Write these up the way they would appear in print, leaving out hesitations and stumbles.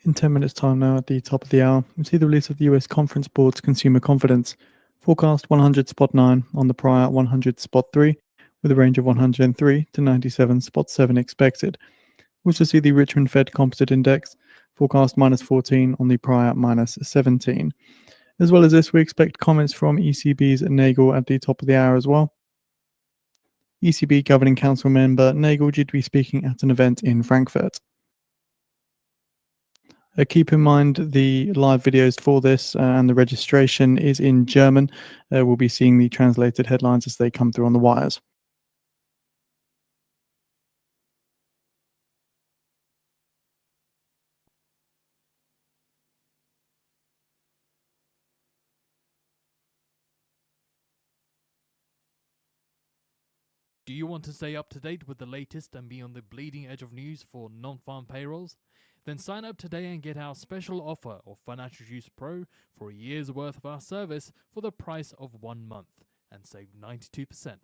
In 10 minutes' time now, at the top of the hour, we see the release of the US Conference Board's consumer confidence. Forecast 100 spot 9 on the prior 100 spot 3, with a range of 103 to 97 spot 7 expected. We also see the Richmond Fed Composite Index, forecast minus 14 on the prior minus 17. As well as this, we expect comments from ECB's Nagel at the top of the hour as well. ECB Governing Council member Nagel due to be speaking at an event in Frankfurt. Keep in mind the live videos for this and the registration is in German. We'll be seeing the translated headlines as they come through on the wires. Do you want to stay up to date with the latest and be on the bleeding edge of news for non-farm payrolls? Then sign up today and get our special offer of Financial Juice Pro for a year's worth of our service for the price of 1 month and save 92%.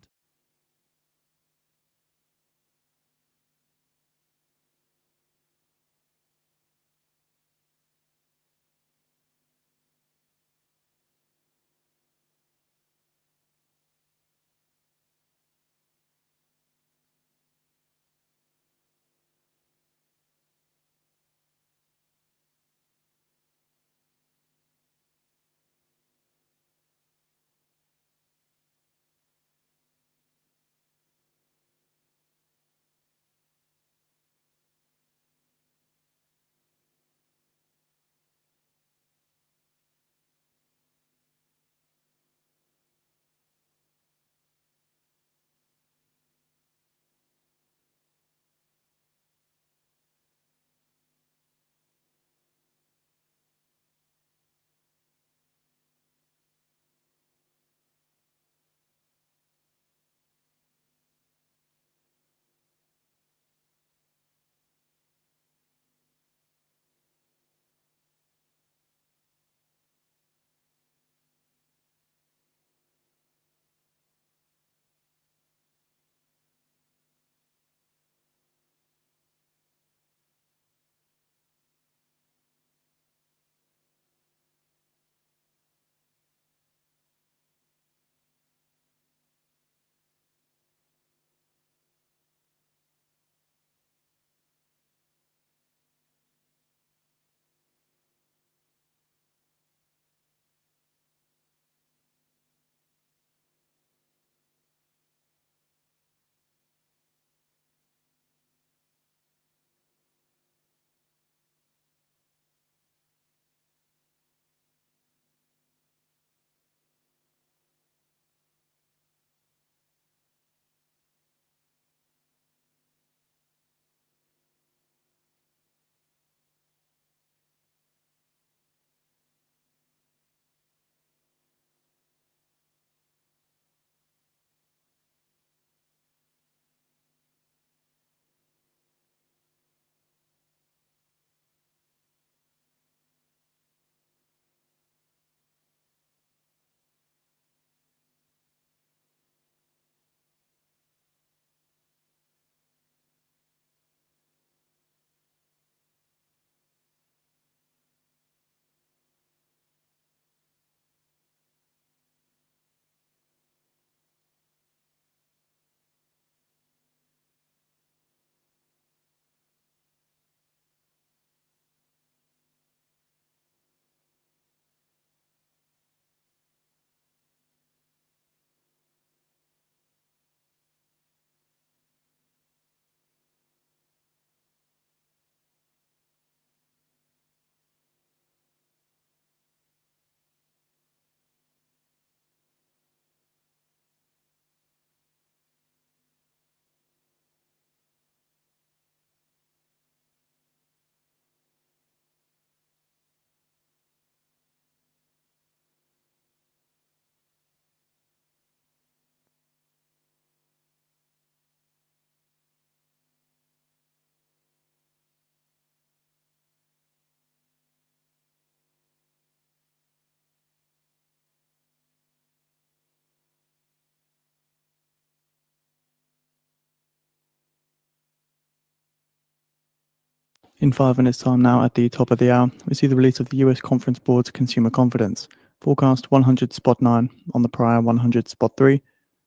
In 5 minutes' time now, at the top of the hour, we see the release of the US Conference Board's consumer confidence, forecast 100 spot 9 on the prior 100 spot 3,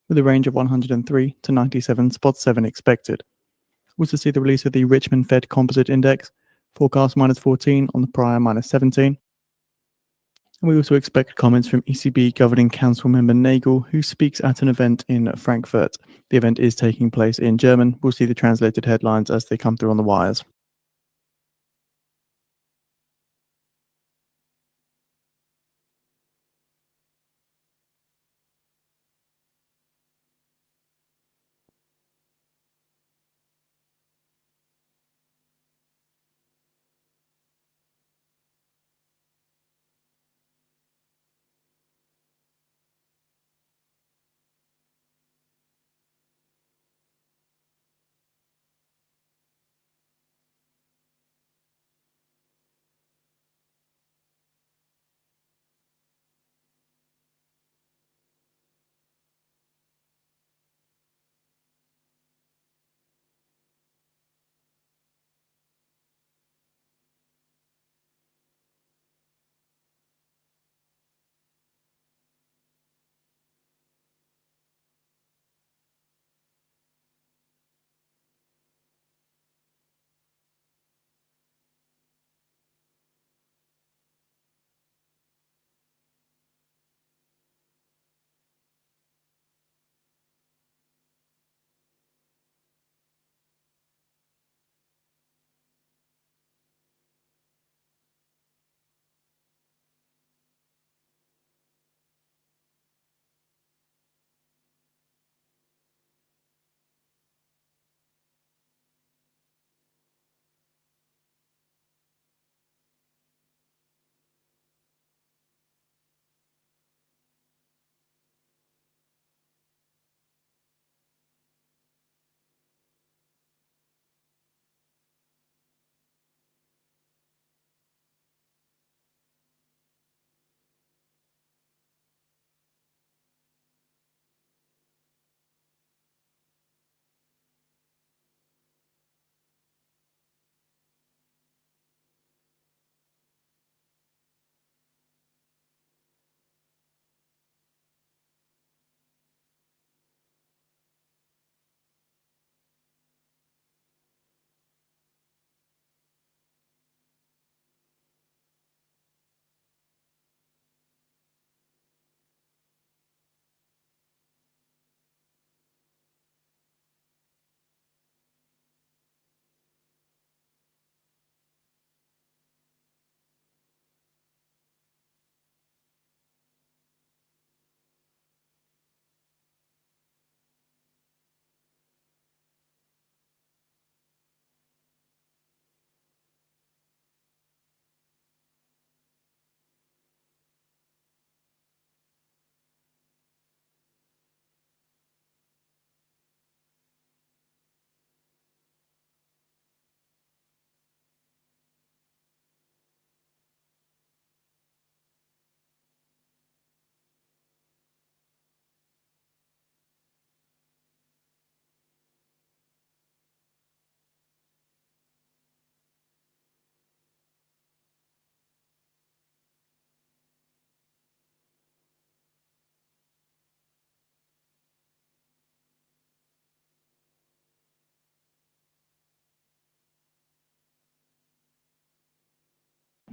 with a range of 103 to 97 spot 7 expected. We also see the release of the Richmond Fed Composite Index, forecast minus 14 on the prior minus 17. And we also expect comments from ECB Governing Council member Nagel, who speaks at an event in Frankfurt. The event is taking place in German. We'll see the translated headlines as they come through on the wires.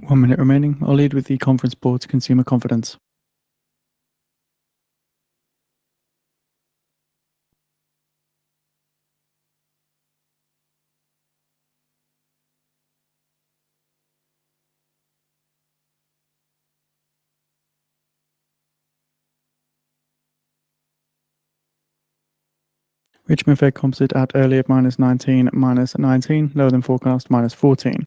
One minute remaining. I'll lead with the Conference Board's consumer confidence. Richmond Fed Composite at early at minus 19, minus 19, lower than forecast, minus 14.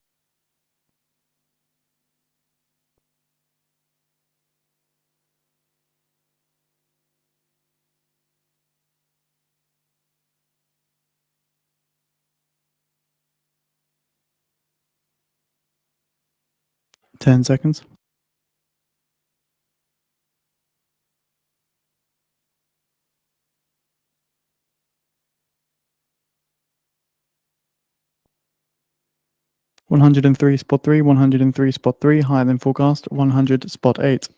Ten seconds. 103 spot 3, 103 spot 3, higher than forecast, 100 spot 8.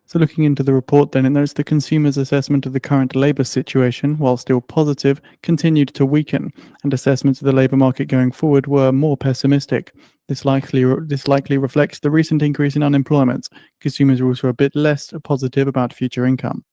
So looking into the report then, it notes the consumer's assessment of the current labour situation, while still positive, continued to weaken, and assessments of the labour market going forward were more pessimistic. This likely reflects the recent increase in unemployment. Consumers are also a bit less positive about future income.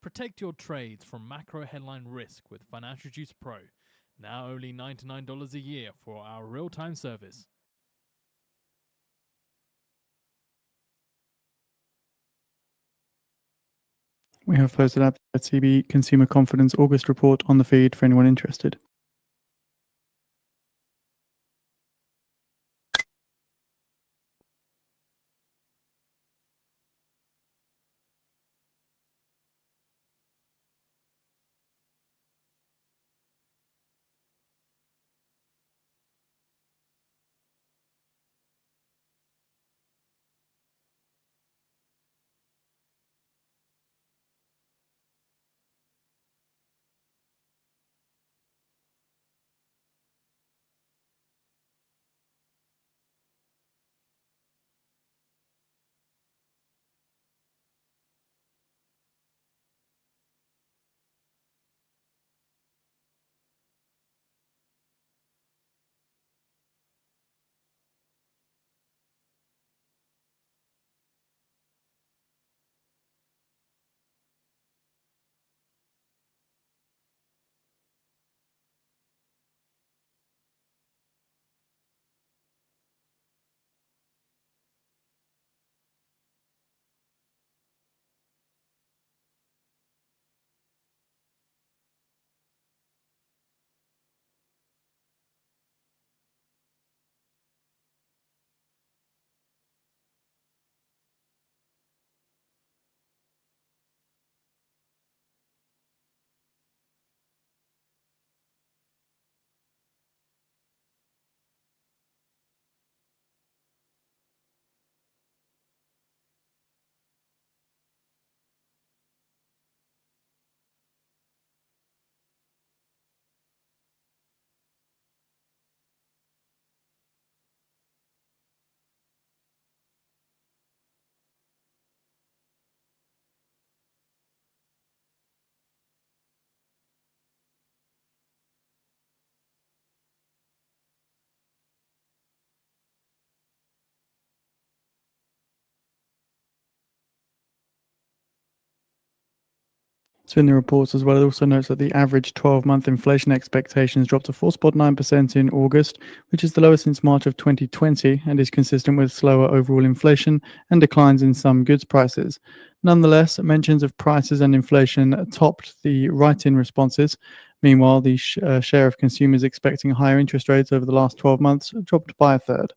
Protect your trades from macro headline risk with Financial Juice Pro. Now only $99 a year for our real-time service. We have posted up the CB Consumer Confidence August report on the feed for anyone interested. So in the reports as well, it also notes that the average 12-month inflation expectations dropped to 4.9% in August, which is the lowest since March of 2020 and is consistent with slower overall inflation and declines in some goods prices. Nonetheless, mentions of prices and inflation topped the write-in responses. Meanwhile, the share of consumers expecting higher interest rates over the last 12 months dropped by a third.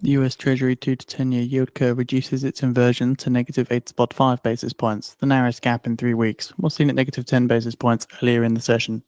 The US Treasury 2 to 10-year yield curve reduces its inversion to negative 8.5 basis points, the narrowest gap in 3 weeks, was seen at negative 10 basis points earlier in the session.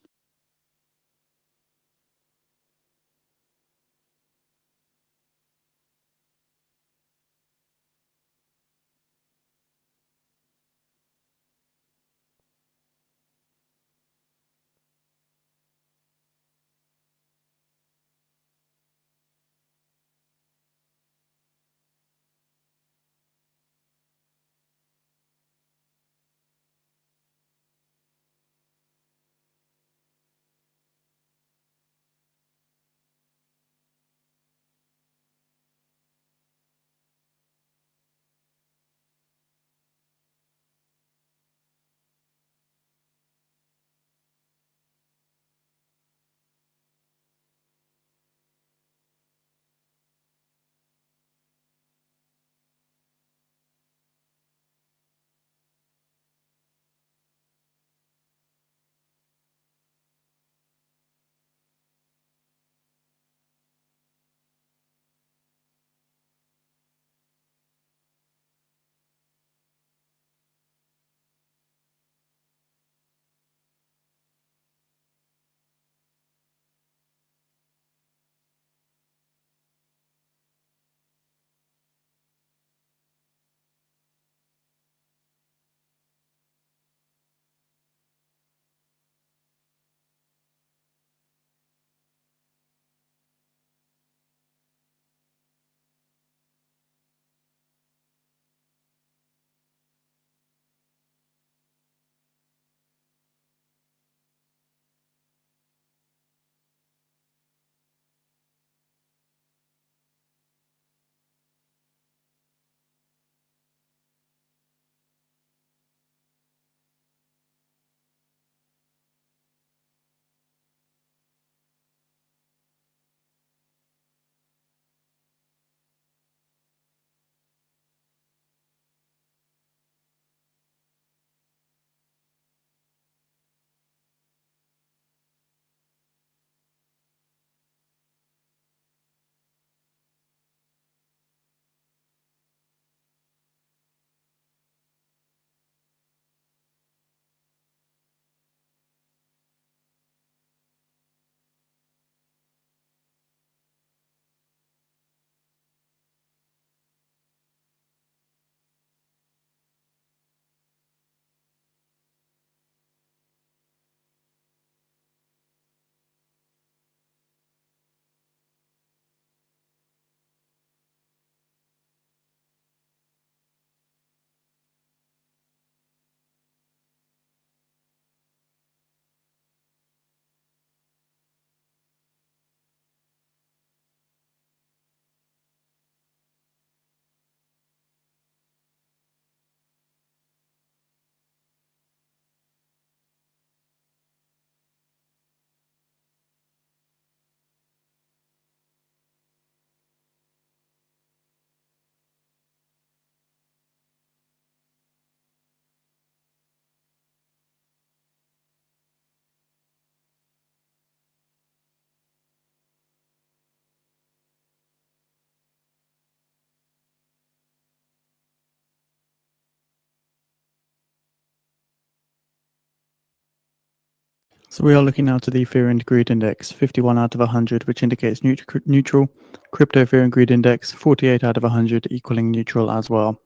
So we are looking now to the Fear and Greed Index, 51 out of 100, which indicates neutral. Crypto Fear and Greed Index, 48 out of 100, equaling neutral as well.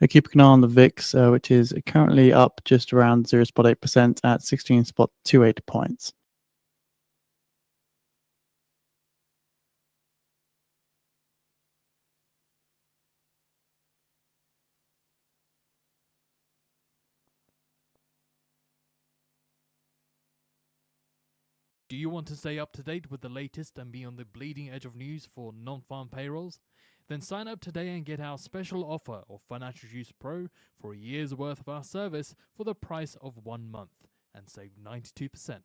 Keep an eye on the VIX, which is currently up just around 0.8% at 16.28 points. Do you want to stay up to date with the latest and be on the bleeding edge of news for non-farm payrolls? Then sign up today and get our special offer of Financial Use Pro for a year's worth of our service for the price of 1 month and save 92%.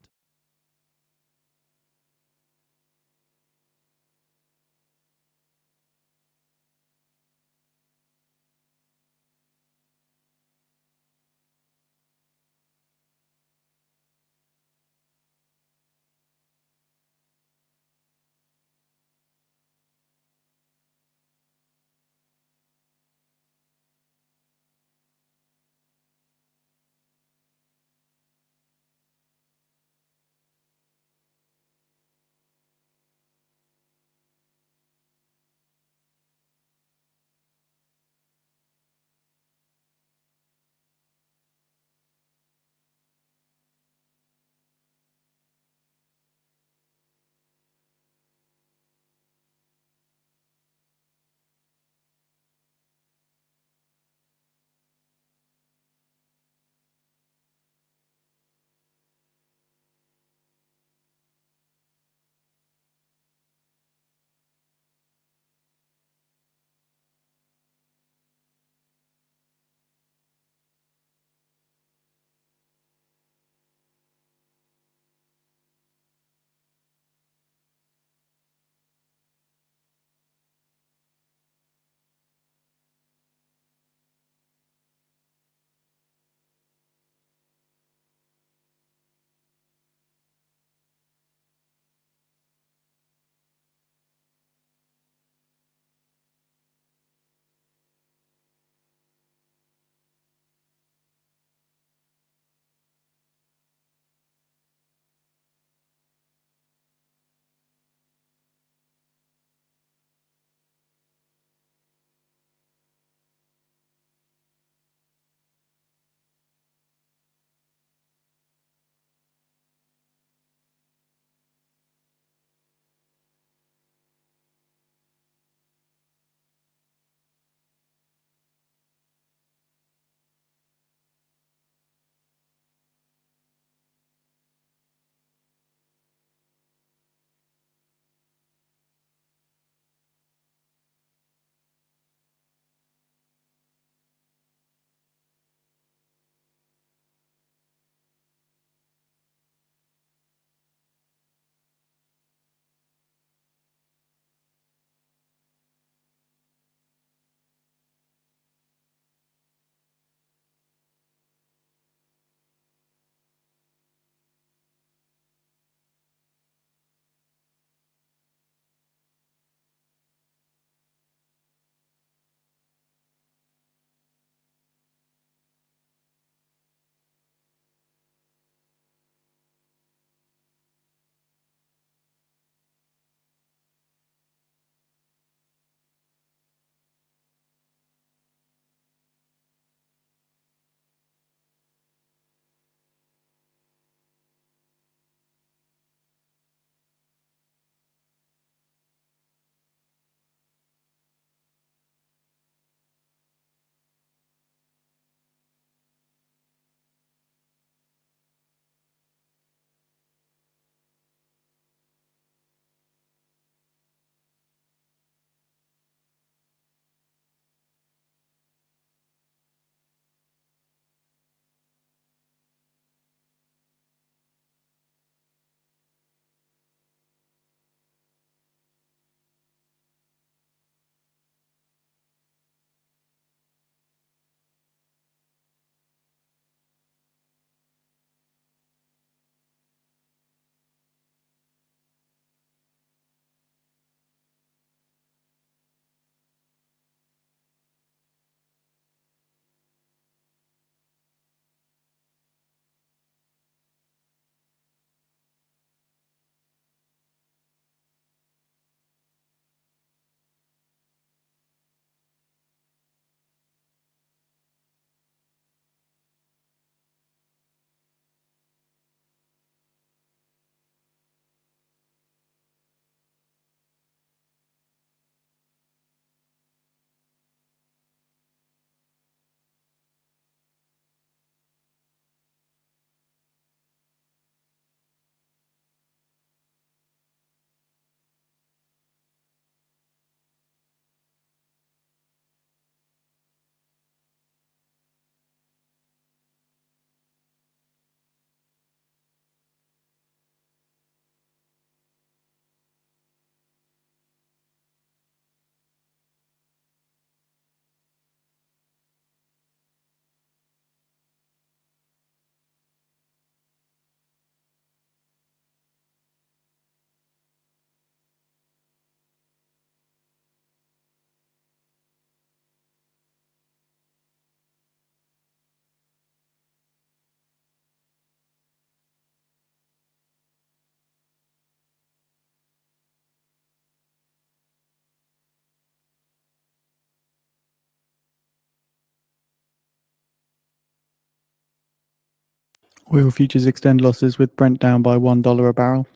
Oil futures extend losses with Brent down by $1 a barrel.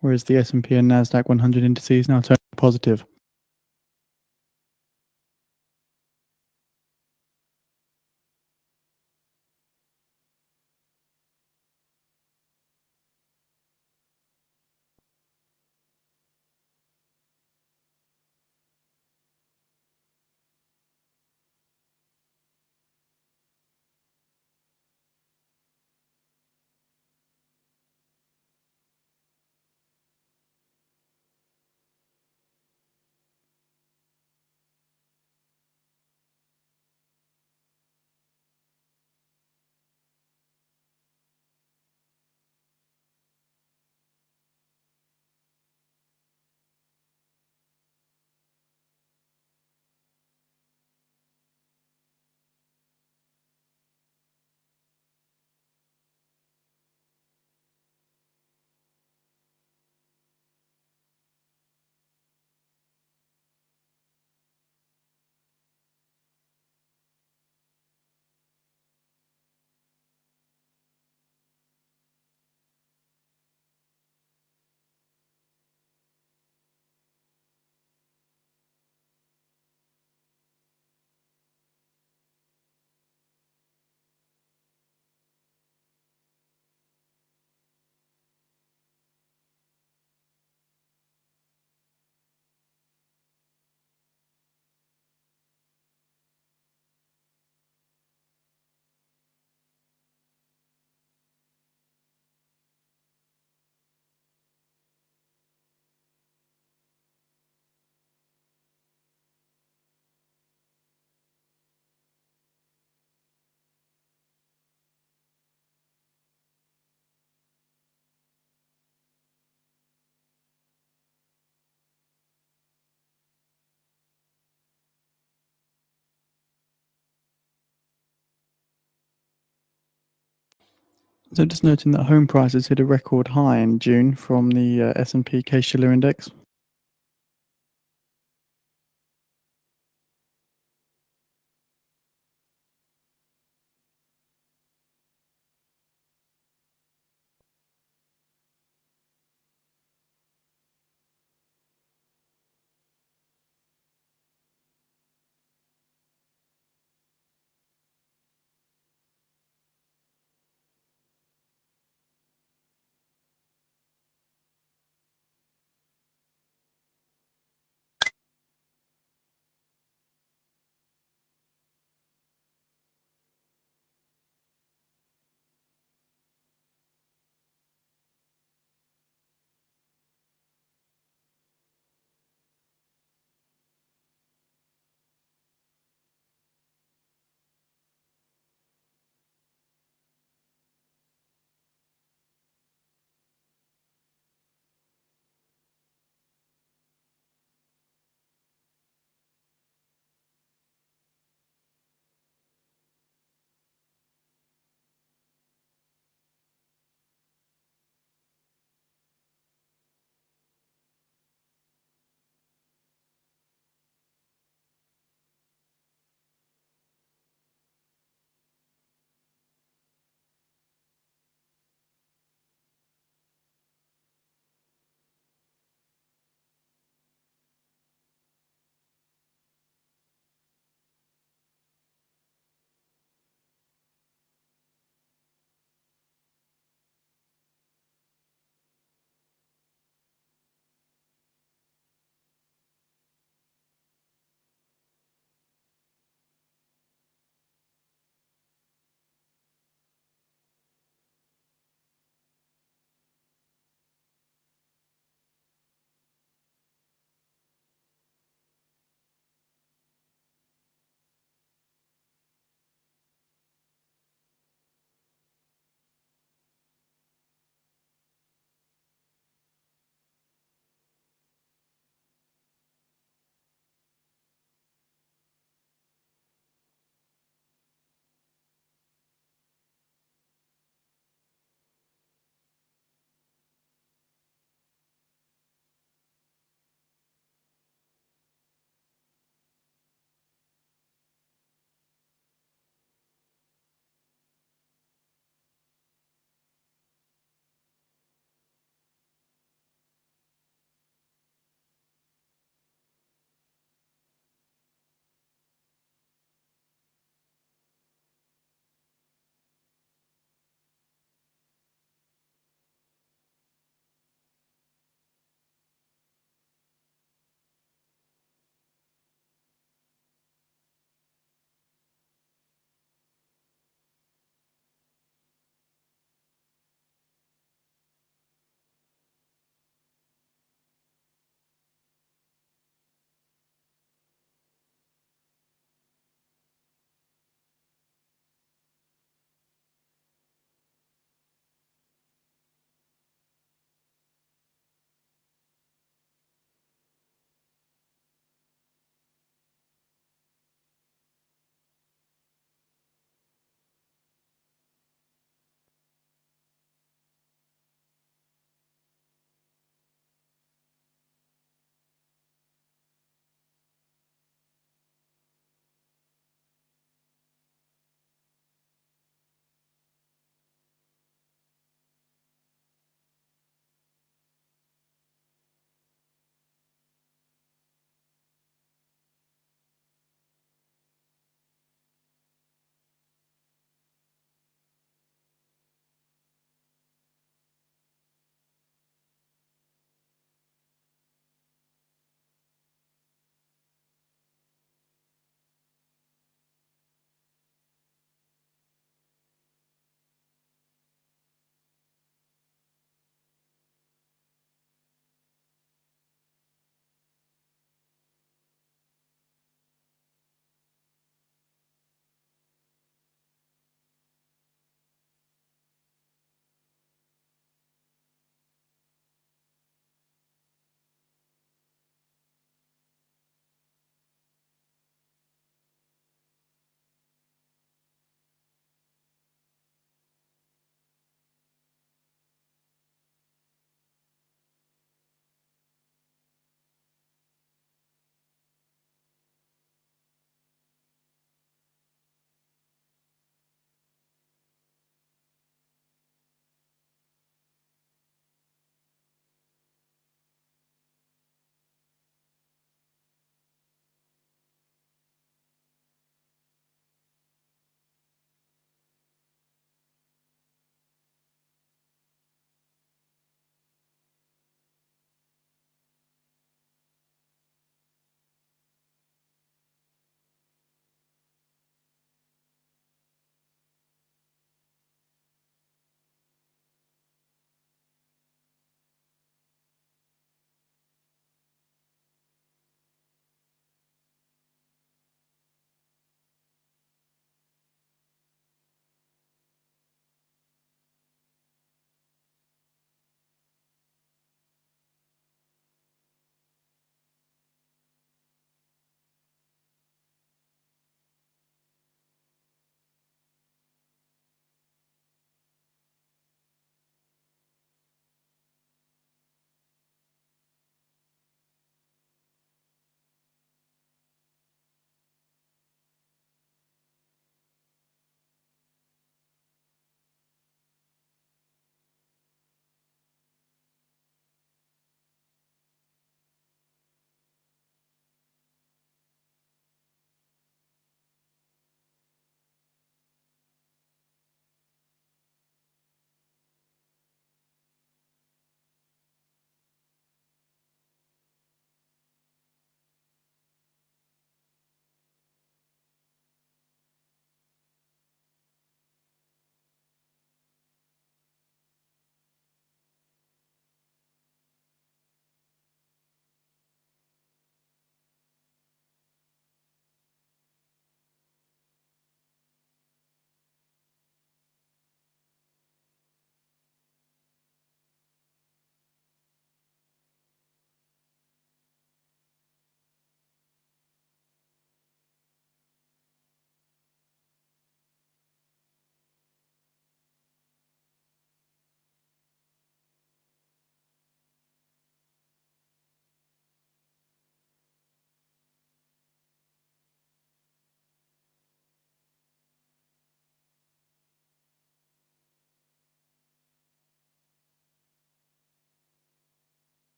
Whereas the S&P and Nasdaq 100 indices now turn positive. So just noting that home prices hit a record high in June from the S&P Case-Shiller Index.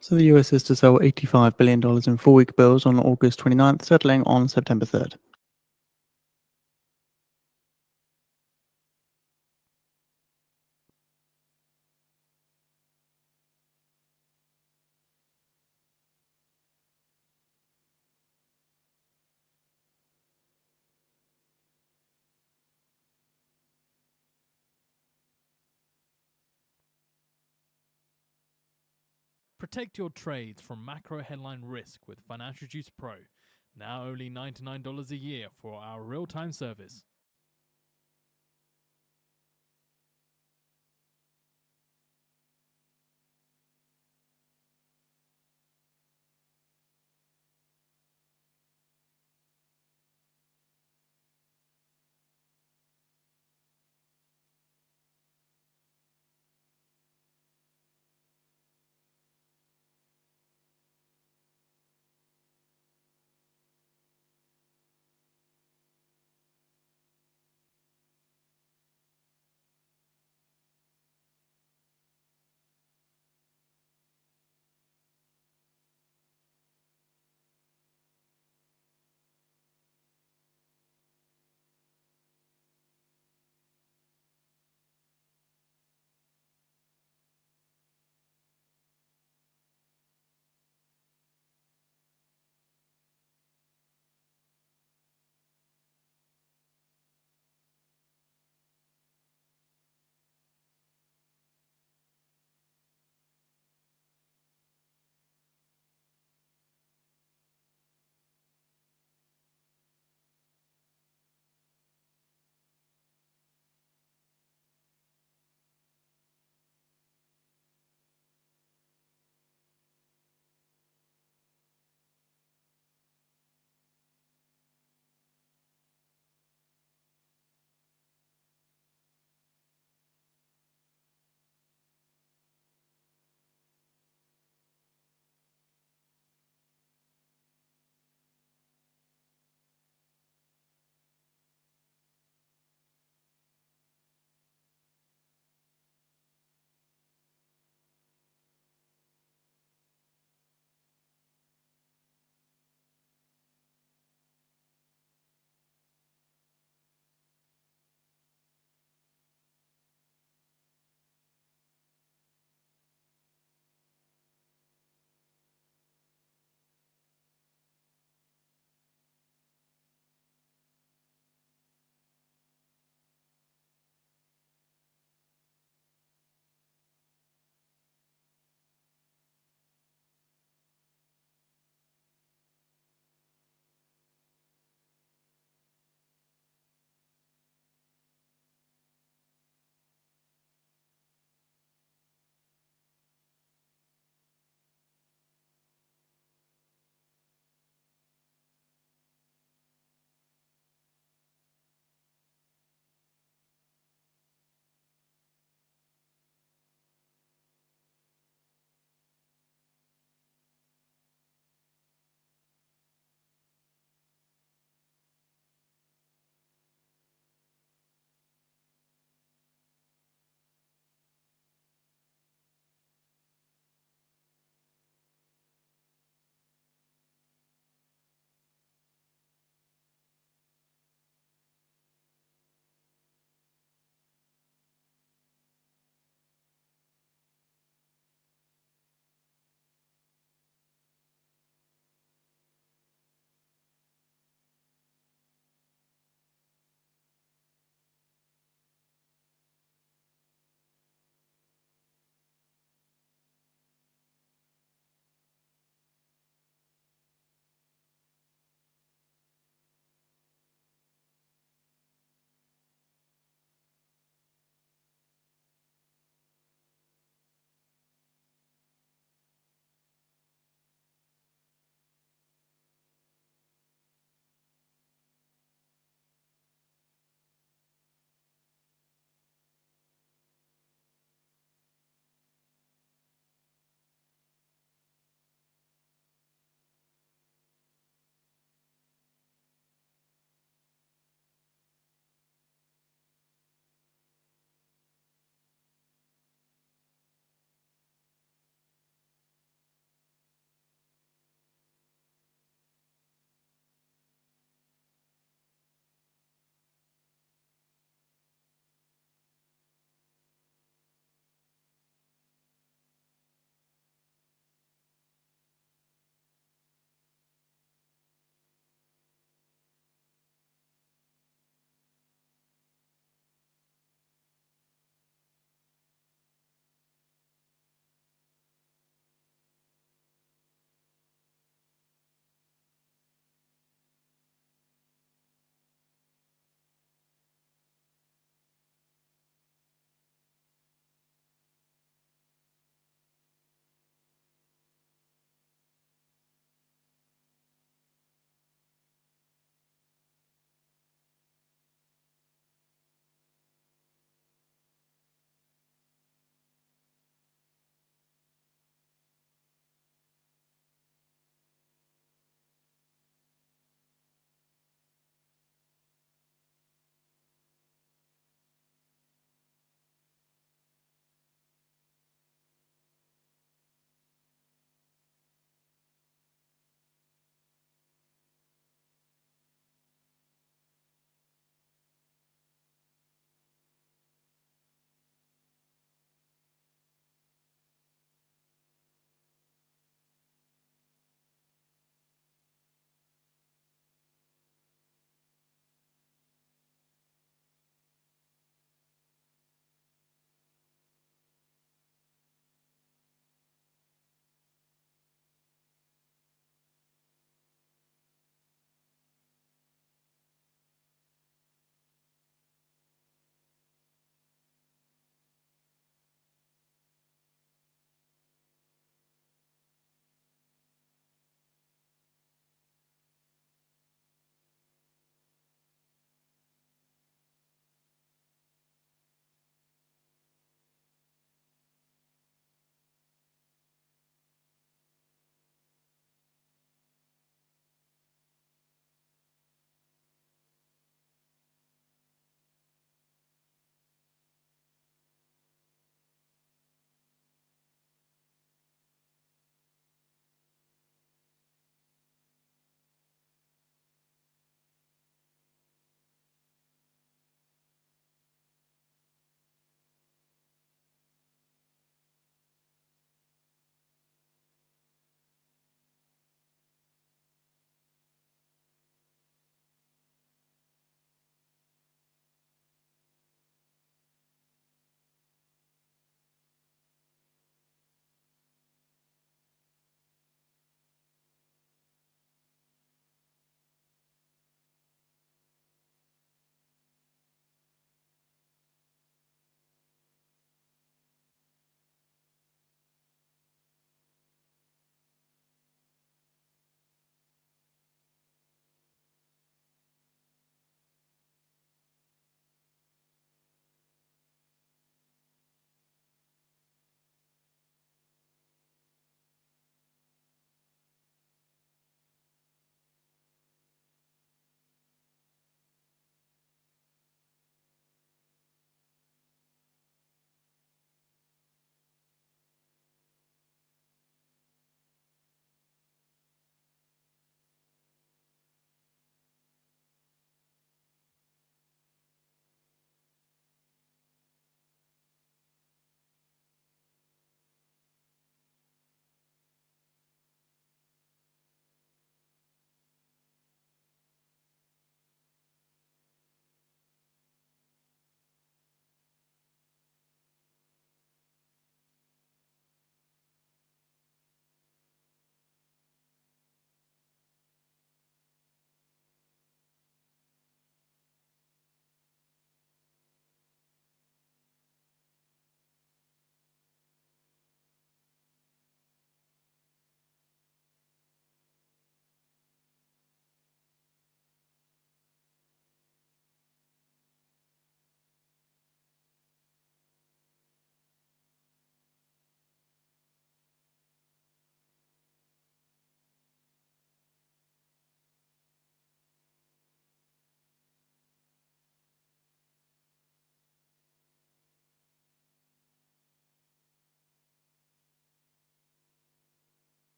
So the US is to sell $85 billion in 4-week bills on August 29th, settling on September 3rd. Protect your trades from macro headline risk with Financial Juice Pro. Now only $99 a year for our real-time service.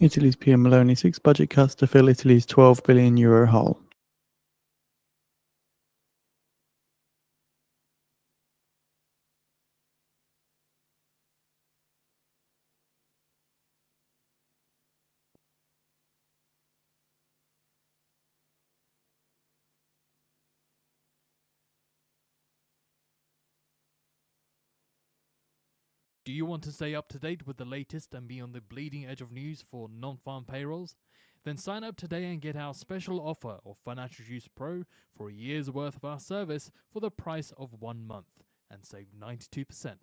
Italy's PM Meloni seeks budget cuts to fill Italy's €12 billion hole. Do you want to stay up to date with the latest and be on the bleeding edge of news for non-farm payrolls? Then sign up today and get our special offer of Financial Use Pro for a year's worth of our service for the price of 1 month and save 92%.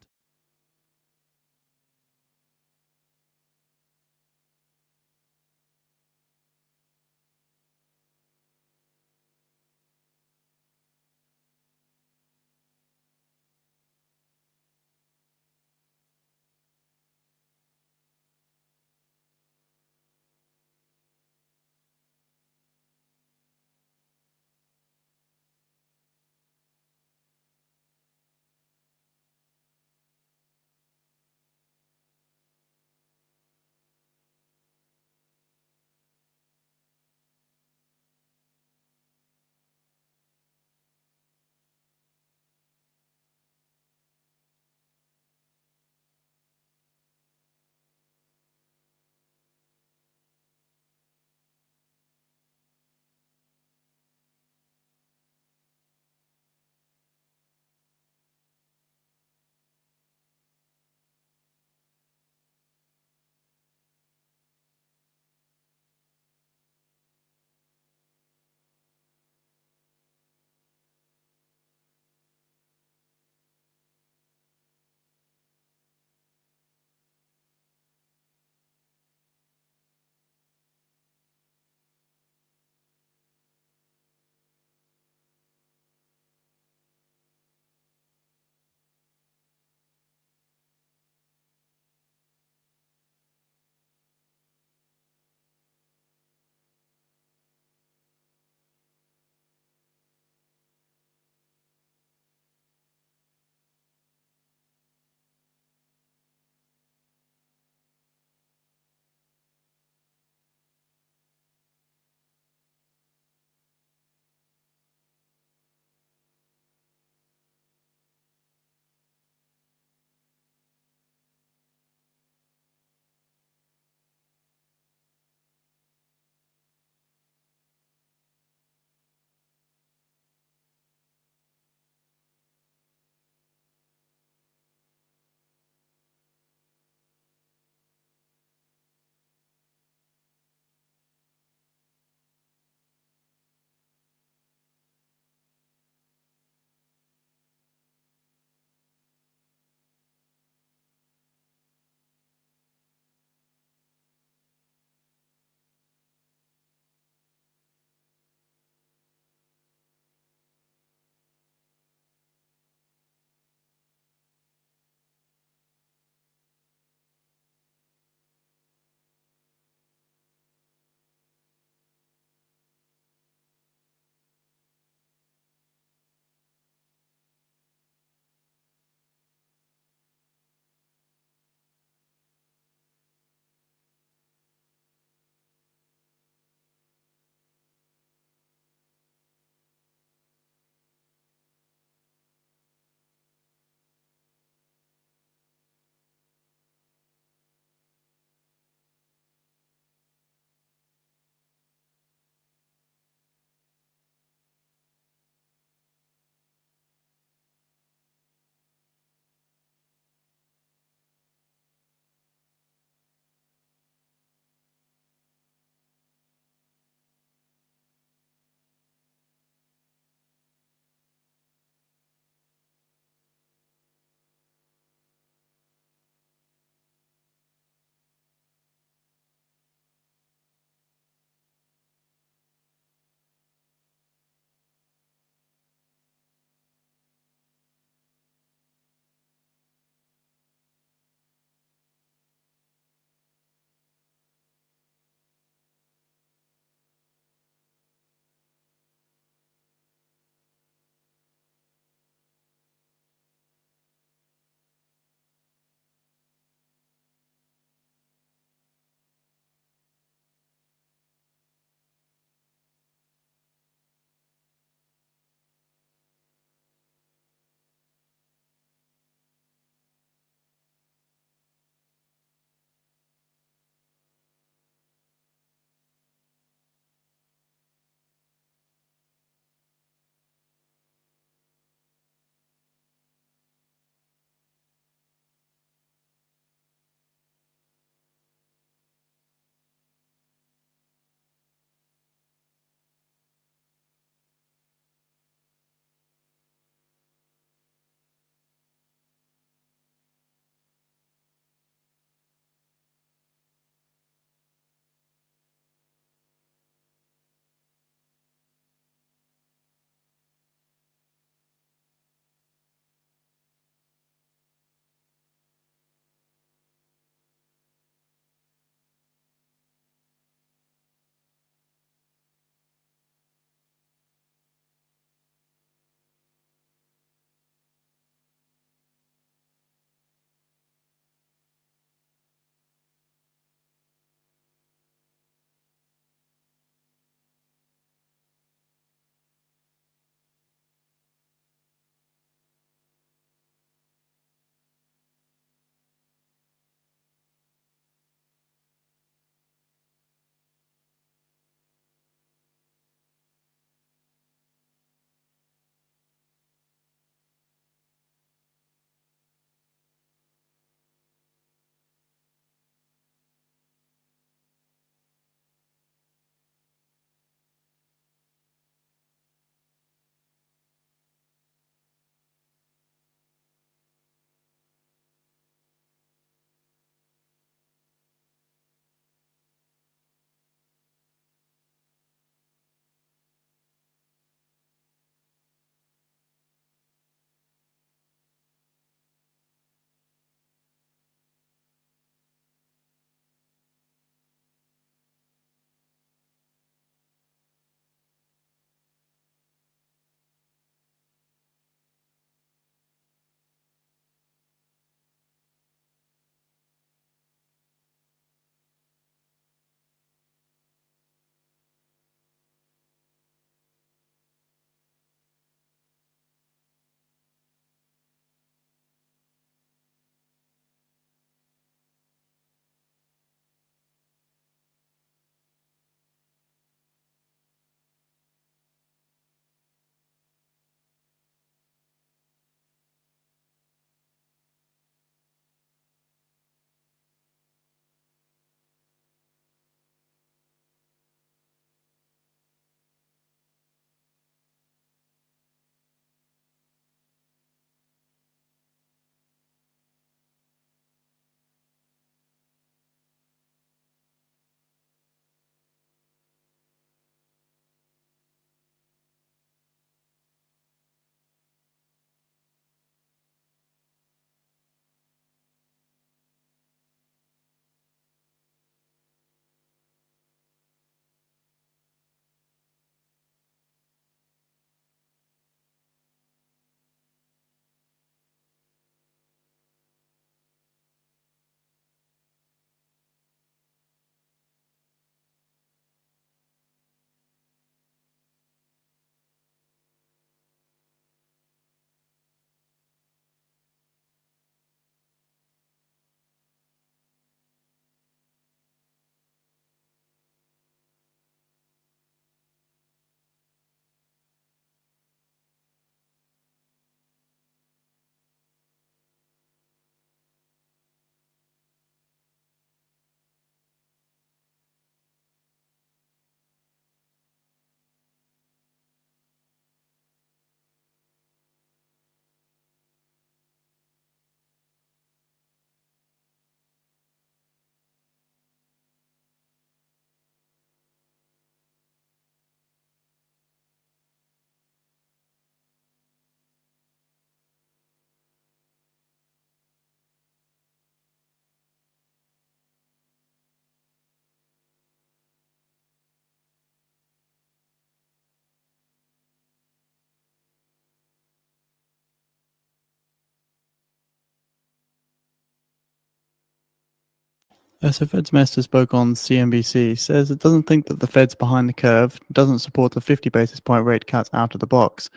So Fed's Mester spoke on CNBC, says it doesn't think that the Fed's behind the curve, doesn't support the 50 basis point rate cuts out of the box.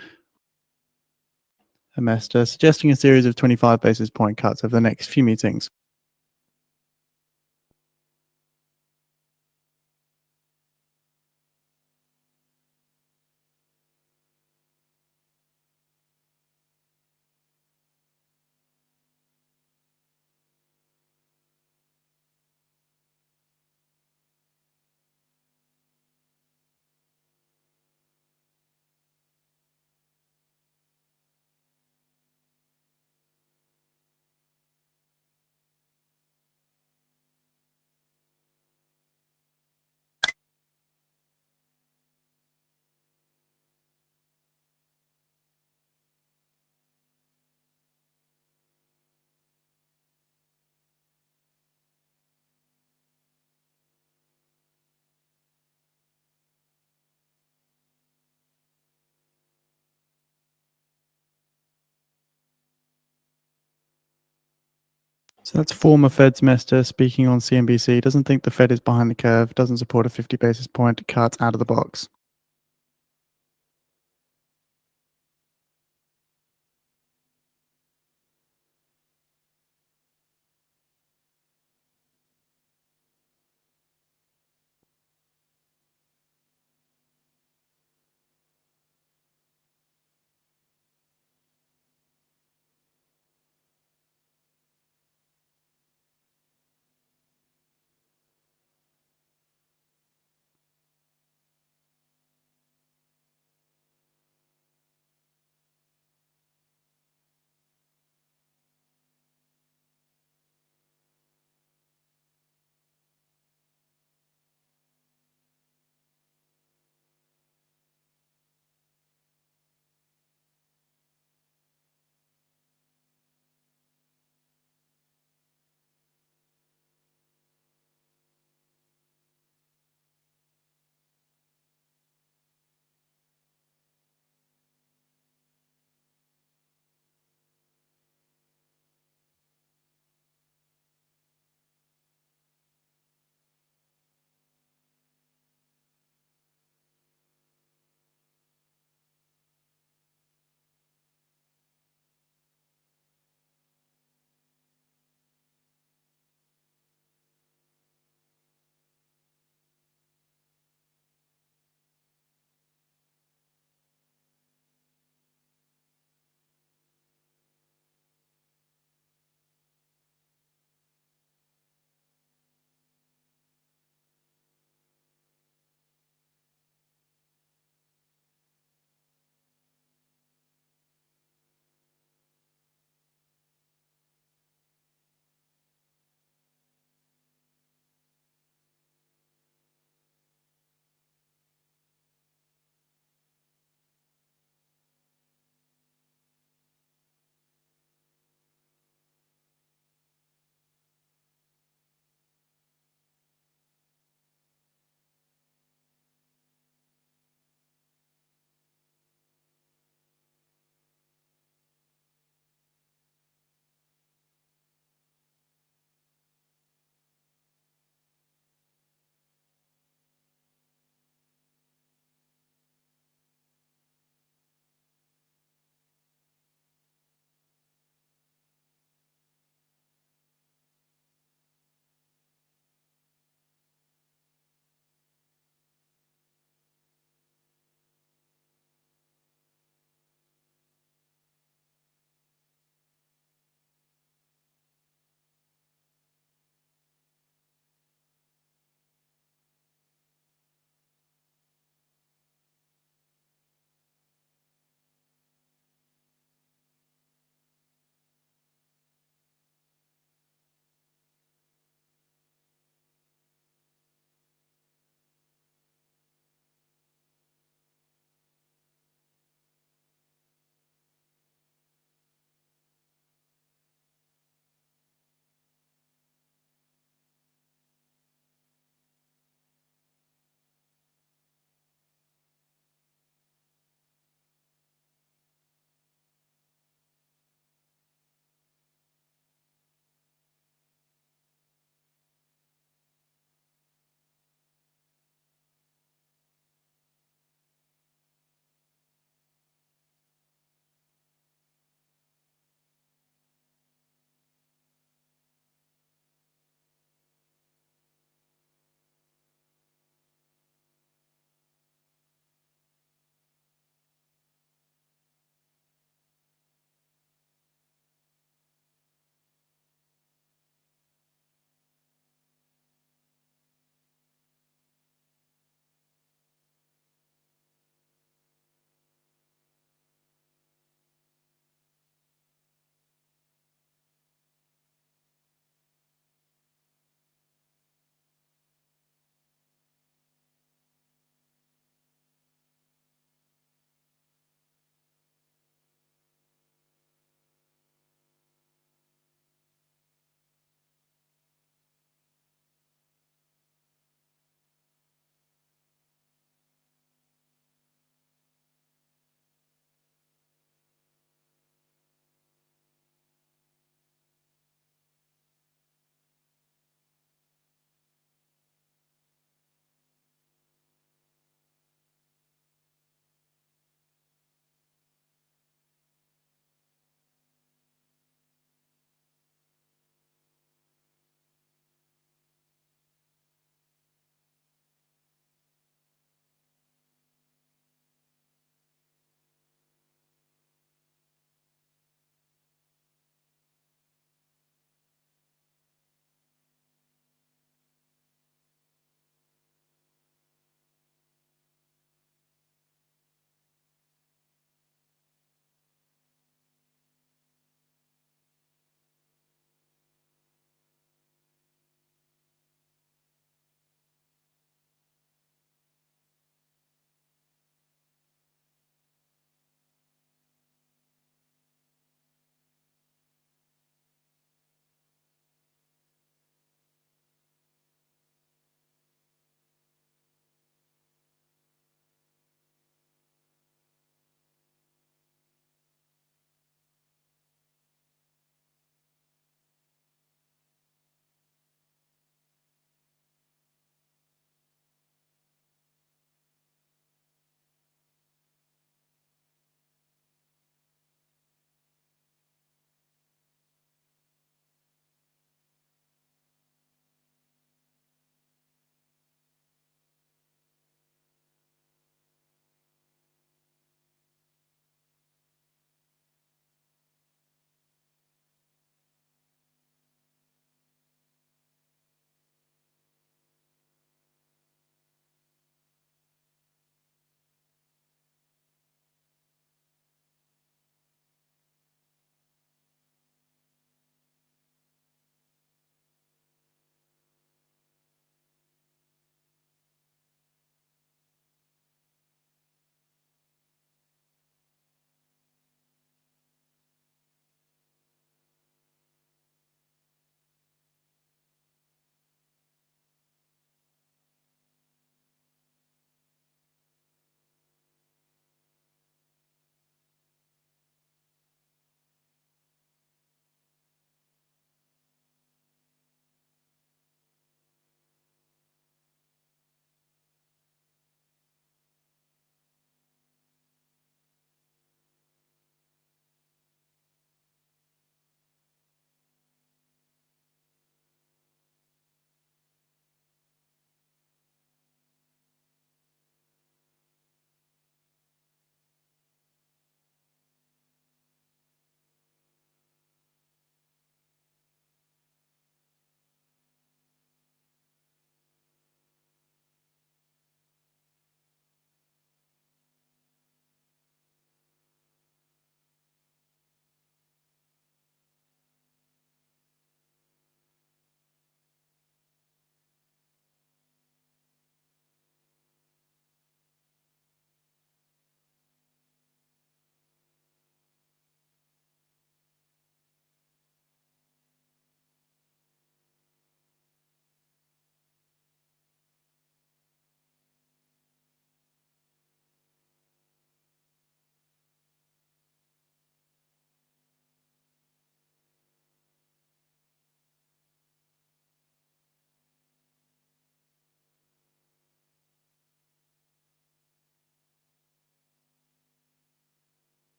Mester suggesting a series of 25 basis point cuts over the next few meetings. So that's former Fed's Mester speaking on CNBC, doesn't think the Fed is behind the curve, doesn't support a 50 basis point cut out of the box.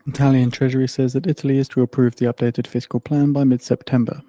Italian Treasury says that Italy is to approve the updated fiscal plan by mid-September.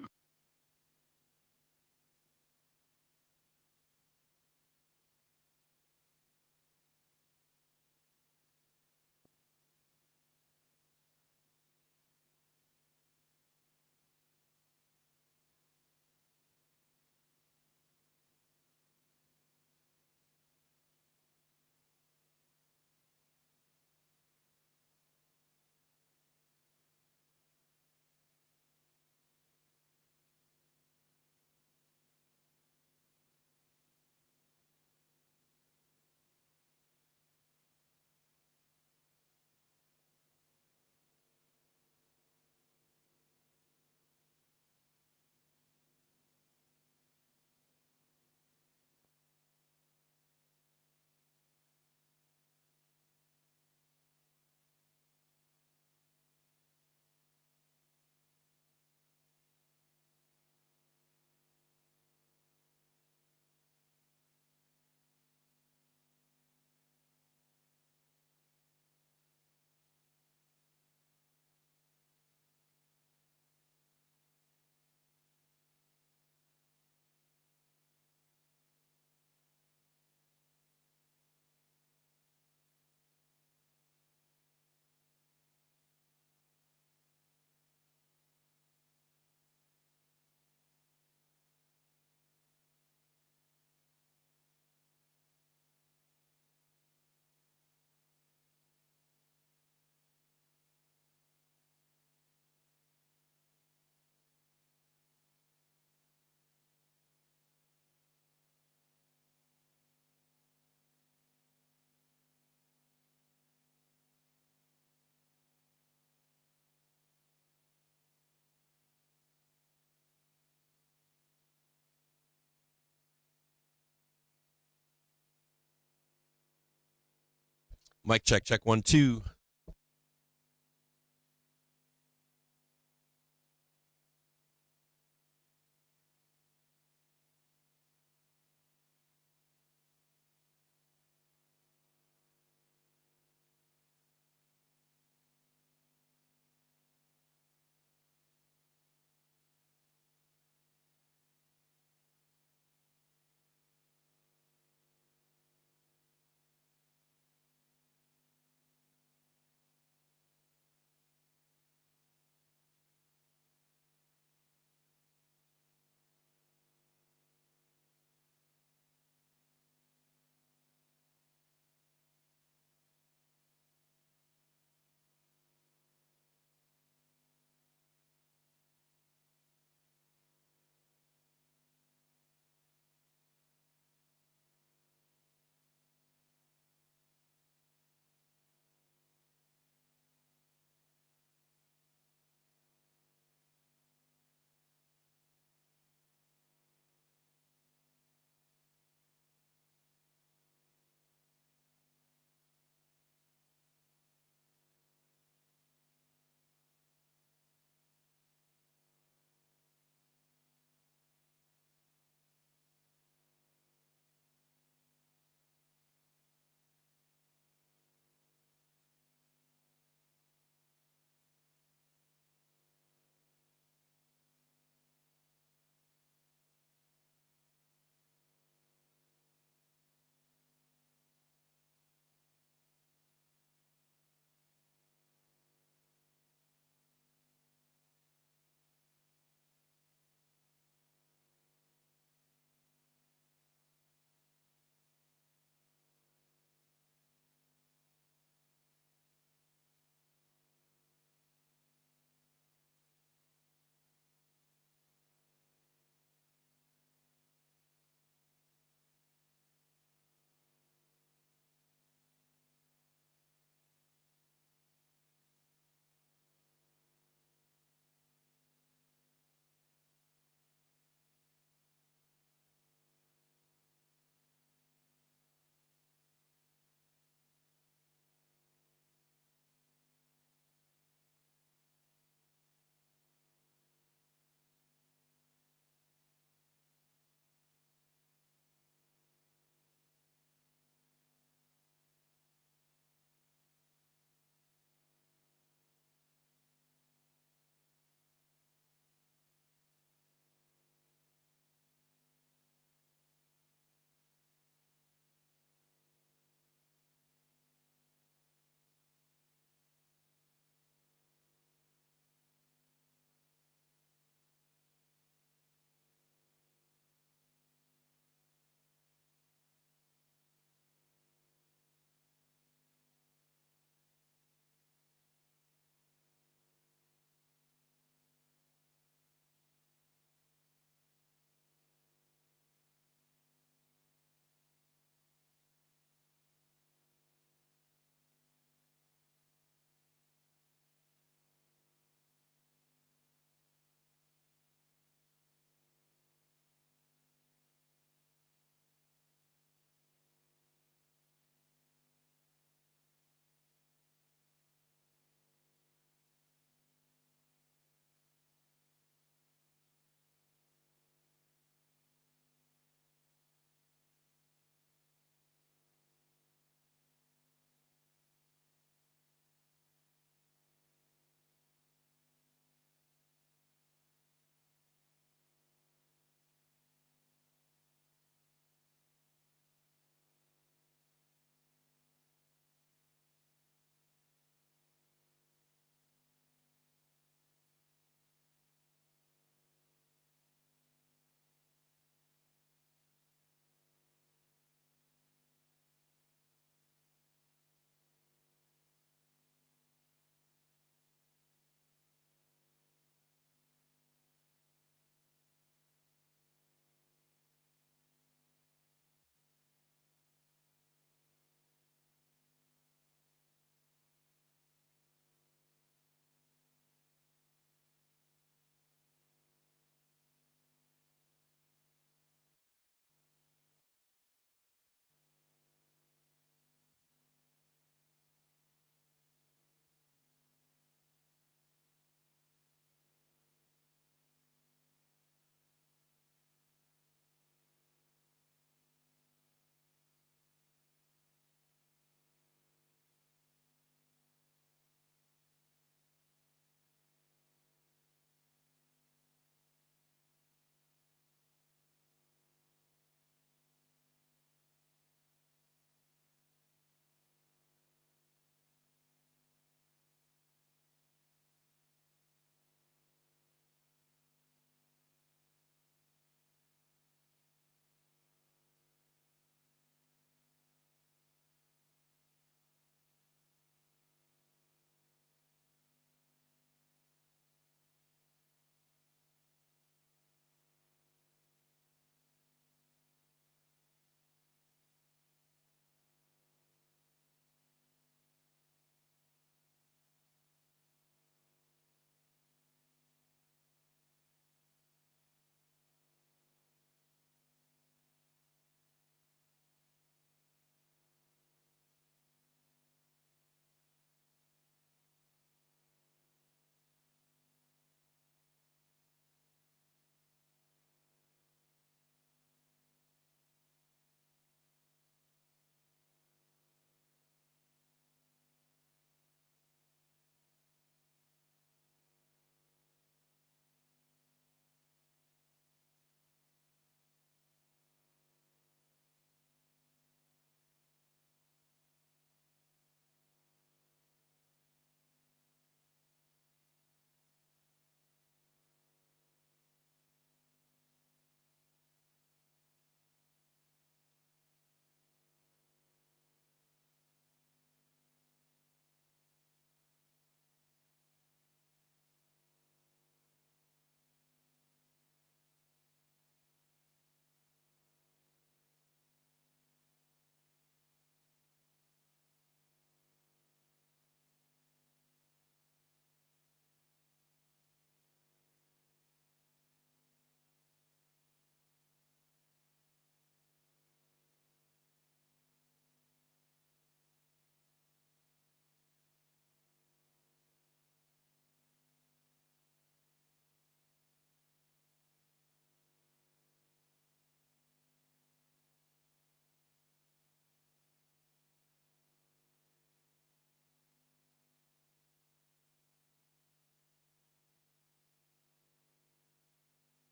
Mic check, check 1, 2.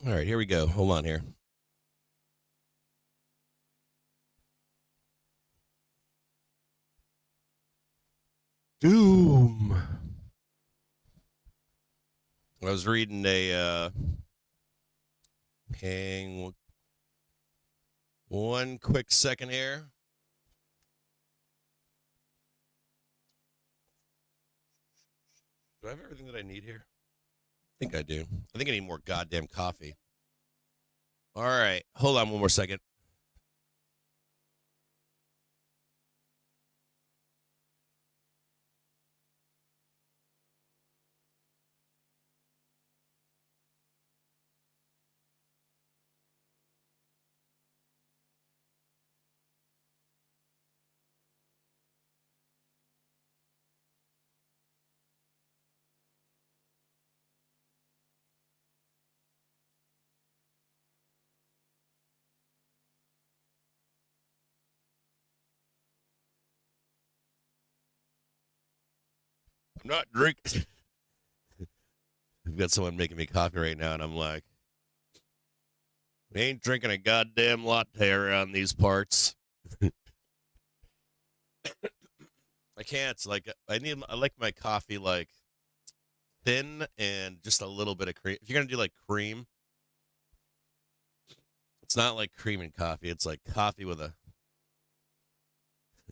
All right, here we go. Hold on here. DOOOM. I was reading hang one quick second here. Do I have everything that I need here? I think I do. I think I need more goddamn coffee. All right, hold on one more second. I'm not drinking. I've got someone making me coffee right now, and I'm like, we ain't drinking a goddamn latte around these parts. I can't. Like, I like my coffee like thin and just a little bit of cream. If you're gonna do like cream, it's not like cream and coffee. It's like coffee with a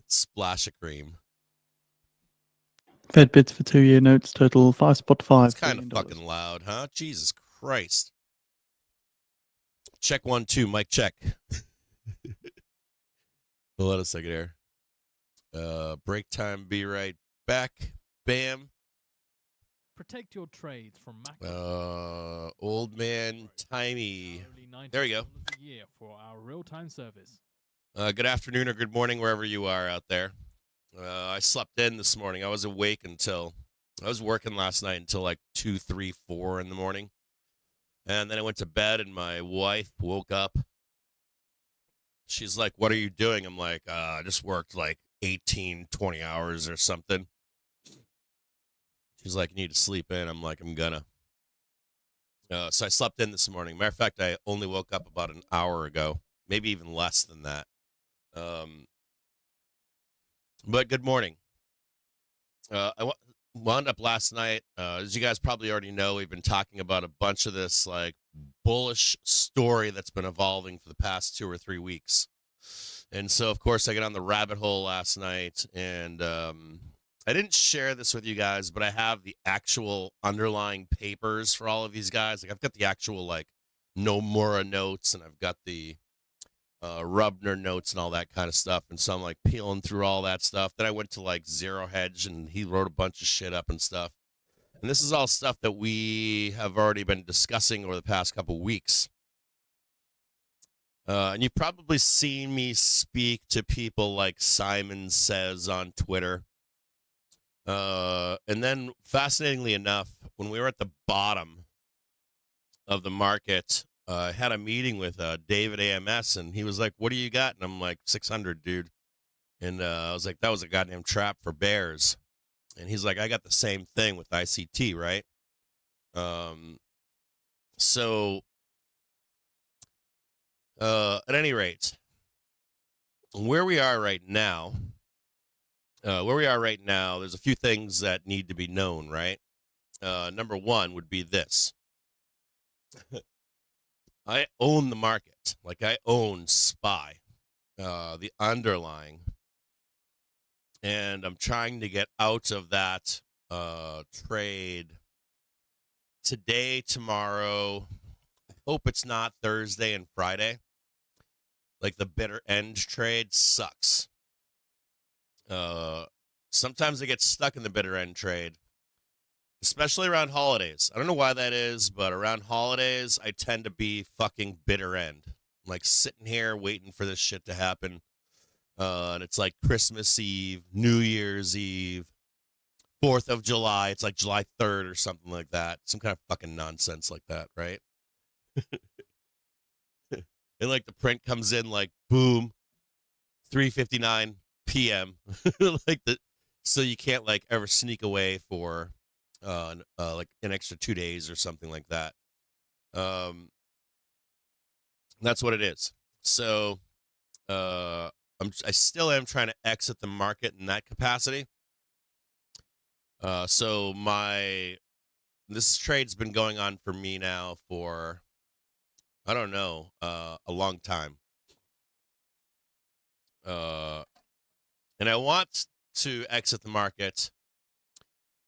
splash of cream. Fed bids for 2-year notes total 5.5 It's kind of billion fucking loud, huh? Jesus Christ. Check 1, 2, mic check. Hold on a second here. Break time, be right back. Bam. Protect your trades from macro. Old man Tiny. There we go. A year for our real-time service. Good afternoon or good morning, wherever you are out there. I slept in this morning. I was awake I was working last night until like 2, 3, 4 in the morning. And then I went to bed and my wife woke up. She's like, what are you doing? I'm like, I just worked like 18, 20 hours or something. She's like, you need to sleep in. I'm like, I'm gonna. So I slept in this morning. Matter of fact, I only woke up about an hour ago, maybe even less than that. But good morning. I wound up last night. As you guys probably already know, we've been talking about a bunch of this like bullish story that's been evolving for the past 2 or 3 weeks. And so, of course, I got on the rabbit hole last night, and I didn't share this with you guys, but I have the actual underlying papers for all of these guys. Like, I've got the actual like Nomura notes, and I've got the Rubner notes and all that kind of stuff. And so I'm like peeling through all that stuff. Then I went to like Zero Hedge, and he wrote a bunch of shit up and stuff. And this is all stuff that we have already been discussing over the past couple weeks. And you've probably seen me speak to people like Simon Says on Twitter. And then, fascinatingly enough, when we were at the bottom of the market, I had a meeting with David AMS, and he was like, what do you got? And I'm like, 600, dude. And I was like, that was a goddamn trap for bears. And he's like, I got the same thing with ICT, right? So, at any rate, where we are right now, there's a few things that need to be known, right? Number one would be this. I own the market. Like, I own SPY, the underlying. And I'm trying to get out of that trade today, tomorrow. I hope it's not Thursday and Friday. Like, the bitter end trade sucks. Sometimes I get stuck in the bitter end trade, especially around holidays. I don't know why that is, but around holidays, I tend to be fucking bitter end. I'm like sitting here waiting for this shit to happen. And it's like Christmas Eve, New Year's Eve, 4th of July. It's like July 3rd or something like that. Some kind of fucking nonsense like that, right? And like the print comes in like, boom, 3:59 p.m. So you can't like ever sneak away for like an extra 2 days or something like that. That's what it is. So I still am trying to exit the market in that capacity. So this trade's been going on for me now for, I don't know, a long time. And I want to exit the market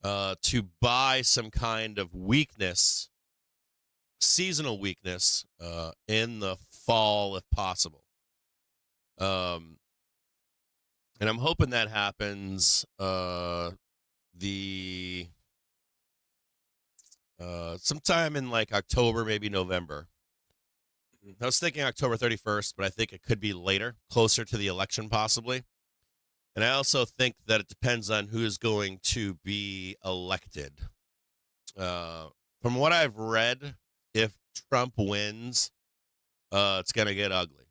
to buy some kind of weakness, seasonal weakness, in the fall if possible. And I'm hoping that happens sometime in like October, maybe November. I was thinking October 31st, but I think it could be later, closer to the election possibly. And I also think that it depends on who is going to be elected. From what I've read, if Trump wins, it's going to get ugly.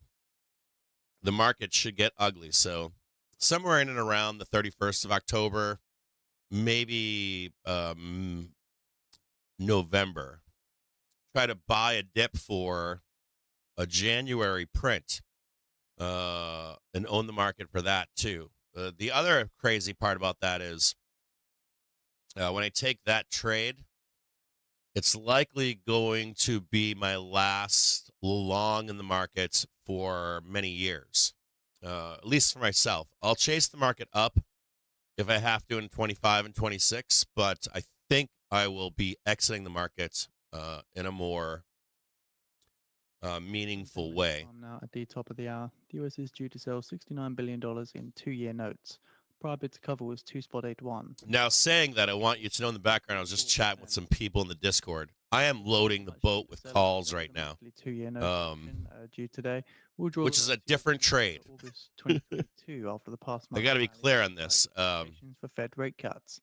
The market should get ugly. So somewhere in and around the 31st of October, maybe November, try to buy a dip for a January print and own the market for that too. The other crazy part about that is when I take that trade, it's likely going to be my last long in the market for many years, at least for myself. I'll chase the market up if I have to in 25 and 26, but I think I will be exiting the market in a more meaningful way. Now at the top of the hour, the US is due to sell $69 billion in 2-year notes. Prior bid to cover was 2.81. Now, saying that, I want you to know in the background, I was just chatting with some people in the Discord. I am loading the boat with calls right now, 2-year note due today. We'll draw which is a different trade. August 2022 after the past month. I got to be clear on this. For Fed rate cuts.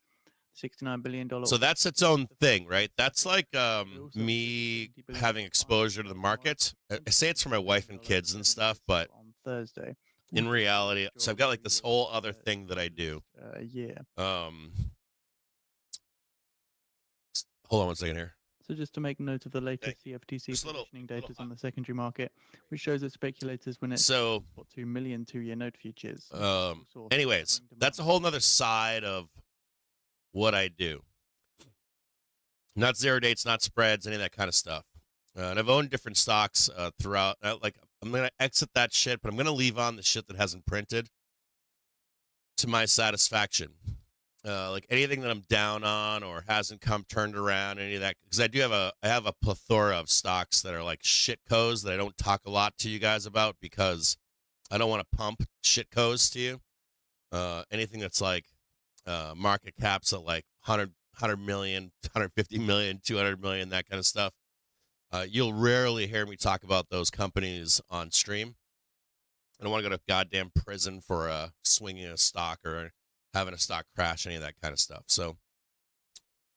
$69 billion. So that's its own thing, right? That's like me having exposure to the market. I say it's for my wife and kids and stuff, but on Thursday, in reality, so I've got like this whole other thing that I do. Yeah. Hold on one second here. So just to make note of the latest CFTC positioning data on the secondary market, which shows that speculators were net 2 million 2-year note futures. Anyways, that's a whole nother side of what I do. Not zero dates, not spreads, any of that kind of stuff. And I've owned different stocks throughout. Like I'm gonna exit that shit, but I'm gonna leave on the shit that hasn't printed to my satisfaction. Like anything that I'm down on or hasn't come turned around, any of that, because I have a plethora of stocks that are like shitcos that I don't talk a lot to you guys about because I don't want to pump shitcos to you. Anything that's like market caps at like 100 million, 150 million, 200 million, that kind of stuff. You'll rarely hear me talk about those companies on stream. I don't want to go to goddamn prison for swinging a stock or having a stock crash, any of that kind of stuff. So,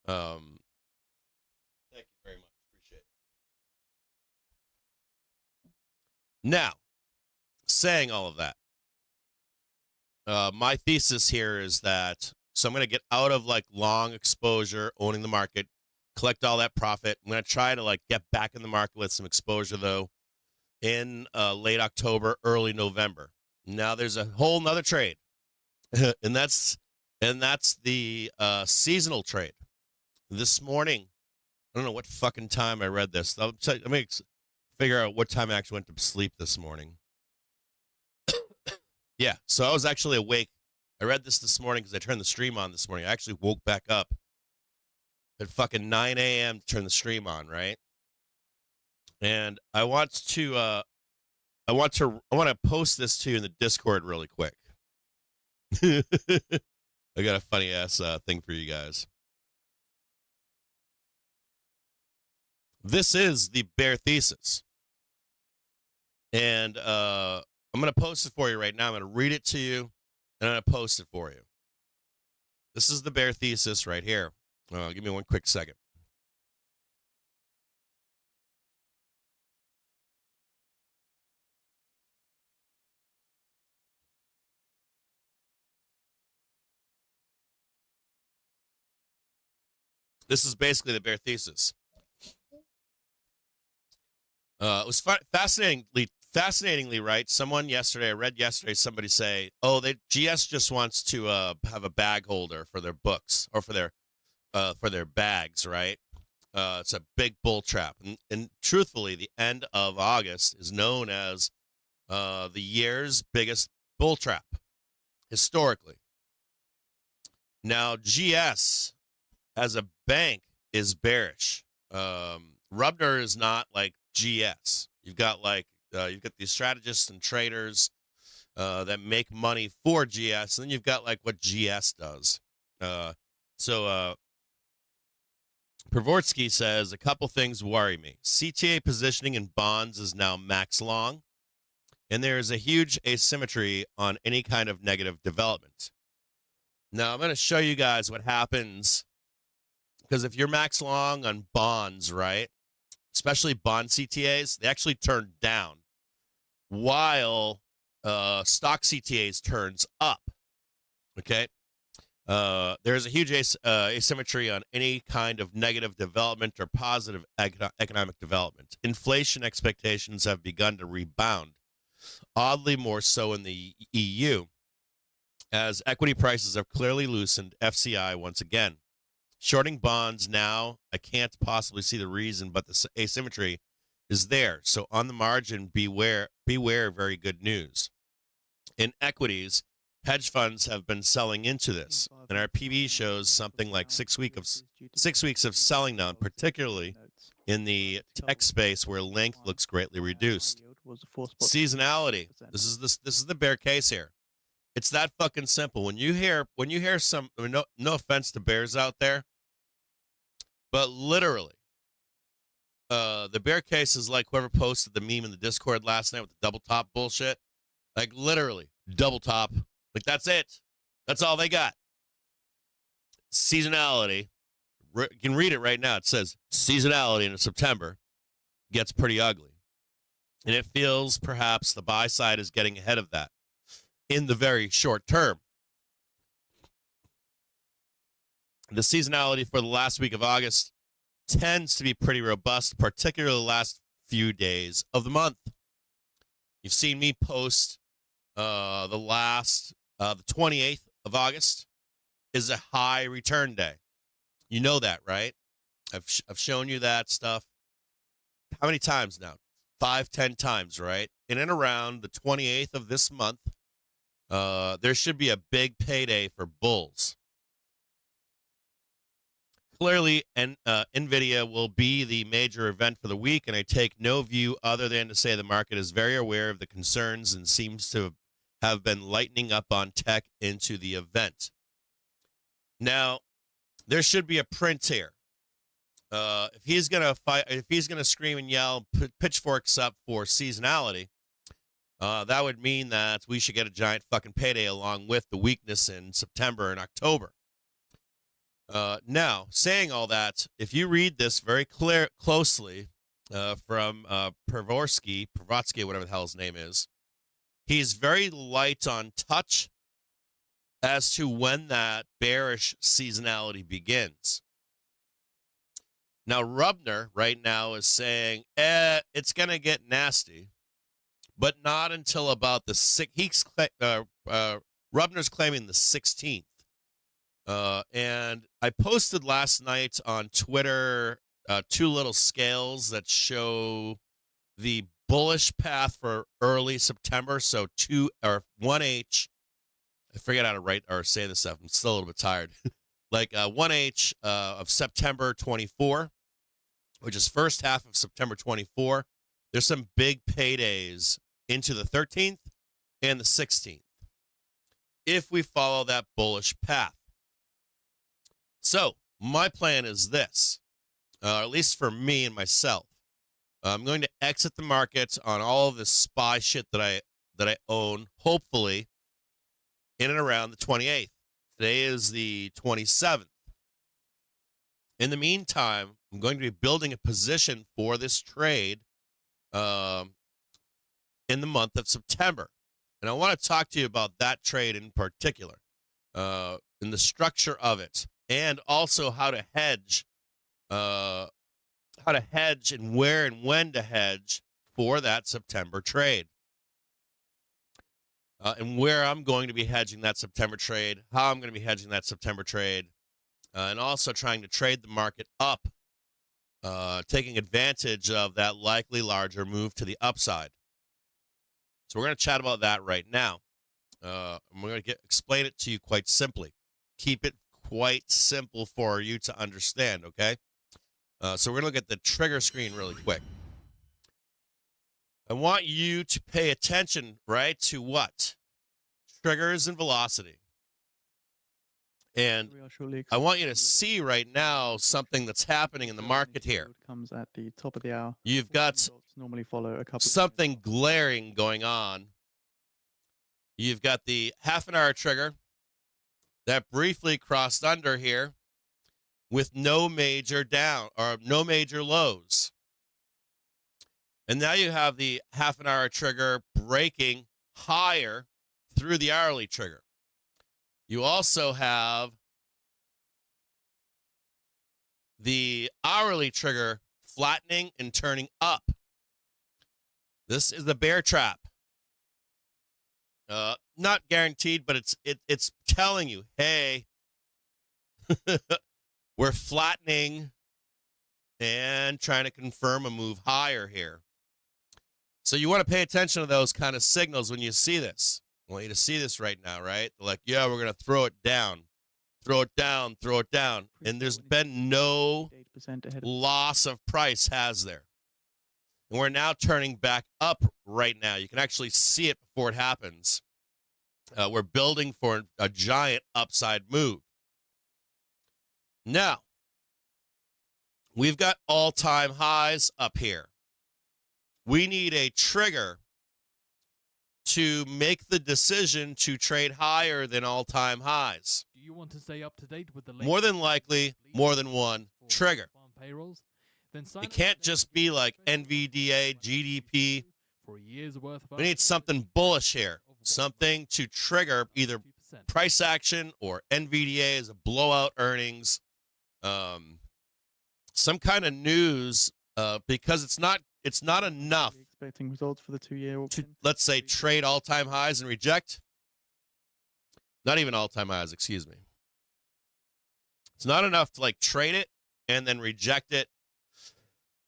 thank you very much. Appreciate it. Now, saying all of that, my thesis here is that, so I'm going to get out of like long exposure, owning the market, collect all that profit. I'm going to try to like get back in the market with some exposure though in late October, early November. Now there's a whole nother trade. and that's the seasonal trade. This morning, I don't know what fucking time I read this. Let me figure out what time I actually went to sleep this morning. Yeah, so I was actually awake. I read this morning because I turned the stream on this morning. I actually woke back up at fucking 9 a.m. to turn the stream on, right? And I want to post this to you in the Discord really quick. I got a funny ass thing for you guys. This is the bear thesis. And I'm going to post it for you right now. I'm going to read it to you, and I'm going to post it for you. This is the bear thesis right here. Give me one quick second. This is basically the bear thesis. It was fascinatingly right. I read yesterday, somebody say, "Oh, GS just wants to have a bag holder for their books or for their bags, right?" It's a big bull trap, and truthfully, the end of August is known as the year's biggest bull trap historically. Now, GS as a bank is bearish. Rubner is not like GS. You've got these strategists and traders that make money for GS, and then you've got like what GS does. Pravorsky says a couple things worry me. CTA positioning in bonds is now max long, and there is a huge asymmetry on any kind of negative development. Now, I'm going to show you guys what happens, because if you're max long on bonds, right, especially bond CTAs, they actually turn down, while stock CTAs turns up, okay? There's a huge asymmetry on any kind of negative development or positive economic development. Inflation expectations have begun to rebound, oddly more so in the EU, as equity prices have clearly loosened FCI once again. Shorting bonds now, I can't possibly see the reason, but the asymmetry is there. So on the margin, beware, very good news. In equities, hedge funds have been selling into this, and our PB shows something like 6 weeks of selling now, particularly in the tech space where length looks greatly reduced. Seasonality. This is the bear case here. It's that fucking simple. When you hear some, no offense to bears out there, but literally, the bear case is like whoever posted the meme in the Discord last night with the double top bullshit. Like literally, double top. Like that's it. That's all they got. Seasonality. You can read it right now. It says seasonality in September gets pretty ugly. And it feels perhaps the buy side is getting ahead of that in the very short term. The seasonality for the last week of August tends to be pretty robust, particularly the last few days of the month. You've seen me post the 28th of August is a high return day. You know that, right? I've shown you that stuff. How many times now? 5, 10 times, right? In and around the 28th of this month, there should be a big payday for bulls. Clearly, NVIDIA will be the major event for the week, and I take no view other than to say the market is very aware of the concerns and seems to have been lightening up on tech into the event. Now, there should be a print here. If he's gonna scream and yell, pitchforks up for seasonality, that would mean that we should get a giant fucking payday along with the weakness in September and October. Now, saying all that, if you read this very closely from Pravorsky, whatever the hell his name is, he's very light on touch as to when that bearish seasonality begins. Now, Rubner right now is saying, it's going to get nasty, but not until about the 6th. Rubner's claiming the 16th. And I posted last night on Twitter 2 little scales that show the bullish path for early September. So 1H. I forget how to write or say this stuff. I'm still a little bit tired. Like 1H of September 24, which is first half of September 24. There's some big paydays into the 13th and the 16th if we follow that bullish path. So my plan is this, at least for me and myself. I'm going to exit the market on all of this SPY shit that I own, hopefully in and around the 28th. Today is the 27th. In the meantime, I'm going to be building a position for this trade in the month of September. And I want to talk to you about that trade in particular, and the structure of it, and also how to hedge and where and when to hedge for that September trade. And where I'm going to be hedging that September trade, how I'm going to be hedging that September trade, and also trying to trade the market up, taking advantage of that likely larger move to the upside. So we're going to chat about that right now. I'm going to explain it to you quite simply. Keep it quite simple for you to understand, okay? So we're going to look at the trigger screen really quick. I want you to pay attention, right, to what? Triggers and velocity. And I want you to see right now something that's happening in the market here. Comes at the top of the hour. You've got normally follow a couple something glaring going on. You've got the half-an-hour trigger that briefly crossed under here with no major down or no major lows. And now you have the half-an-hour trigger breaking higher through the hourly trigger. You also have the hourly trigger flattening and turning up. This is the bear trap. Not guaranteed, but it's telling you, hey, we're flattening and trying to confirm a move higher here. So you want to pay attention to those kind of signals when you see this. I want you to see this right now, right? Like, yeah, we're going to throw it down, throw it down, throw it down. And there's been no loss of price, has there? And we're now turning back up right now. You can actually see it before it happens. We're building for a giant upside move. Now, we've got all-time highs up here. We need a trigger to make the decision to trade higher than all-time highs. Do you want to stay up to date with the More than likely, more than one trigger. Payrolls? Then sign It can't just be like NVDA, GDP. for a year's worth of We need something bullish here, something to trigger either price action or NVDA as a blowout earnings, some kind of news, because it's not enough expecting results for the 2-year to, let's say, trade all-time highs and reject. Not even all-time highs, excuse me. It's not enough to like trade it and then reject it.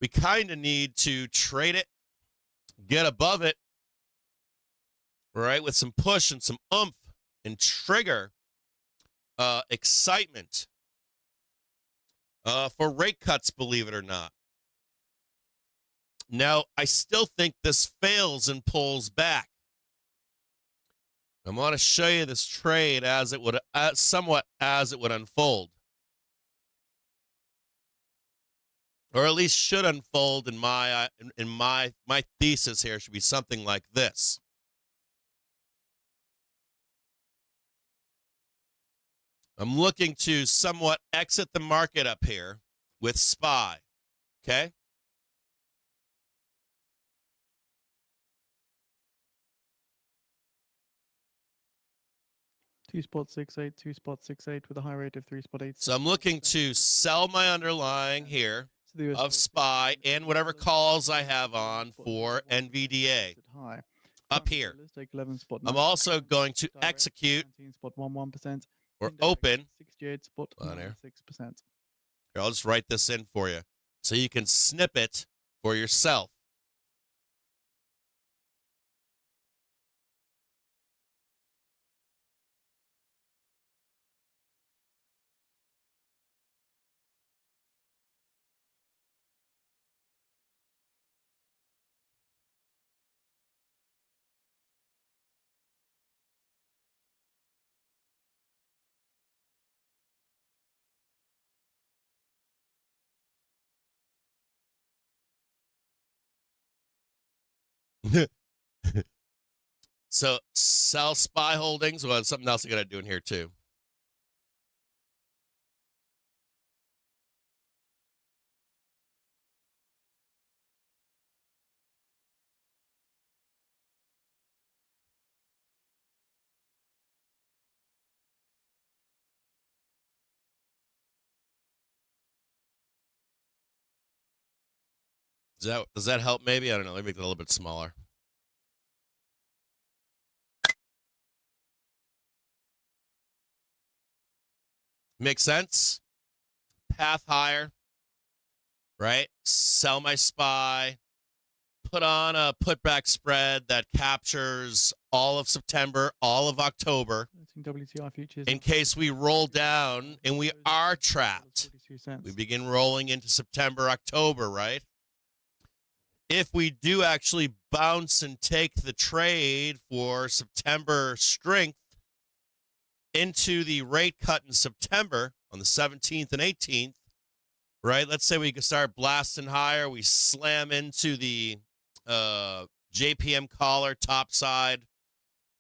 We kind of need to trade it, get above it, right, with some push and some oomph and trigger excitement for rate cuts, believe it or not. Now, I still think this fails and pulls back. I want to show you this trade as it would, somewhat as it would unfold. Or at least should unfold in my thesis here should be something like this. I'm looking to somewhat exit the market up here with SPY, okay? $2.68, $2.68 with a high rate of 3.8. So I'm looking to sell my underlying here of SPY and whatever calls I have on for NVDA up here. I'm also going to execute or open. Here, I'll just write this in for you so you can snip it for yourself. So sell SPY holdings. Well, something else I got to do in here too. Does that help maybe? I don't know. Let me make it a little bit smaller. Makes sense? Path higher, right? Sell my SPY. Put on a putback spread that captures all of September, all of October, WTI futures in case we roll down and we are trapped. We begin rolling into September, October, right? If we do actually bounce and take the trade for September strength into the rate cut in September on the 17th and 18th, right? Let's say we can start blasting higher. We slam into the JPM collar top side.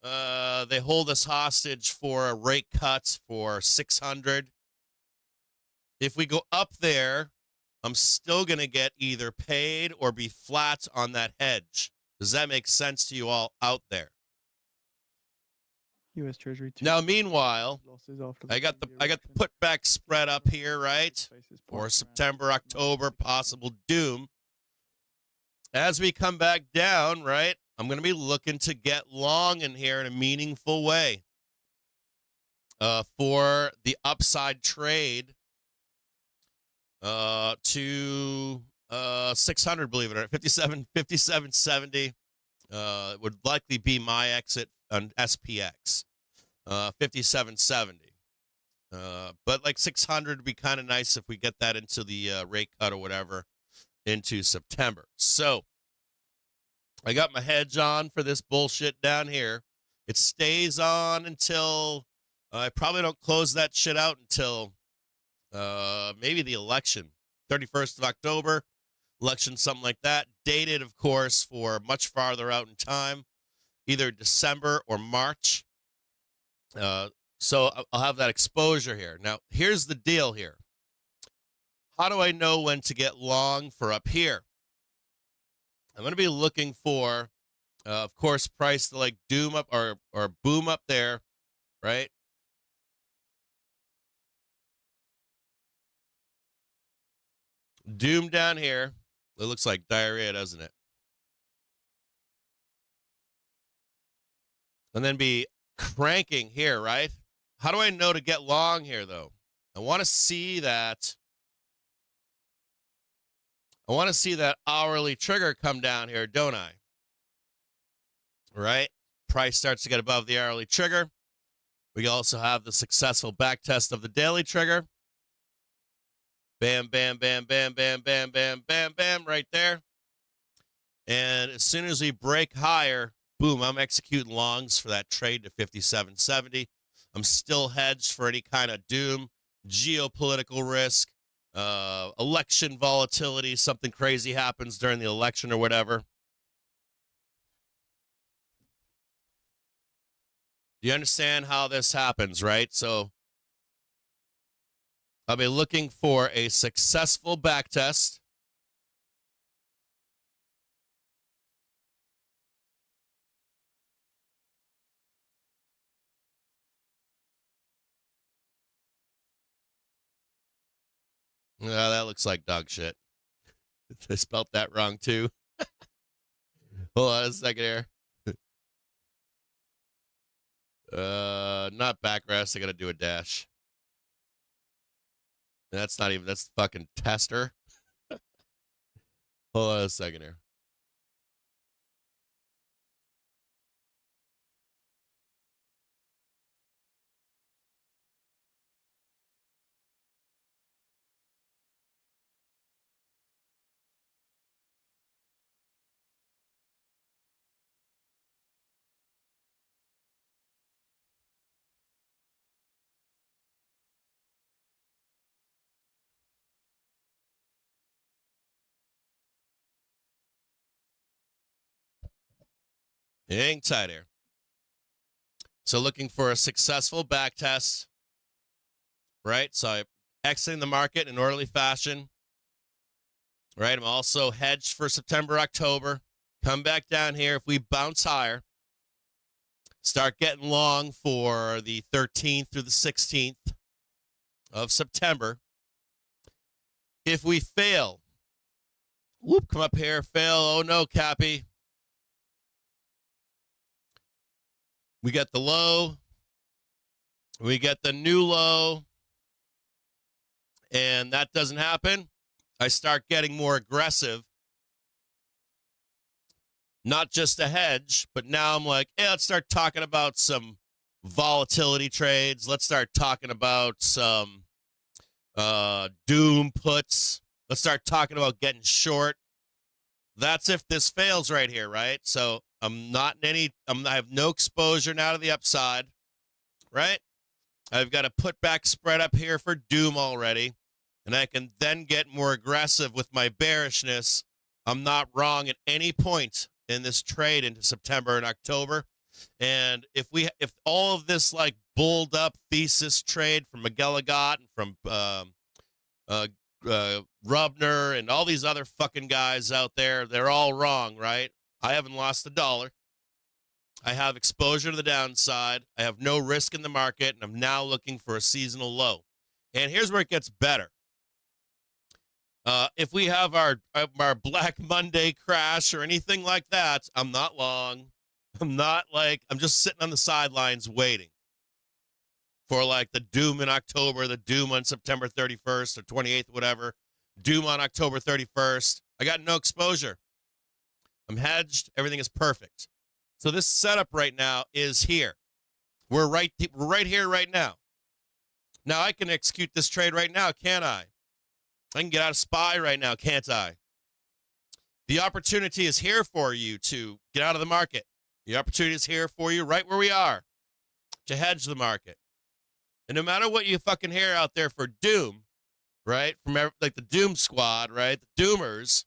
They hold us hostage for a rate cut for 600. If we go up there, I'm still going to get either paid or be flat on that hedge. Does that make sense to you all out there? US Treasury. Now, meanwhile, I got the putback spread up here, right? For September, October, possible doom. As we come back down, right, I'm going to be looking to get long in here in a meaningful way for the upside trade to 600, believe it or not, 57.70 would likely be my exit on SPX, 57.70. But like 600 would be kind of nice if we get that into the rate cut or whatever into September. So I got my hedge on for this bullshit down here. It stays on until I probably don't close that shit out until maybe the election, 31st of October, election, something like that. Dated, of course, for much farther out in time, either December or March. So I'll have that exposure here. Now, here's the deal here. How do I know when to get long for up here? I'm going to be looking for, of course, price to like doom up or boom up there, right? Doom down here. It looks like diarrhea, doesn't it? And then be cranking here, right? How do I know to get long here, though? I want to see that. I want to see that hourly trigger come down here, don't I? Right? Price starts to get above the hourly trigger. We also have the successful back test of the daily trigger. Bam, bam, bam, bam, bam, bam, bam, bam, bam, right there. And as soon as we break higher, boom, I'm executing longs for that trade to 57.70. I'm still hedged for any kind of doom, geopolitical risk, election volatility, something crazy happens during the election or whatever. Do you understand how this happens, right? So I'll be looking for a successful backtest. That looks like dog shit. I spelt that wrong too. Hold on a second here. Not backrest. I got to do a dash. That's not even, that's fucking tester. Hold on a second here. Hang tight here. So looking for a successful back test, right? So I'm exiting the market in an orderly fashion, right? I'm also hedged for September, October. Come back down here. If we bounce higher, start getting long for the 13th through the 16th of September. If we fail, Whoop, come up here, fail. Oh no, Cappy. We get the low. We get the new low. And that doesn't happen. I start getting more aggressive. Not just a hedge, but now I'm like, hey, let's start talking about some volatility trades. Let's start talking about some DOOM puts. Let's start talking about getting short. That's if this fails right here, right? So I'm not in any, I have no exposure now to the upside, right? I've got a putback spread up here for DOOM already, and I can then get more aggressive with my bearishness. I'm not wrong at any point in this trade into September and October. And if all of this like bulled up thesis trade from Miguel Agat and from Rubner and all these other fucking guys out there, they're all wrong, right? I haven't lost $1. I have exposure to the downside. I have no risk in the market, and I'm now looking for a seasonal low. And here's where it gets better. If we have our Black Monday crash or anything like that, I'm not long. I'm just sitting on the sidelines waiting for like the DOOM in October, the DOOM on September 31st or 28th, whatever. DOOM on October 31st. I got no exposure. I'm hedged. Everything is perfect. So this setup right now is here. We're right here right now. Now I can execute this trade right now, can't I? I can get out of SPY right now, can't I? The opportunity is here for you to get out of the market. The opportunity is here for you right where we are to hedge the market. And no matter what you fucking hear out there for DOOM, right? From like the DOOM squad, right? The DOOMers,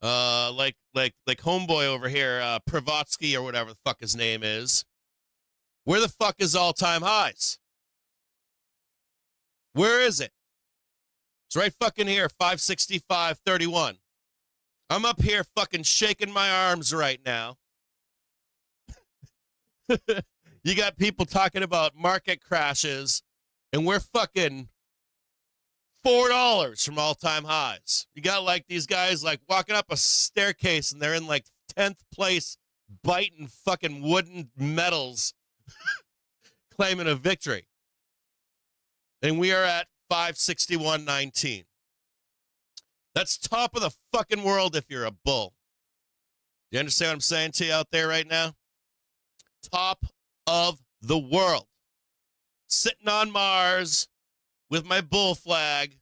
like homeboy over here, Pravotsky or whatever the fuck his name is. Where the fuck is all-time highs? Where is it? It's right fucking here, 565.31. I'm up here fucking shaking my arms right now. You got people talking about market crashes, and we're fucking $4 from all-time highs. You got like these guys like walking up a staircase, and they're in like 10th place, biting fucking wooden metals, claiming a victory. And we are at 561.19. That's top of the fucking world if you're a bull. You understand what I'm saying to you out there right now? Top of the world. Sitting on Mars with my bull flag.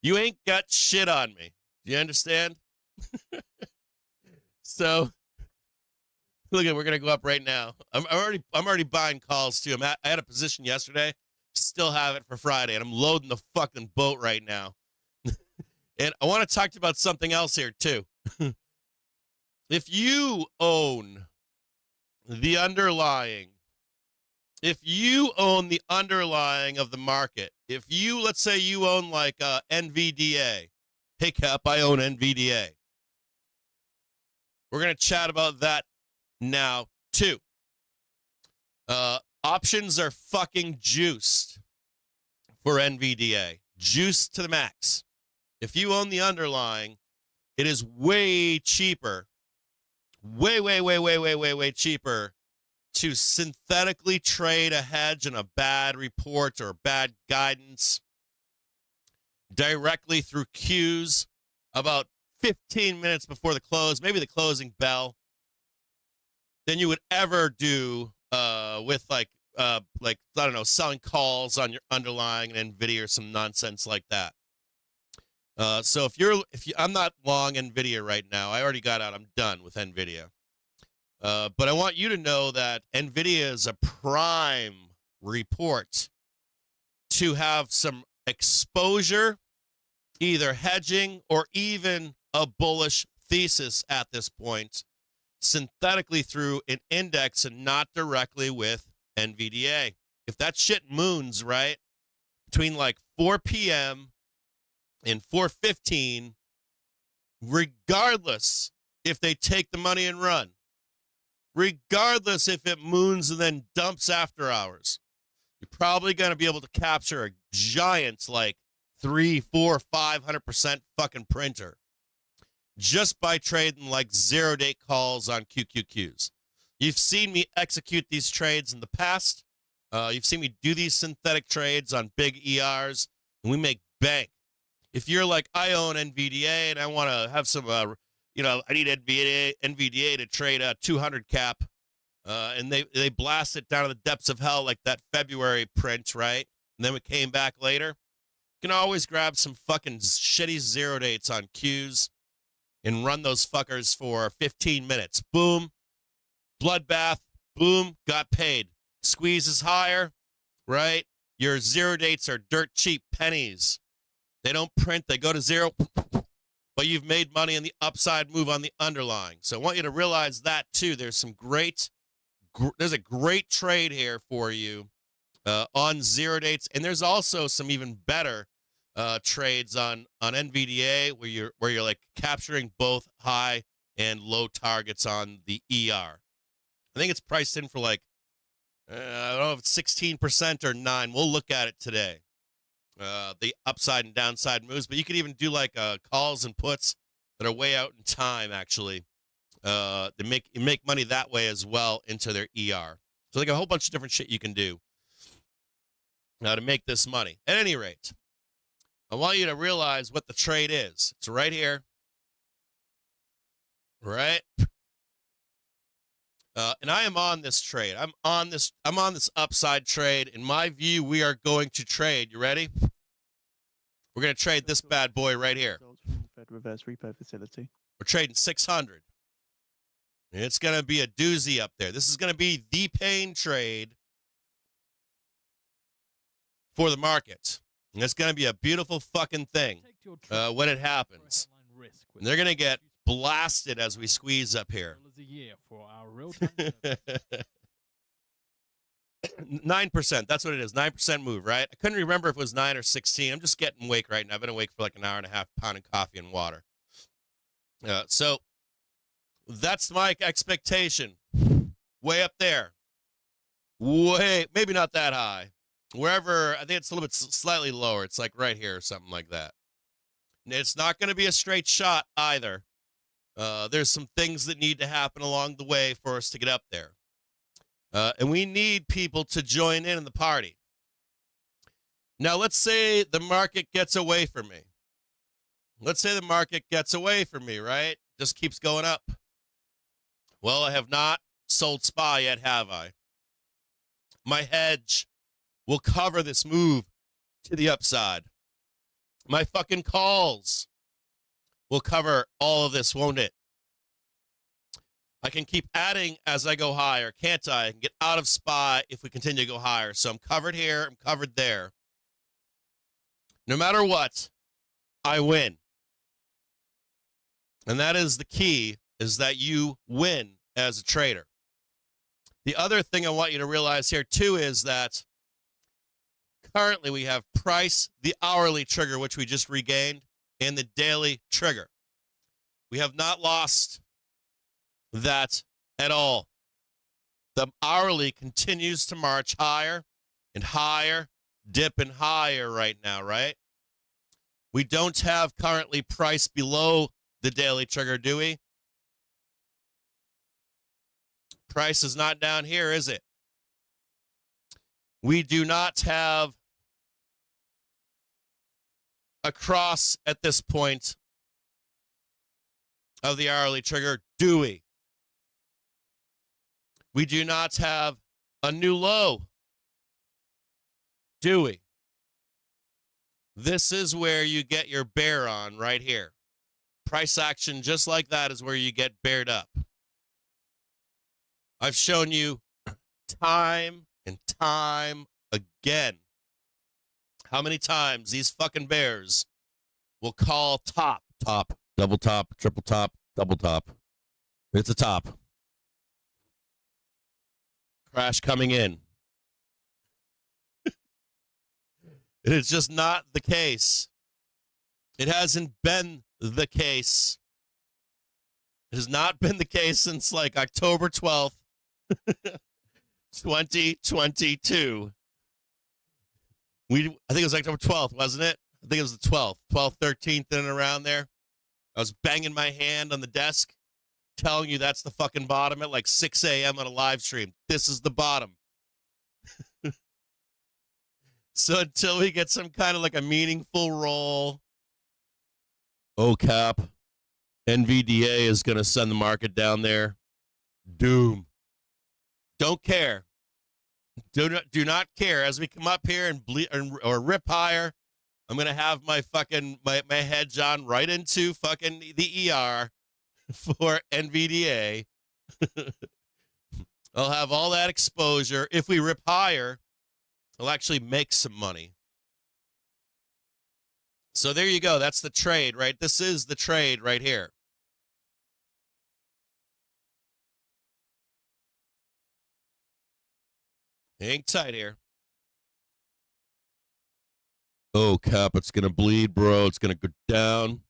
You ain't got shit on me. Do you understand? So look at, we're gonna go up right now. I'm already buying calls too. I had a position yesterday, still have it for Friday, and I'm loading the fucking boat right now. And I want to talk to you about something else here too. If you own the underlying of the market, if you, let's say you own like NVDA. Hey Cap, I own NVDA. We're gonna chat about that now too. Options are fucking juiced for NVDA. Juiced to the max. If you own the underlying, it is way cheaper. Way cheaper to synthetically trade a hedge in a bad report or bad guidance directly through queues about 15 minutes before the close, maybe the closing bell, than you would ever do with like I don't know, selling calls on your underlying and NVIDIA or some nonsense like that. So I'm not long NVIDIA right now. I already got out. I'm done with NVIDIA. But I want you to know that NVIDIA is a prime report to have some exposure, either hedging or even a bullish thesis at this point, synthetically through an index and not directly with NVDA. If that shit moons, right, between like 4 p.m. and 4:15, regardless if they take the money and run, regardless if it moons and then dumps after hours, you're probably going to be able to capture a giant like 3, 4, 500% fucking printer just by trading like 0-date calls on QQQs. You've seen me execute these trades in the past. You've seen me do these synthetic trades on big ERs, and we make bank. If you're like, I own NVDA and I want to have some, I need NVDA to trade a 200 cap, and they blast it down to the depths of hell like that February print, right? And then it came back later. You can always grab some fucking shitty 0-dates on Qs and run those fuckers for 15 minutes. Boom, bloodbath, boom, got paid. Squeezes higher, right? Your 0-dates are dirt cheap pennies. They don't print, they go to 0, but you've made money in the upside move on the underlying. So I want you to realize that too. There's a great trade here for you on 0-dates, and there's also some even better trades on NVDA where you're like capturing both high and low targets on the ER. I think it's priced in for like I don't know if it's 16% or 9%. We'll look at it today. The upside and downside moves, but you could even do like calls and puts that are way out in time actually. To make money that way as well into their ER. So like a whole bunch of different shit you can do now to make this money. At any rate, I want you to realize what the trade is. It's right here. Right? And I am on this trade. I'm on this upside trade. In my view, we are going to trade. You ready? We're going to trade this bad boy right here. Fed reverse repo facility. We're trading 600. And it's going to be a doozy up there. This is going to be the pain trade for the market. And it's going to be a beautiful fucking thing when it happens. And they're going to get blasted as we squeeze up here. 9%. That's what it is. 9% move, right? I couldn't remember if it was 9 or 16. I'm just getting awake right now. I've been awake for like an hour and a half, pounding coffee and water. So that's my expectation. Way up there. Maybe not that high. Wherever, I think it's a little bit slightly lower. It's like right here or something like that. And it's not going to be a straight shot either. There's some things that need to happen along the way for us to get up there. And we need people to join in the party. Now, let's say the market gets away from me. Let's say the market gets away from me, right? Just keeps going up. Well, I have not sold SPY yet, have I? My hedge will cover this move to the upside. My fucking calls will cover all of this, won't it? I can keep adding as I go higher, can't I? I can get out of SPY if we continue to go higher. So I'm covered here, I'm covered there. No matter what, I win. And that is the key, is that you win as a trader. The other thing I want you to realize here too is that currently we have price, the hourly trigger, which we just regained, and the daily trigger. We have not lost that at all. The hourly continues to march higher and higher, dipping higher right now, right? We don't have currently price below the daily trigger, do we? Price is not down here, is it? We do not have a cross at this point of the hourly trigger, do we? We do not have a new low, do we? This is where you get your bear on right here. Price action just like that is where you get bared up. I've shown you time and time again how many times these fucking bears will call top, double top, triple top, double top. It's a top. Crash coming in. It is just not the case. It hasn't been the case. It has not been the case since like October 12th, 2022. I think it was October 12th, wasn't it? I think it was the 12th, 12th, 13th, and around there. I was banging my hand on the desk, telling you that's the fucking bottom at like 6 a.m. on a live stream. This is the bottom. So until we get some kind of like a meaningful roll, Cap, NVDA is going to send the market down there. Doom. Don't care. Do not care. As we come up here and or rip higher, I'm going to have my fucking, my hedge on right into fucking the ER for NVDA. I'll have all that exposure. If we rip higher, I'll actually make some money. So there you go. That's the trade, right? This is the trade right here. Hang tight here. Cap, it's going to bleed, bro. It's going to go down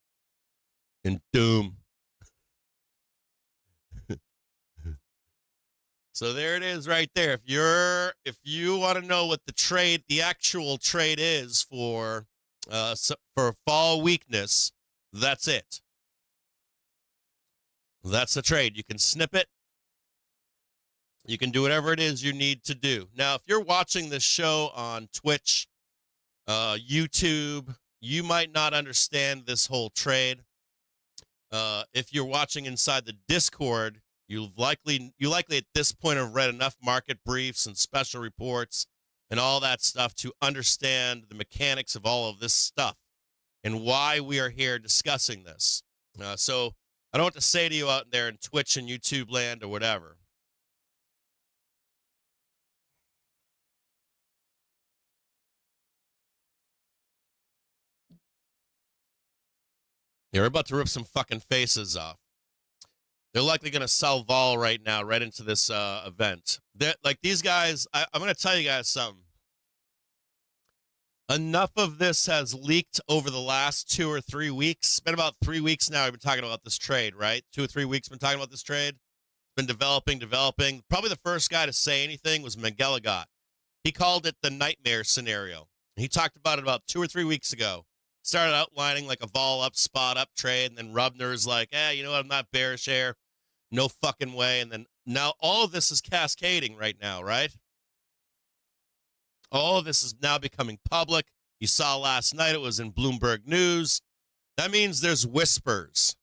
and doom. So there it is right there. If you want to know what the actual trade is for fall weakness, that's it. That's the trade. You can snip it. You can do whatever it is you need to do. Now, if you're watching this show on Twitch, YouTube, you might not understand this whole trade. If you're watching inside the Discord, you likely at this point have read enough market briefs and special reports and all that stuff to understand the mechanics of all of this stuff and why we are here discussing this. So I don't want to say to you out there in Twitch and YouTube land or whatever. Yeah, we're about to rip some fucking faces off. They're likely going to sell vol right now, right into this event. Like these guys, I'm going to tell you guys something. Enough of this has leaked over the last 2 or 3 weeks. It's been about 3 weeks now we've been talking about this trade, right? 2 or 3 weeks been talking about this trade. It's been developing. Probably the first guy to say anything was McGilligot. He called it the nightmare scenario. He talked about it about 2 or 3 weeks ago. Started outlining like a vol up, spot up trade, and then Rubner's like, you know what, I'm not bearish here. No fucking way. And then now all of this is cascading right now, right? All of this is now becoming public. You saw last night it was in Bloomberg News. That means there's whispers.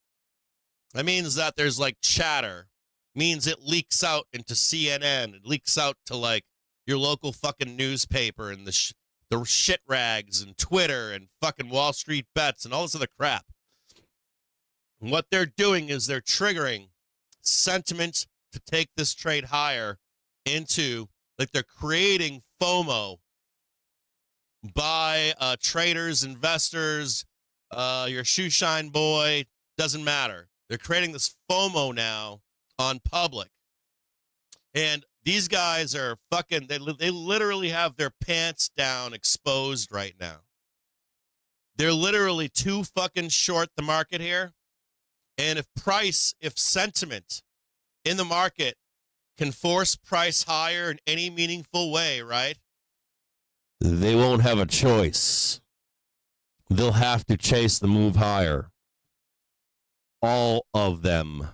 That means that there's like chatter. It means it leaks out into CNN. It leaks out to like your local fucking newspaper and the shit rags and Twitter and fucking Wall Street bets and all this other crap. And what they're doing is they're triggering sentiment to take this trade higher into, like they're creating FOMO by traders, investors, your shoe shine boy, doesn't matter. They're creating this FOMO now on public. And these guys are fucking, they literally have their pants down exposed right now. They're literally too fucking short the market here. And if sentiment in the market can force price higher in any meaningful way, right? They won't have a choice. They'll have to chase the move higher. All of them.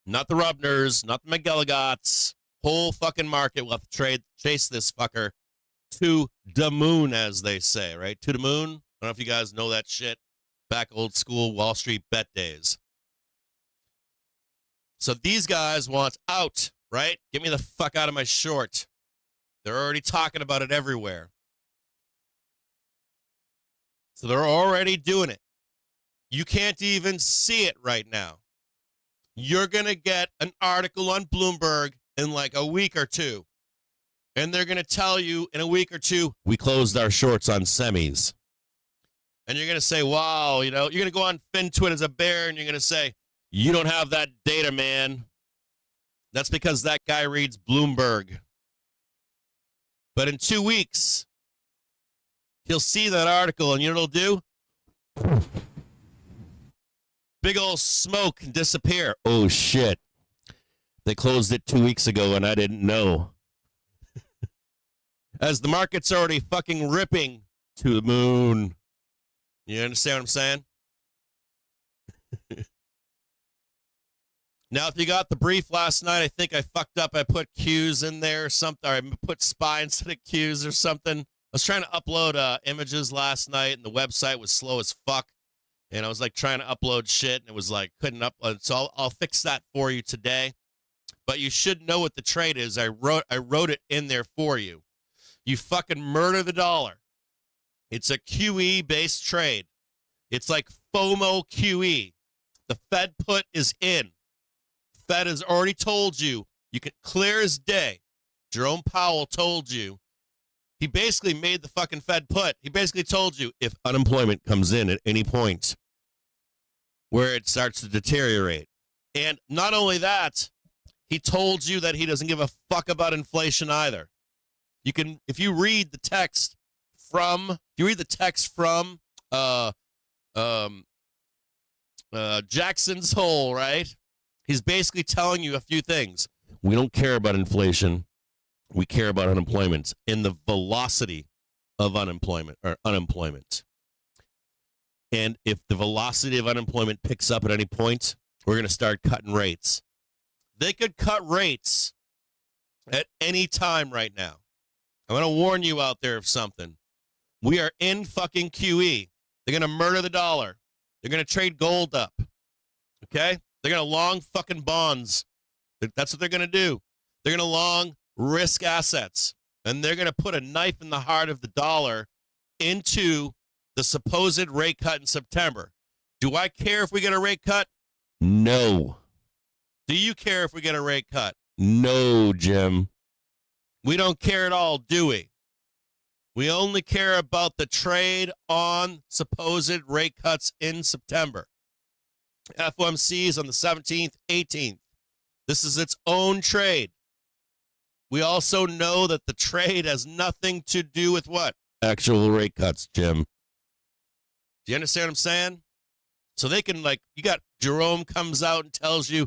Not the Rubners, not the McGilligots. Whole fucking market will have to chase this fucker to the moon, as they say, right? To the moon. I don't know if you guys know that shit. Back old school Wall Street bet days. So these guys want out, right? Get me the fuck out of my short. They're already talking about it everywhere. So they're already doing it. You can't even see it right now. You're going to get an article on Bloomberg in like a week or two. And they're going to tell you in a week or two, we closed our shorts on semis. And you're going to say, wow, you know, you're going to go on FinTwit as a bear and you're going to say, you don't have that data, man. That's because that guy reads Bloomberg. But in 2 weeks, he'll see that article and you know what he'll do? Big old smoke and disappear. Oh, shit. They closed it 2 weeks ago and I didn't know. As the market's already fucking ripping to the moon. You understand what I'm saying? Now, if you got the brief last night, I think I fucked up. I put Q's in there or something, or I put SPY instead of Q's or something. I was trying to upload images last night, and the website was slow as fuck. And I was like trying to upload shit, and it was like couldn't upload. So I'll fix that for you today. But you should know what the trade is. I wrote it in there for you. You fucking murder the dollar. It's a QE based trade. It's like FOMO QE. The Fed put is in. Fed has already told you. You can clear as day. Jerome Powell told you. He basically made the fucking Fed put. He basically told you if unemployment comes in at any point where it starts to deteriorate. And not only that, he told you that he doesn't give a fuck about inflation either. You can, if you read the text from Jackson's Hole, right? He's basically telling you a few things. We don't care about inflation. We care about unemployment and the velocity of unemployment. And if the velocity of unemployment picks up at any point, we're going to start cutting rates. They could cut rates at any time right now. I'm going to warn you out there of something. We are in fucking QE. They're going to murder the dollar. They're going to trade gold up. Okay? They're going to long fucking bonds. That's what they're going to do. They're going to long risk assets. And they're going to put a knife in the heart of the dollar into the supposed rate cut in September. Do I care if we get a rate cut? No. Do you care if we get a rate cut? No, Jim. We don't care at all, do we? We only care about the trade on supposed rate cuts in September. FOMC's on the 17th, 18th. This is its own trade. We also know that the trade has nothing to do with what? Actual rate cuts, Jim. Do you understand what I'm saying? So they can, like, you got Jerome comes out and tells you,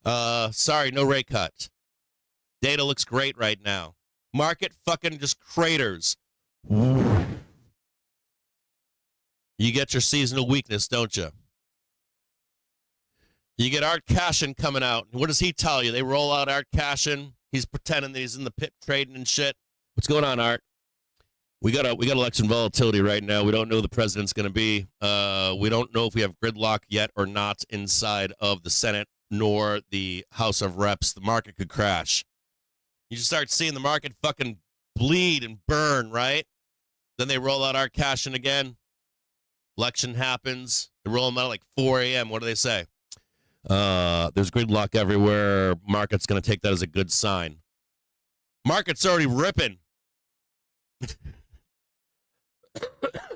sorry, no rate cut. Data looks great right now. Market fucking just craters. You get your seasonal weakness, don't you? You get Art Cashin coming out. What does he tell you? They roll out Art Cashin. He's pretending that he's in the pit trading and shit. What's going on, Art? We got election volatility right now. We don't know who the president's going to be. We don't know if we have gridlock yet or not inside of the Senate nor the House of Reps. The market could crash. You just start seeing the market fucking bleed and burn, right? Then they roll out Art Cashin again. Election happens. They roll them out at like 4 a.m. What do they say? There's gridlock everywhere. Market's going to take that as a good sign. Market's already ripping.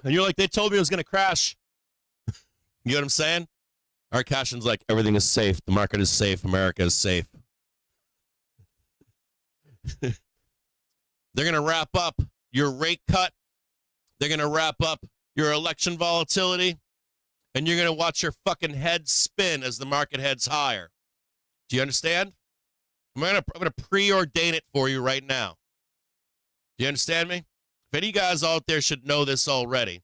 And you're like, they told me it was going to crash. You know what I'm saying? Art Cashin's like, everything is safe. The market is safe. America is safe. They're going to wrap up your rate cut. They're going to wrap up your election volatility. And you're going to watch your fucking head spin as the market heads higher. Do you understand? I'm going to preordain it for you right now. Do you understand me? If any guys out there should know this already,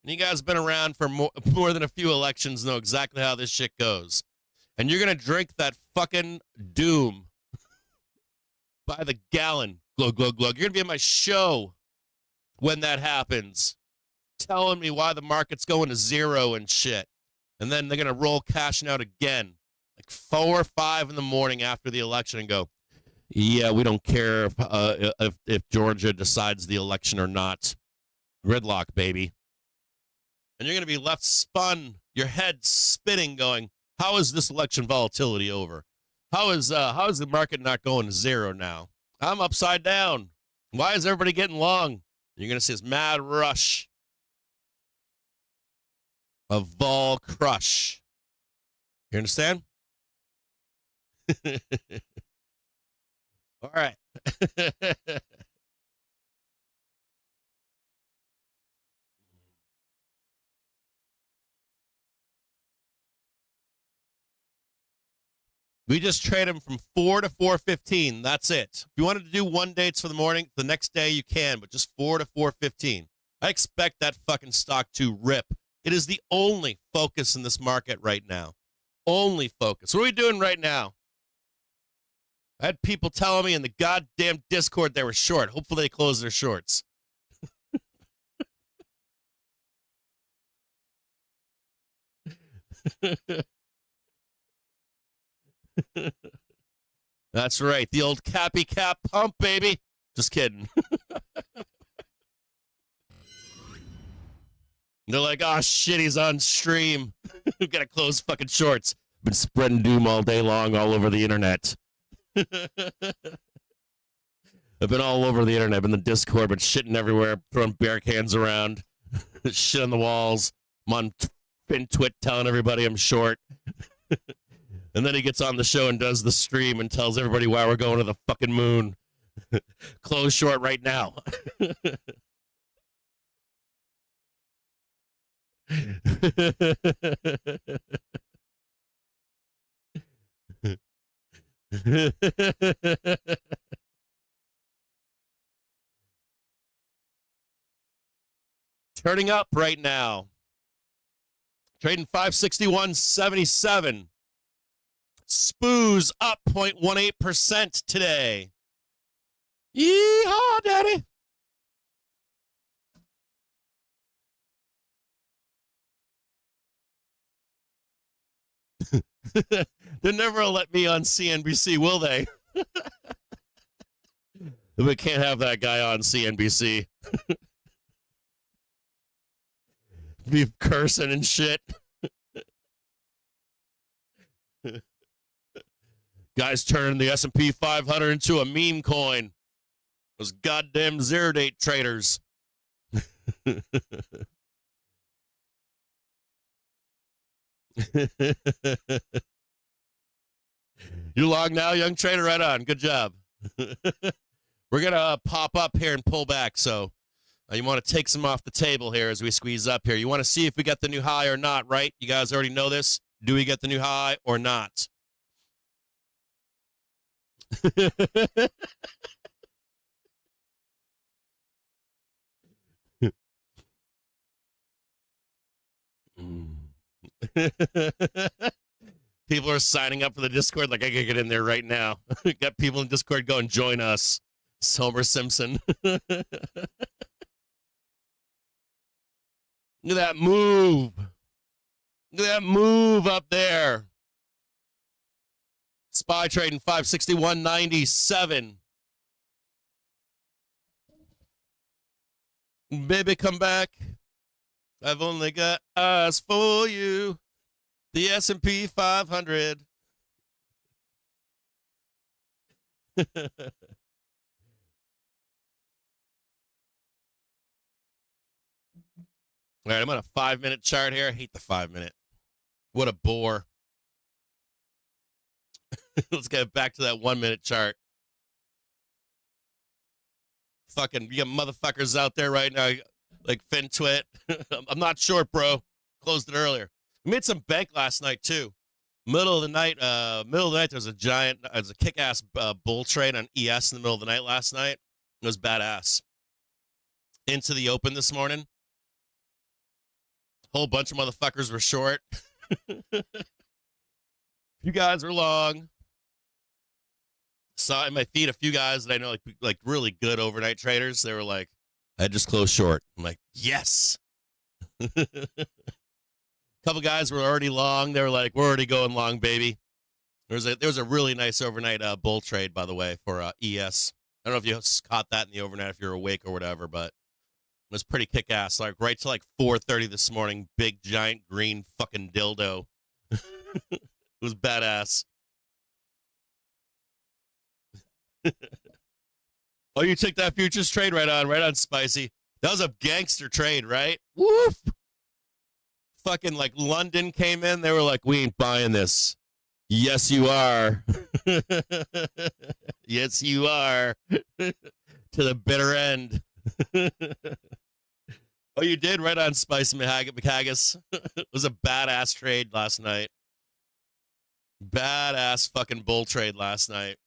and you guys been around for more than a few elections, know exactly how this shit goes. And you're going to drink that fucking DOOM by the gallon. Glug, glug, glug. You're going to be on my show when that happens, telling me why the market's going to zero and shit. And then they're going to roll cashing out again, like 4 or 5 in the morning after the election and go, yeah, we don't care if Georgia decides the election or not. Gridlock, baby. And you're going to be left spun, your head spinning, going, how is this election volatility over? How is the market not going to zero now? I'm upside down. Why is everybody getting long? You're going to see this mad rush. A vol crush. You understand? All right. We just trade them from 4 to 4:15. That's it. If you wanted to do one dates for the morning, the next day you can, but just 4 to 4:15. I expect that fucking stock to rip It is the only focus in this market right now. Only focus. What are we doing right now? I had people telling me in the goddamn Discord they were short. Hopefully they close their shorts. That's right. The old cappy cap pump, baby. Just kidding. They're like, oh, shit, he's on stream. We gotta close fucking shorts. Been spreading doom all day long all over the internet. I've been all over the internet. I've been in the Discord, been shitting everywhere, throwing bear cans around, shit on the walls. I'm on FinTwit telling everybody I'm short. And then he gets on the show and does the stream and tells everybody why we're going to the fucking moon. Close short right now. Turning up right now. Trading 561.77. Spoos up 0.18% today. Yeehaw, daddy. They'll never let me on CNBC, will they? We can't have that guy on CNBC. Be cursing and shit. Guys turning the S&P 500 into a meme coin. Those goddamn zero-date traders. You long now, young trader? Right on. Good job. We're going to pop up here and pull back, so you want to take some off the table here as we squeeze up here. You want to see if we got the new high or not, right? You guys already know this. Do we get the new high or not? People are signing up for the Discord like I can get in there right now. Got people in Discord going, join us. Homer Simpson. Look at that move. Look at that move up there. SPY trading 561.97. Baby, come back. I've only got eyes for you. The S&P 500. All right, I'm on a 5-minute chart here. I hate the 5-minute. What a bore. Let's get back to that 1-minute chart. Fucking, you got motherfuckers out there right now, like FinTwit. I'm not short, bro. Closed it earlier. We made some bank last night, too. Middle of the night, there was a kick-ass bull trade on ES in the middle of the night last night. It was badass. Into the open this morning. Whole bunch of motherfuckers were short. You guys were long. Saw in my feed a few guys that I know like really good overnight traders. They were like, I just closed short. I'm like, yes. Couple guys were already long. They were like, we're already going long, baby. There was a really nice overnight bull trade, by the way, for ES. I don't know if you caught that in the overnight if you're awake or whatever, but it was pretty kick-ass. Like right to like 4:30 this morning, big giant green fucking dildo. It was badass. Oh, you took that futures trade right on, Spicy. That was a gangster trade, right? Woof. Fucking like London came in. They were like, we ain't buying this. Yes, you are. Yes, you are. To the bitter end. Oh, you did? Right on, Spicy McHaggis. It was a badass trade last night. Badass fucking bull trade last night.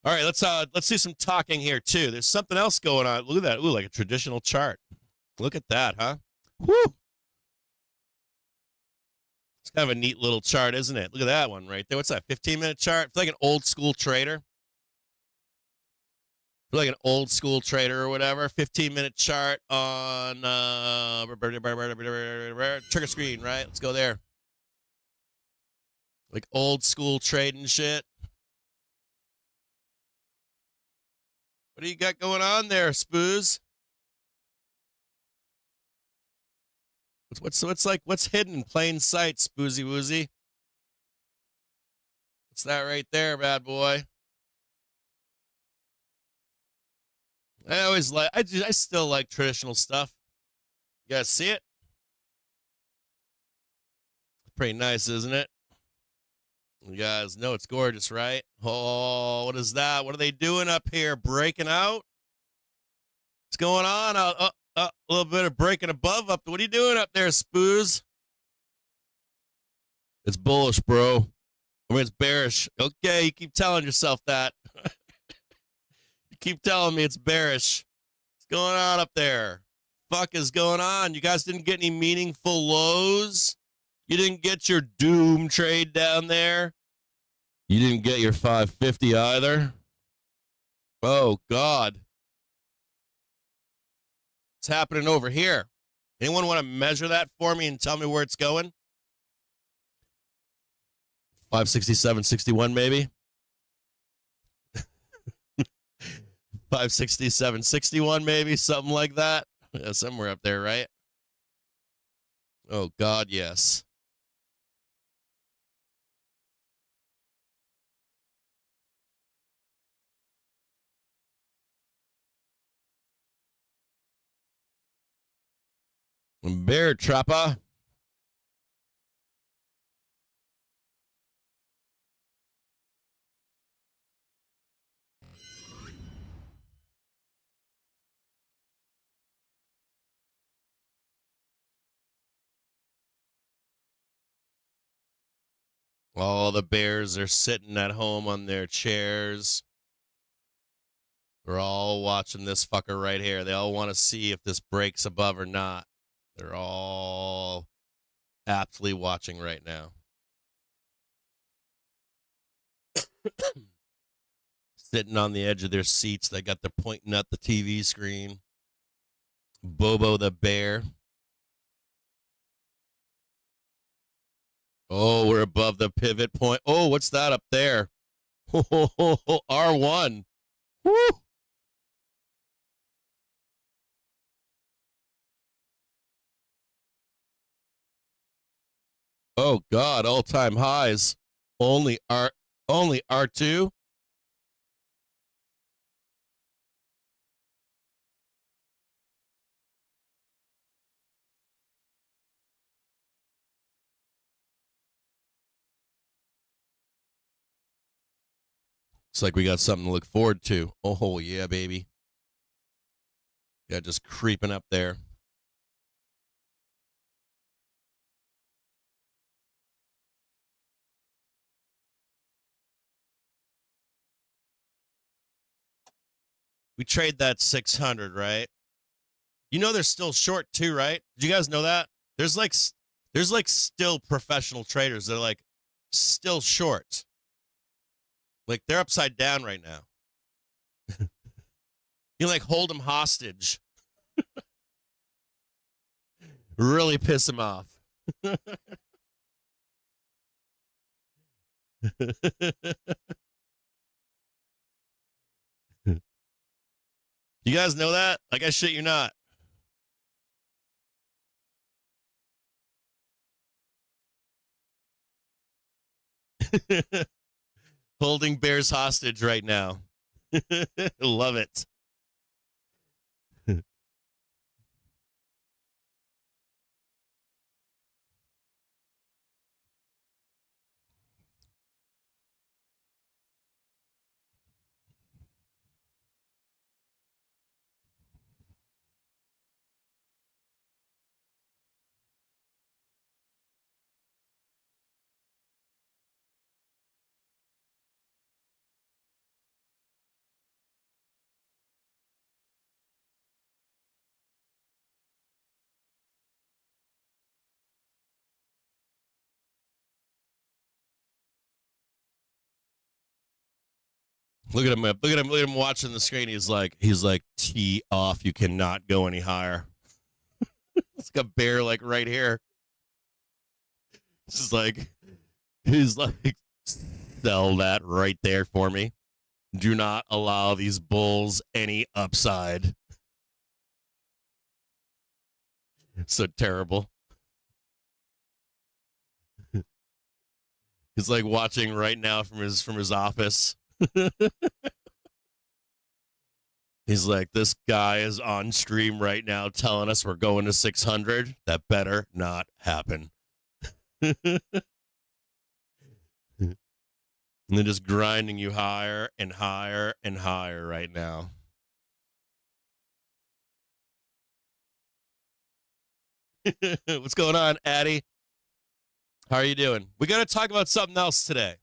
All right, let's do some talking here too. There's something else going on. Look at that. Ooh, like a traditional chart. Look at that, huh? Woo! It's kind of a neat little chart, isn't it? Look at that one right there. What's that? 15-minute chart? It's like an old school trader. Like an old school trader or whatever. 15-minute chart on trigger screen, right? Let's go there. Like old school trading shit. What do you got going on there, Spoos? What's hidden in plain sight, Spoozy Woozy? What's that right there, bad boy? I still like traditional stuff. You guys see it? Pretty nice, isn't it? You guys know it's gorgeous, right? Oh, what is that? What are they doing up here? Breaking out? What's going on? A little bit of breaking above up. What are you doing up there, Spoos? It's bullish, bro. I mean, it's bearish. Okay, you keep telling yourself that. You keep telling me it's bearish. What's going on up there? Fuck is going on? You guys didn't get any meaningful lows? You didn't get your DOOM trade down there? You didn't get your 550 either? Oh, God. What's happening over here? Anyone want to measure that for me and tell me where it's going? 567.61 maybe? 567.61 maybe? Something like that? Yeah, somewhere up there, right? Oh, God, yes. Bear trapper. All the bears are sitting at home on their chairs. They're all watching this fucker right here. They all want to see if this breaks above or not. They're all aptly watching right now. Sitting on the edge of their seats. They got their pointing at the TV screen. Bobo the bear. Oh, we're above the pivot point. Oh, what's that up there? R1. Woo! Oh God, all-time highs. Only R2. Looks like we got something to look forward to. Oh yeah, baby. Yeah, just creeping up there. We trade that 600, right? You know they're still short too, right? Did you guys know that? There's like still professional traders that are like still short. Like they're upside down right now. You like hold them hostage. Really piss them off. You guys know that? Like I shit you not. Holding bears hostage right now. Love it. Look at him. Look at him. Look at him watching the screen. He's like, tee off. You cannot go any higher. It's got a bear like right here. He's like, sell that right there for me. Do not allow these bulls any upside. So terrible. He's like watching right now from his office. He's like, this guy is on stream right now telling us we're going to 600. That better not happen. And they're just grinding you higher and higher and higher right now. What's going on, Addie? How are you doing? We got to talk about something else today.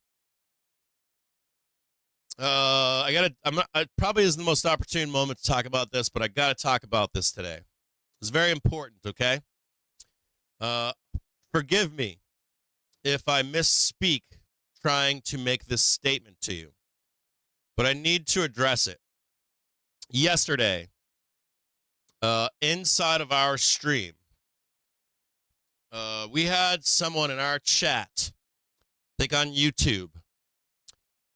It probably isn't the most opportune moment to talk about this, but I got to talk about this today. It's very important, okay? Forgive me if I misspeak trying to make this statement to you, but I need to address it. Yesterday, inside of our stream, we had someone in our chat, I think on YouTube,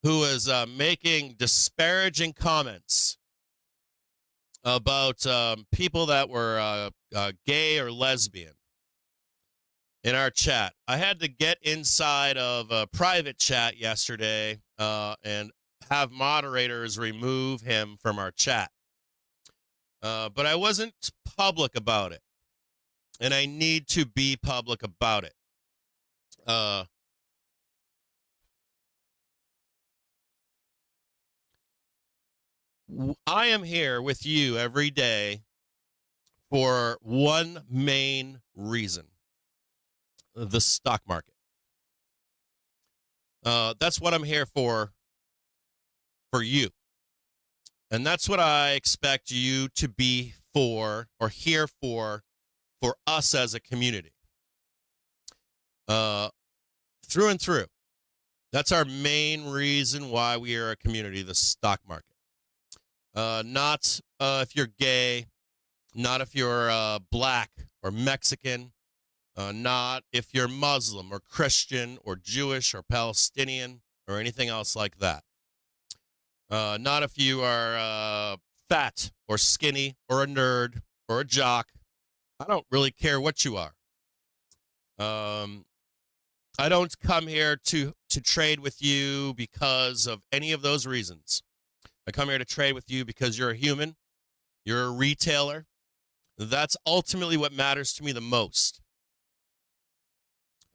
who was making disparaging comments about people that were gay or lesbian in our chat. I had to get inside of a private chat yesterday and have moderators remove him from our chat. But I wasn't public about it, and I need to be public about it. I am here with you every day for one main reason: the stock market. That's what I'm here for you. And that's what I expect you to be for or here for us as a community. Through and through. That's our main reason why we are a community, the stock market. Not if you're gay, not if you're black or Mexican, not if you're Muslim or Christian or Jewish or Palestinian or anything else like that. Not if you are fat or skinny or a nerd or a jock. I don't really care what you are. I don't come here to trade with you because of any of those reasons. I come here to trade with you because you're a human. You're a retailer. That's ultimately what matters to me the most.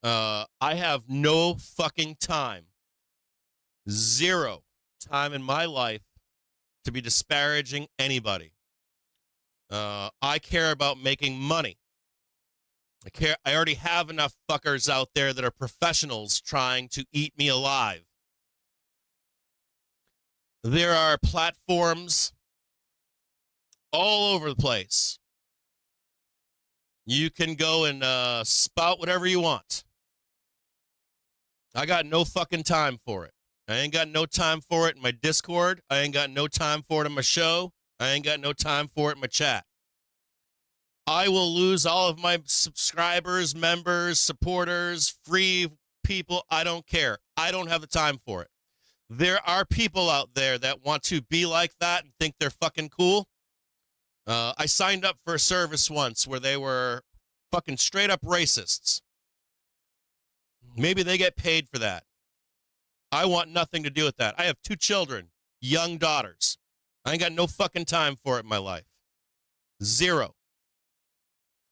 I have no fucking time, zero time in my life to be disparaging anybody. I care about making money. I already have enough fuckers out there that are professionals trying to eat me alive. There are platforms all over the place. You can go and spout whatever you want. I got no fucking time for it. I ain't got no time for it in my Discord. I ain't got no time for it in my show. I ain't got no time for it in my chat. I will lose all of my subscribers, members, supporters, free people. I don't care. I don't have the time for it. There are people out there that want to be like that and think they're fucking cool. I signed up for a service once where they were fucking straight up racists. Maybe they get paid for that. I want nothing to do with that. I have 2 children, young daughters. I ain't got no fucking time for it in my life. Zero.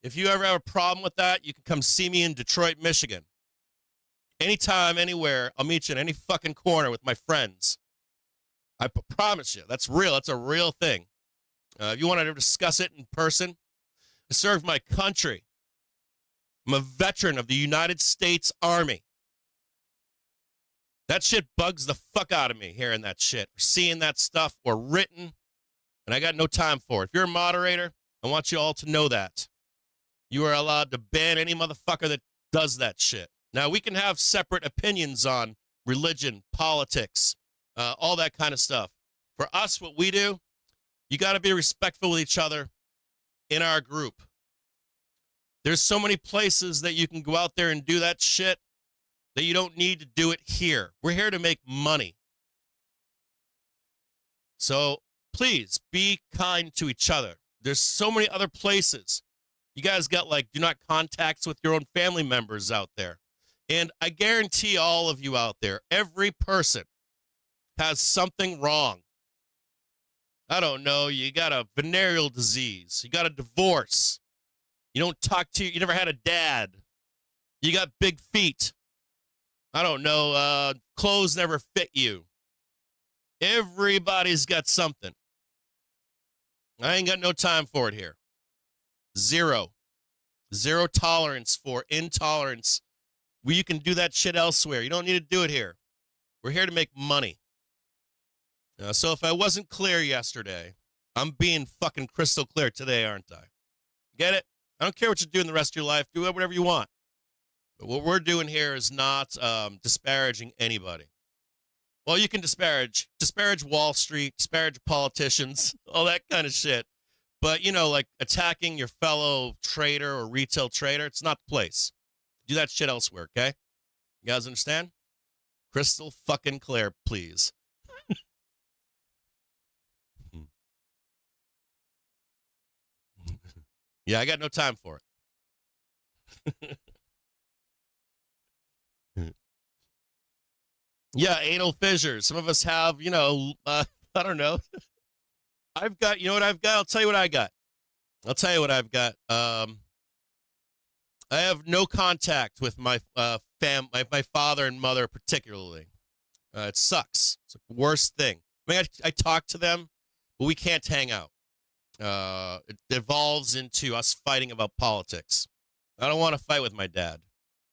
If you ever have a problem with that, you can come see me in Detroit, Michigan. Anytime, anywhere, I'll meet you in any fucking corner with my friends. I promise you, that's real. That's a real thing. If you want to discuss it in person, I served my country. I'm a veteran of the United States Army. That shit bugs the fuck out of me, hearing that shit, or seeing that stuff, or written, and I got no time for it. If you're a moderator, I want you all to know that. You are allowed to ban any motherfucker that does that shit. Now, we can have separate opinions on religion, politics, all that kind of stuff. For us, what we do, you got to be respectful with each other in our group. There's so many places that you can go out there and do that shit that you don't need to do it here. We're here to make money. So please be kind to each other. There's so many other places. You guys got like do not contacts with your own family members out there. And I guarantee all of you out there, every person has something wrong. I don't know. You got a venereal disease. You got a divorce. You don't talk to you never had a dad. You got big feet. I don't know. Clothes never fit you. Everybody's got something. I ain't got no time for it here. Zero tolerance for intolerance. You can do that shit elsewhere. You don't need to do it here. We're here to make money. So if I wasn't clear yesterday, I'm being fucking crystal clear today, aren't I? Get it? I don't care what you do in the rest of your life. Do whatever you want. But what we're doing here is not disparaging anybody. Well, you can disparage Wall Street, disparage politicians, all that kind of shit. But, you know, like attacking your fellow trader or retail trader, it's not the place. Do that shit elsewhere, okay? You guys understand? Crystal fucking clear, please. Yeah, I got no time for it. Yeah, anal fissures. Some of us have, you know, I don't know. I've got, you know what I've got? I'll tell you what I got. I'll tell you what I've got. I have no contact with my my father and mother particularly. It sucks. It's the worst thing. I mean, I talk to them, but we can't hang out. It devolves into us fighting about politics. I don't want to fight with my dad.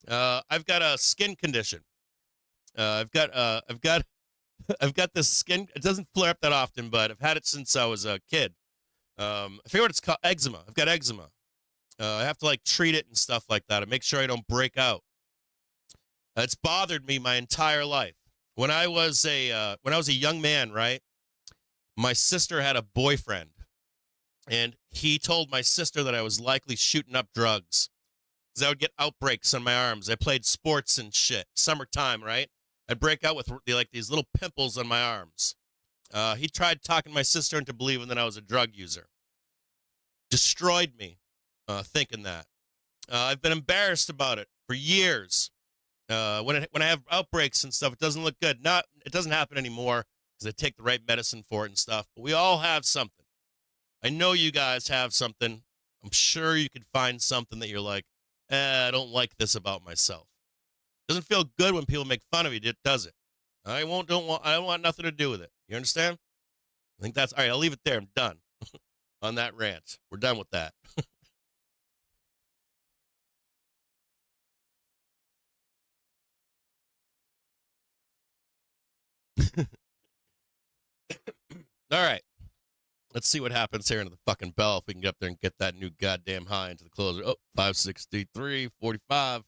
I've got a skin condition. I've got this skin. It doesn't flare up that often, but I've had it since I was a kid. I forget what it's called. Eczema. I've got eczema. I have to like treat it and stuff like that and make sure I don't break out. It's bothered me my entire life. When I was a young man, right? My sister had a boyfriend, and he told my sister that I was likely shooting up drugs because I would get outbreaks on my arms. I played sports and shit. Summertime, right? I'd break out with like these little pimples on my arms. He tried talking my sister into believing that I was a drug user. Destroyed me, thinking that. I've been embarrassed about it for years. When I have outbreaks and stuff, it doesn't look good. It doesn't happen anymore because I take the right medicine for it and stuff. But we all have something. I know you guys have something. I'm sure you could find something that you're like, I don't like this about myself. Doesn't feel good when people make fun of you, does it? I don't want nothing to do with it. You understand? I think that's all right. I'll leave it there. I'm done on that rant. We're done with that. All right. Let's see what happens here into the fucking bell if we can get up there and get that new goddamn high into the closer. Oh, 563, 45.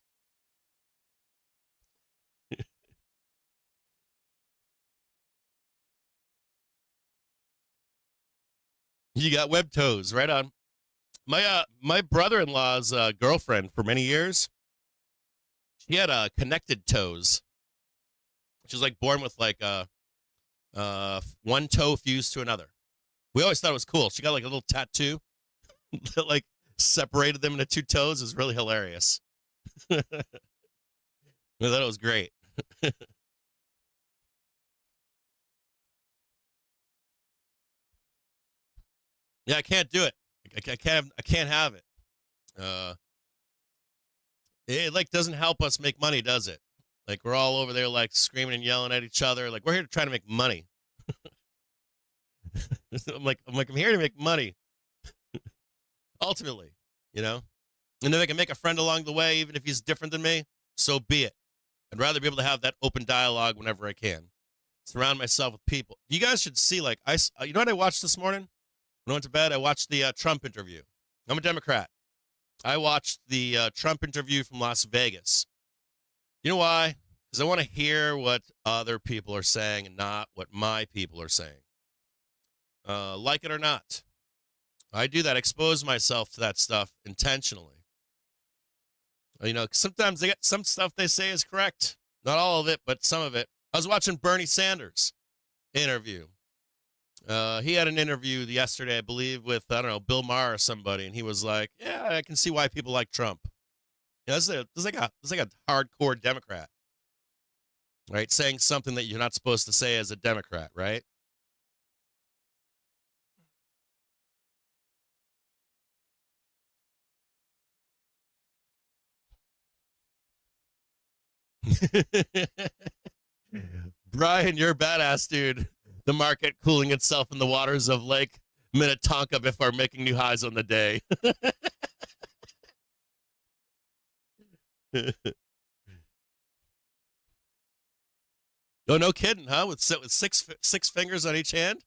You got web toes, right on. My brother-in-law's girlfriend for many years, she had connected toes. She was like born with like one toe fused to another. We always thought it was cool. She got like a little tattoo that like separated them into two toes. It was really hilarious. I thought it was great. Yeah, I can't do it. I can't have it. It like doesn't help us make money, does it? Like we're all over there like screaming and yelling at each other. Like we're here to try to make money. I'm here to make money. Ultimately, you know? And if I can make a friend along the way, even if he's different than me, so be it. I'd rather be able to have that open dialogue whenever I can. Surround myself with people. You guys should see, like, you know what I watched this morning? When I went to bed, I watched the Trump interview. I'm a Democrat. I watched the Trump interview from Las Vegas. You know why? Because I want to hear what other people are saying and not what my people are saying. like it or not. I do that, expose myself to that stuff intentionally. You know, sometimes they get some stuff they say is correct. Not all of it, but some of it. I was watching Bernie Sanders interview. He had an interview yesterday, I believe, with, I don't know, Bill Maher or somebody, and he was like, yeah, I can see why people like Trump. You know, this is like a hardcore Democrat, right? Saying something that you're not supposed to say as a Democrat, right? Brian, you're a badass, dude. The market cooling itself in the waters of Lake Minnetonka before making new highs on the day. Oh, no kidding, huh? With six fingers on each hand?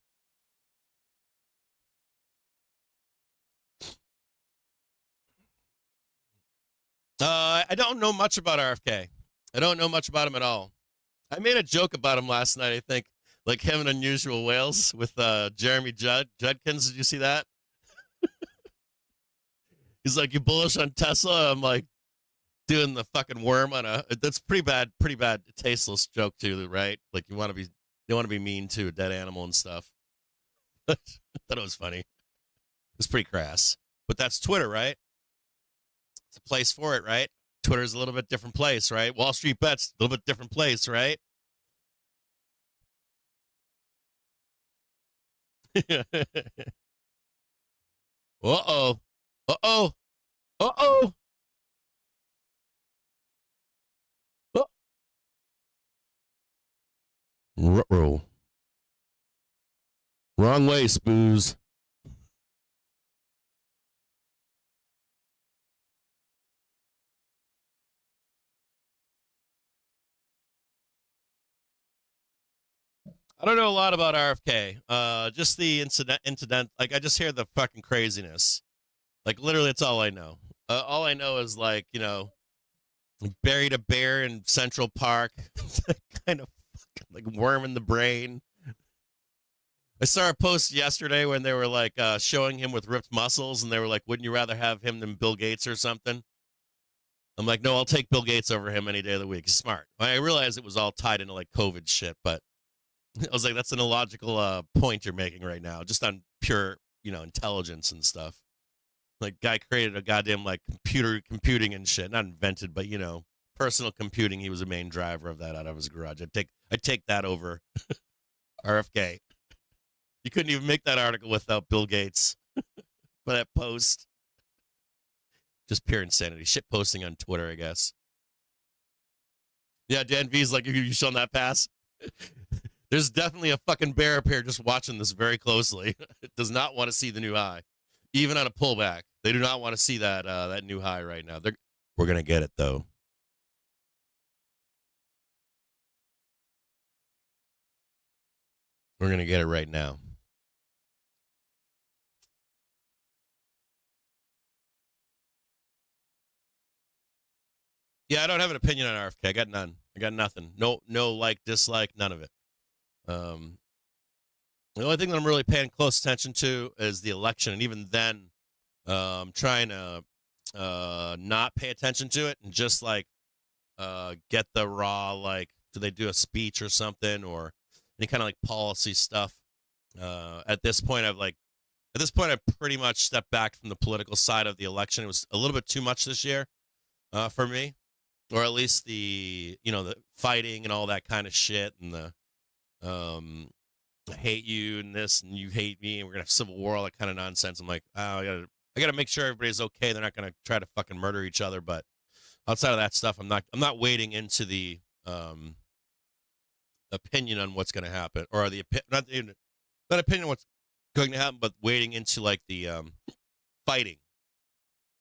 I don't know much about RFK. I don't know much about him at all. I made a joke about him last night, I think. Like him in Unusual Whales with Jeremy Judkins. Did you see that? He's like, you bullish on Tesla? I'm like, doing the fucking worm on a. That's pretty bad, tasteless joke too, right? Like you want to be mean to a dead animal and stuff. I thought it was funny. It's pretty crass. But that's Twitter, right? It's a place for it, right? Twitter's a little bit different place, right? Wall Street Bets, a little bit different place, right? Uh-oh. Uh-oh. Uh-oh. Uh-oh. Wrong way, Spoos. I don't know a lot about RFK. Just the incident. Like, I just hear the fucking craziness. Like, literally, it's all I know. All I know is, like, you know, buried a bear in Central Park. Kind of fucking, like, worm in the brain. I saw a post yesterday when they were, like, showing him with ripped muscles, and they were like, wouldn't you rather have him than Bill Gates or something? I'm like, no, I'll take Bill Gates over him any day of the week. He's smart. I realized it was all tied into, like, COVID shit, but I was like, that's an illogical point you're making right now, just on pure, you know, intelligence and stuff. Like, guy created a goddamn, like, computing and shit. Not invented, but, you know, personal computing. He was a main driver of that out of his garage. I'd take that over RFK. You couldn't even make that article without Bill Gates for that post. Just pure insanity. Shit posting on Twitter, I guess. Yeah, Dan V's like, you shown that pass? There's definitely a fucking bear up here just watching this very closely. It does not want to see the new high. Even on a pullback, they do not want to see that that new high right now. We're going to get it, though. We're going to get it right now. Yeah, I don't have an opinion on RFK. I got none. I got nothing. No, like, dislike, none of it. The only thing that I'm really paying close attention to is the election, and even then, I'm trying to not pay attention to it and just like get the raw, like, do they do a speech or something or any kind of like policy stuff. At this point, I've pretty much stepped back from the political side of the election. It was a little bit too much this year for me, or at least the fighting and all that kind of shit and the I hate you and this and you hate me and we're gonna have civil war, all that kind of nonsense. I'm like, oh, I gotta make sure everybody's okay. They're not gonna try to fucking murder each other. But outside of that stuff, I'm not wading into the opinion on what's gonna happen, or the not opinion on what's going to happen, but wading into like the fighting.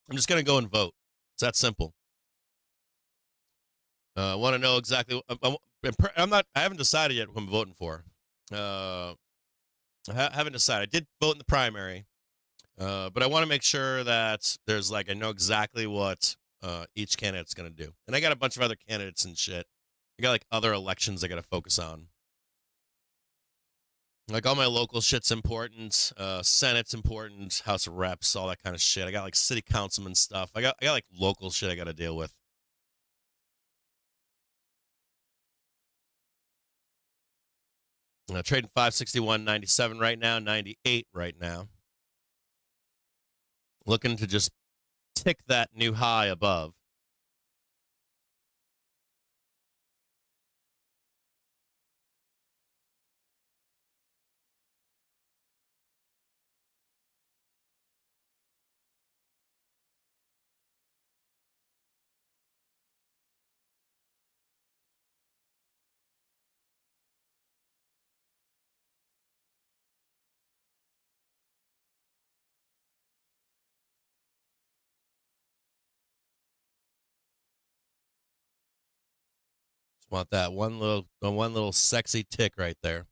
I'm just gonna go and vote. It's that simple. I want to know exactly. I haven't decided yet who I'm voting for. I haven't decided. I did vote in the primary, but I want to make sure that there's like I know exactly what each candidate's going to do. And I got a bunch of other candidates and shit. I got like other elections I got to focus on. Like all my local shit's important. Senate's important. House of Reps, all that kind of shit. I got like city councilman stuff. I got like local shit I got to deal with. Trading 561.97 right now, 98 right now. Looking to just tick that new high above. Just want that one little sexy tick right there.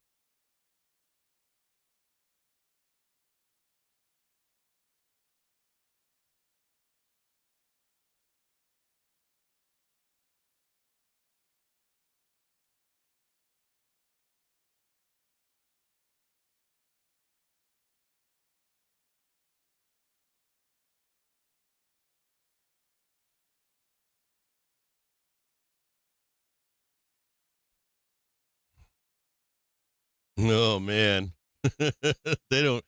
Oh man. They don't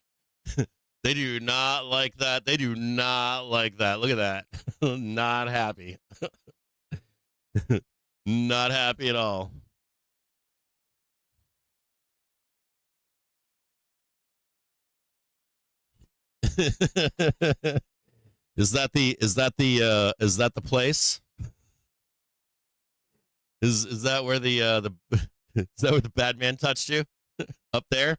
they do not like that. They do not like that. Look at that. Not happy. Not happy at all. Is that the place? Is that where the is that where the bad man touched you? Up there?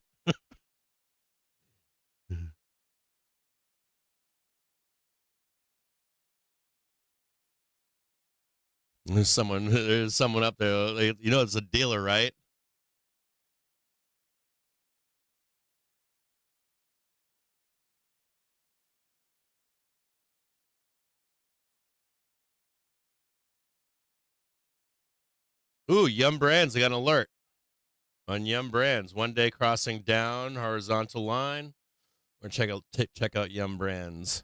There's someone up there. You know, it's a dealer, right? Ooh, Yum Brands. I got an alert on Yum Brands. 1 day crossing down horizontal line. Or check out Yum Brands.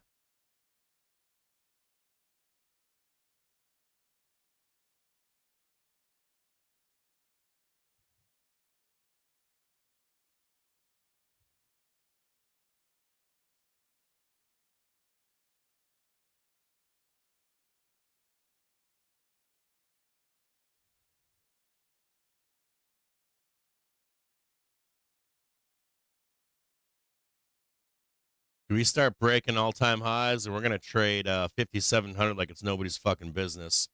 We start breaking all-time highs, and we're gonna trade 5,700 like it's nobody's fucking business.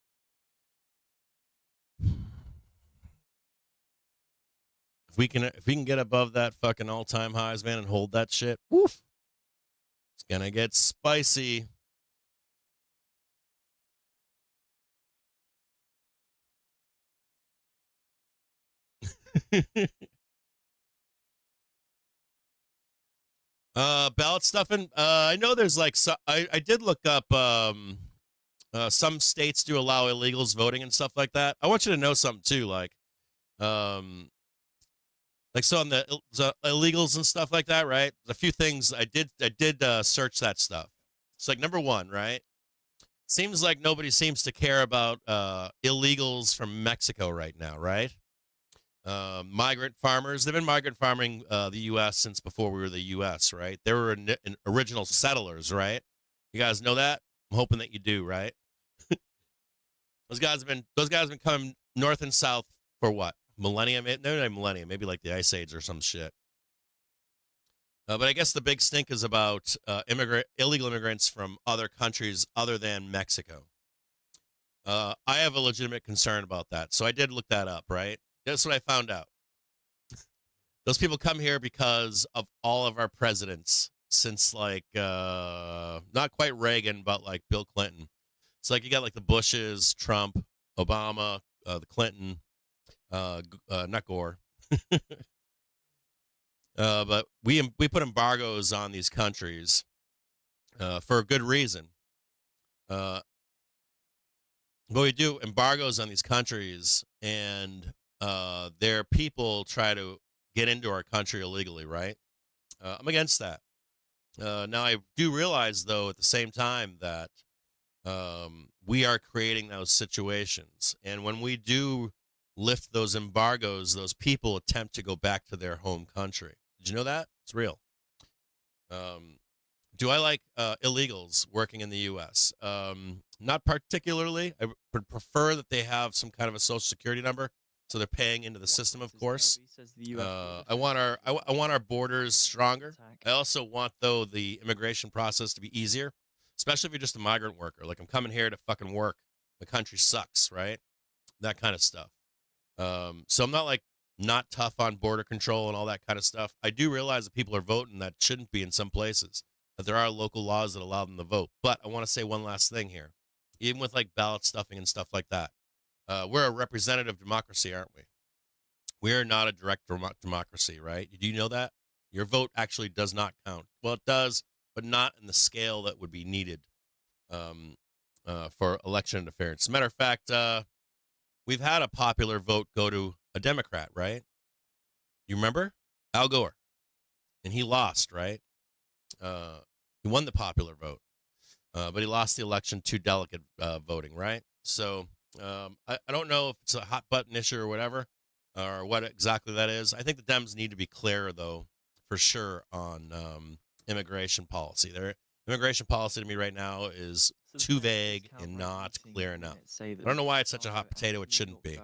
If we can get above that fucking all-time highs, man, and hold that shit, woof, it's gonna get spicy. Ballot stuffing. I know there's like I did look up. Some states do allow illegals voting and stuff like that. I want you to know something too, um, like so on the illegals and stuff like that, right? A few things I did search that stuff. It's like number one, right? Seems like nobody seems to care about illegals from Mexico right now, right? Migrant farmers. They've been migrant farming the U.S. since before we were the U.S., right? They were original settlers, right? You guys know that? I'm hoping that you do, right? Those guys have been coming north and south for what? Millennium? No, not millennium. Maybe like the Ice Age or some shit. But I guess the big stink is about illegal immigrants from other countries other than Mexico. I have a legitimate concern about that, so I did look that up, right? That's what I found out. Those people come here because of all of our presidents since like not quite Reagan, but like Bill Clinton. It's like you got like the Bushes, Trump, Obama, the Clinton, not Gore. But we put embargoes on these countries for a good reason. But we do embargoes on these countries, and their people try to get into our country illegally, right? I'm against that. Now, I do realize, though, at the same time that we are creating those situations. And when we do lift those embargoes, those people attempt to go back to their home country. Did you know that? It's real. Do I like illegals working in the U.S.? Not particularly. I would prefer that they have some kind of a social security number, so they're paying into the system, of course. I want our borders stronger. I also want, though, the immigration process to be easier, especially if you're just a migrant worker. Like, I'm coming here to fucking work. The country sucks, right? That kind of stuff. So I'm not like not tough on border control and all that kind of stuff. I do realize that people are voting that shouldn't be in some places, that there are local laws that allow them to vote. But I want to say one last thing here. Even with like ballot stuffing and stuff like that, we're a representative democracy, aren't we? We are not a direct democracy, right? Do you know that? Your vote actually does not count. Well, it does, but not in the scale that would be needed for election interference. As a matter of fact, we've had a popular vote go to a Democrat, right? You remember? Al Gore. And he lost, right? He won the popular vote, but he lost the election to delegate voting, right? So I don't know if it's a hot button issue or whatever, or what exactly that is. I think the Dems need to be clearer, though, for sure, on immigration policy. Their immigration policy to me right now is too vague and not clear enough. I don't know why it's such a hot potato. It shouldn't be.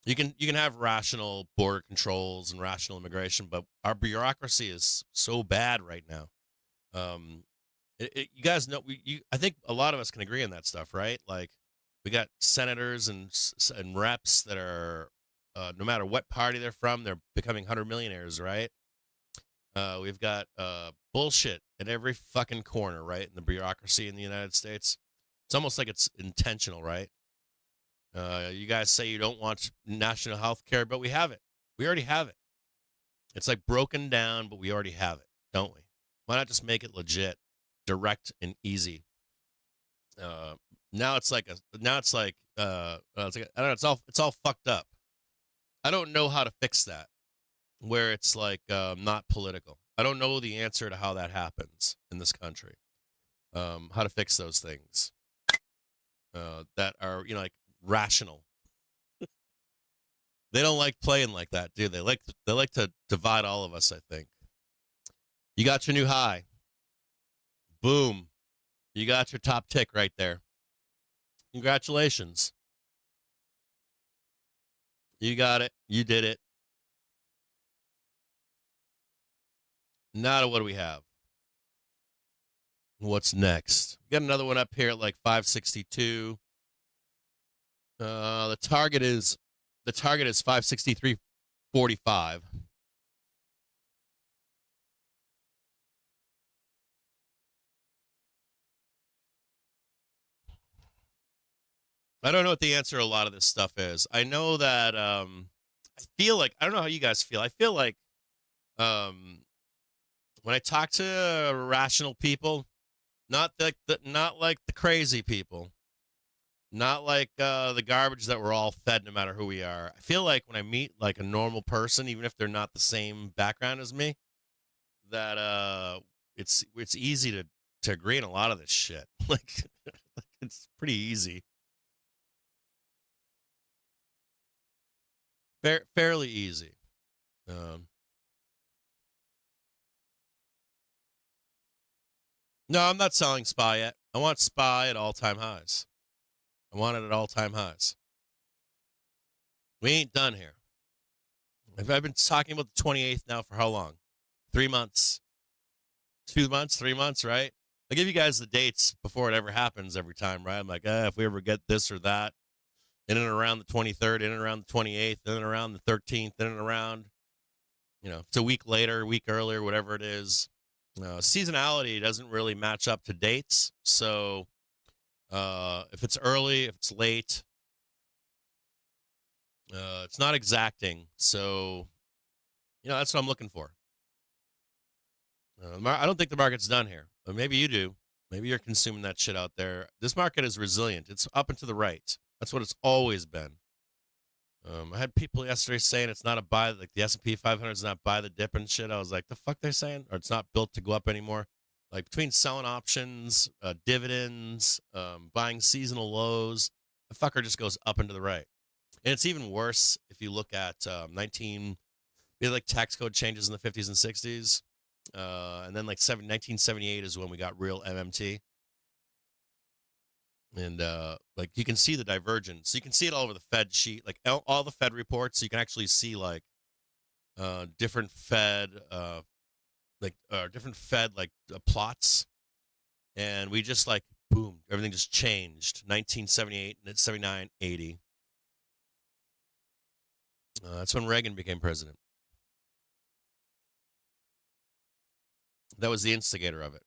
You can have rational border controls and rational immigration, but our bureaucracy is so bad right now. You guys know, I think a lot of us can agree on that stuff, right? Like, we got senators and reps that are, no matter what party they're from, they're becoming 100 millionaires, right? We've got bullshit at every fucking corner, right, in the bureaucracy in the United States. It's almost like it's intentional, right? You guys say you don't want national health care, but we have it. We already have it. It's like broken down, but we already have it, don't we? Why not just make it legit, direct, and easy? Now it's like I don't know. It's all fucked up. I don't know how to fix that, where it's like not political. I don't know the answer to how that happens in this country. How to fix those things that are, like, rational. They don't like playing like that, do they? They like to divide all of us, I think. You got your new high. Boom. You got your top tick right there. Congratulations. You got it. You did it. Now what do we have? What's next? We got another one up here at like 562. The target is 563.45. I don't know what the answer to a lot of this stuff is. I know that I feel like, I don't know how you guys feel. I feel like when I talk to rational people, not like the crazy people, not like the garbage that we're all fed no matter who we are. I feel like when I meet like a normal person, even if they're not the same background as me, that it's easy to agree on a lot of this shit. Like, it's pretty easy. Fairly easy. No, I'm not selling SPY yet. I want SPY at all-time highs. I want it at all-time highs. We ain't done here. I've been talking about the 28th now for how long? 3 months. 2 months, 3 months, right? I give you guys the dates before it ever happens every time, right? I'm like, if we ever get this or that, in and around the 23rd, in and around the 28th, in and around the 13th, in and around, it's a week later, a week earlier, whatever it is. Seasonality doesn't really match up to dates. So if it's early, if it's late, it's not exacting. So, that's what I'm looking for. I don't think the market's done here. But maybe you do. Maybe you're consuming that shit out there. This market is resilient. It's up and to the right. That's what it's always been. I had people yesterday saying it's not a buy, like the S&P 500 is not buy the dip and shit. I was like, the fuck they're saying? Or it's not built to go up anymore. Like between selling options, dividends, buying seasonal lows, the fucker just goes up and to the right. And it's even worse if you look at like tax code changes in the 50s and 60s. And then like 1978 is when we got real MMT. And like you can see the divergence. You can see it all over the Fed sheet, like all the Fed reports. You can actually see like different Fed plots. And we just like boom, everything just changed. 1978 and 79, 80. That's when Reagan became president. That was the instigator of it.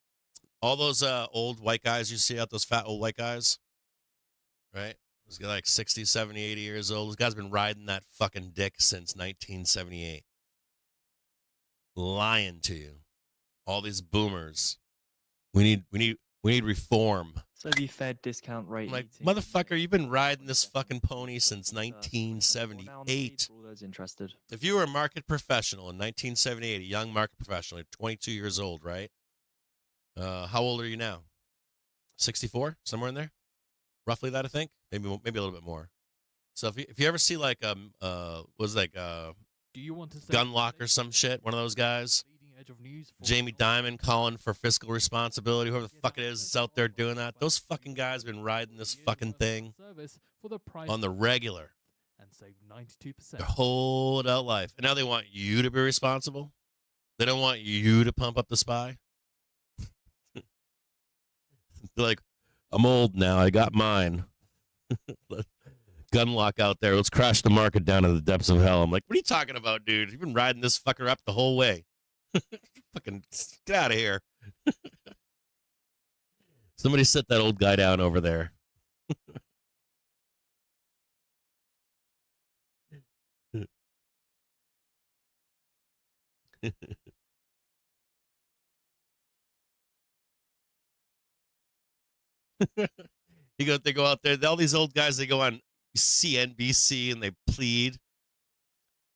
All those old white guys you see out, those fat old white guys, right? Those guys like 60, 70, 80 years old. Those guys been riding that fucking dick since 1978. Lying to you. All these boomers. We need reform. So the Fed discount rate. I'm like, meeting- motherfucker, you've been riding this fucking pony since 1978. For all those interested. If you were a market professional in 1978, a young market professional, 22 years old, right? How old are you now? 64, somewhere in there, roughly that I think. Maybe a little bit more. So if you ever see like was like Do you want to say Gunlock or some shit, one of those guys, leading edge of news for Jamie Dimon calling for fiscal responsibility, whoever the fuck it is that's out there doing that, those fucking guys been riding this fucking thing service for the price on the regular and save 92%. their whole adult life, and now they want you to be responsible. They don't want you to pump up the SPY. They're like, I'm old now. I got mine. Gunlock out there. Let's crash the market down to the depths of hell. I'm like, what are you talking about, dude? You've been riding this fucker up the whole way. Fucking get out of here. Somebody sit that old guy down over there. They go out there. All these old guys, they go on CNBC and they plead.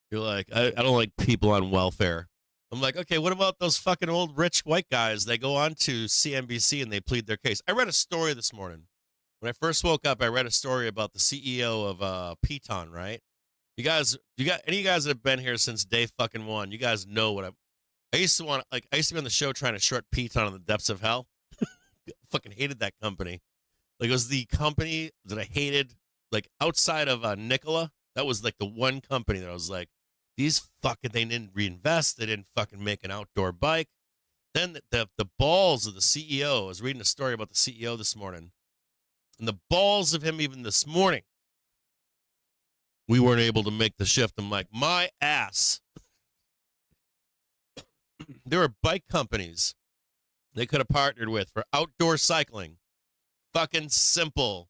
You're like, I don't like people on welfare. I'm like, okay, what about those fucking old rich white guys? They go on to CNBC and they plead their case. I read a story this morning. When I first woke up, I read a story about the CEO of Peloton, right? Any of you guys that have been here since day fucking one, you guys know what I used to be on the show trying to short Peloton in the depths of hell. Fucking hated that company. Like, it was the company that I hated, like, outside of Nikola. That was, like, the one company that I was like, these fucking, they didn't reinvest. They didn't fucking make an outdoor bike. Then the balls of the CEO, I was reading a story about the CEO this morning, and the balls of him even this morning, we weren't able to make the shift. I'm like, my ass. There were bike companies they could have partnered with for outdoor cycling. Fucking simple.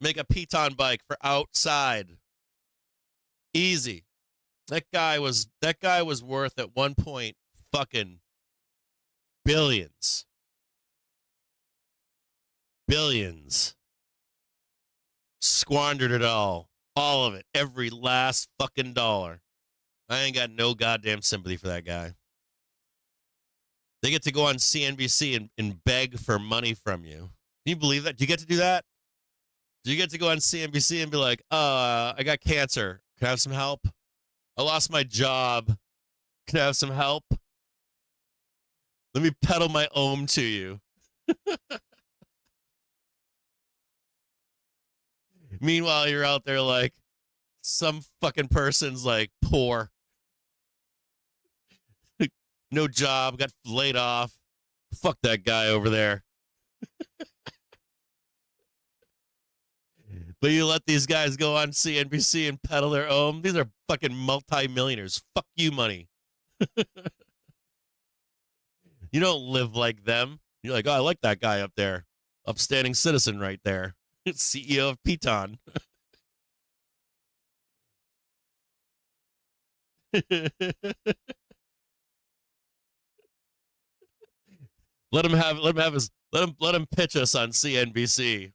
Make a Peloton bike for outside. Easy. That guy was worth at one point fucking billions. Billions. Squandered it all. All of it. Every last fucking dollar. I ain't got no goddamn sympathy for that guy. They get to go on CNBC and beg for money from you. Can you believe that? Do you get to do that? Do you get to go on CNBC and be like, I got cancer. Can I have some help? I lost my job. Can I have some help? Let me peddle my ohm to you. Meanwhile, you're out there like, some fucking person's like poor. No job, got laid off. Fuck that guy over there. But you let these guys go on CNBC and peddle their own. These are fucking multi-millionaires. Fuck you, money. You don't live like them. You're like, oh, I like that guy up there. Upstanding citizen right there. CEO of Peloton. Let him pitch us on CNBC.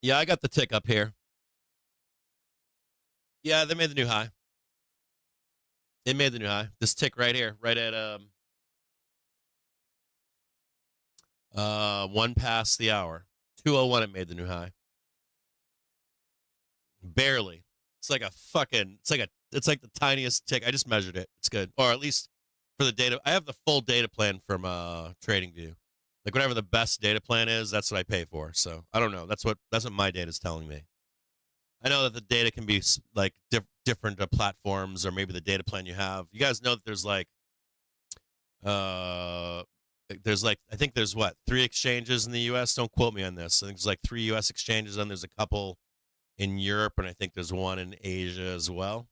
Yeah, I got the tick up here. Yeah, they made the new high. It made the new high. This tick right here, right at 1 past the hour. 2:01 it made the new high. Barely. It's like the tiniest tick. I just measured it. It's good. Or at least for the data. I have the full data plan from TradingView. Like whatever the best data plan is, that's what I pay for. So I don't know. That's what my data is telling me. I know that the data can be like different platforms, or maybe the data plan you have. You guys know that there's like I think there's what, 3 exchanges in the U.S. Don't quote me on this. I think there's like 3 U.S. exchanges, and there's a couple in Europe, and I think there's one in Asia as well.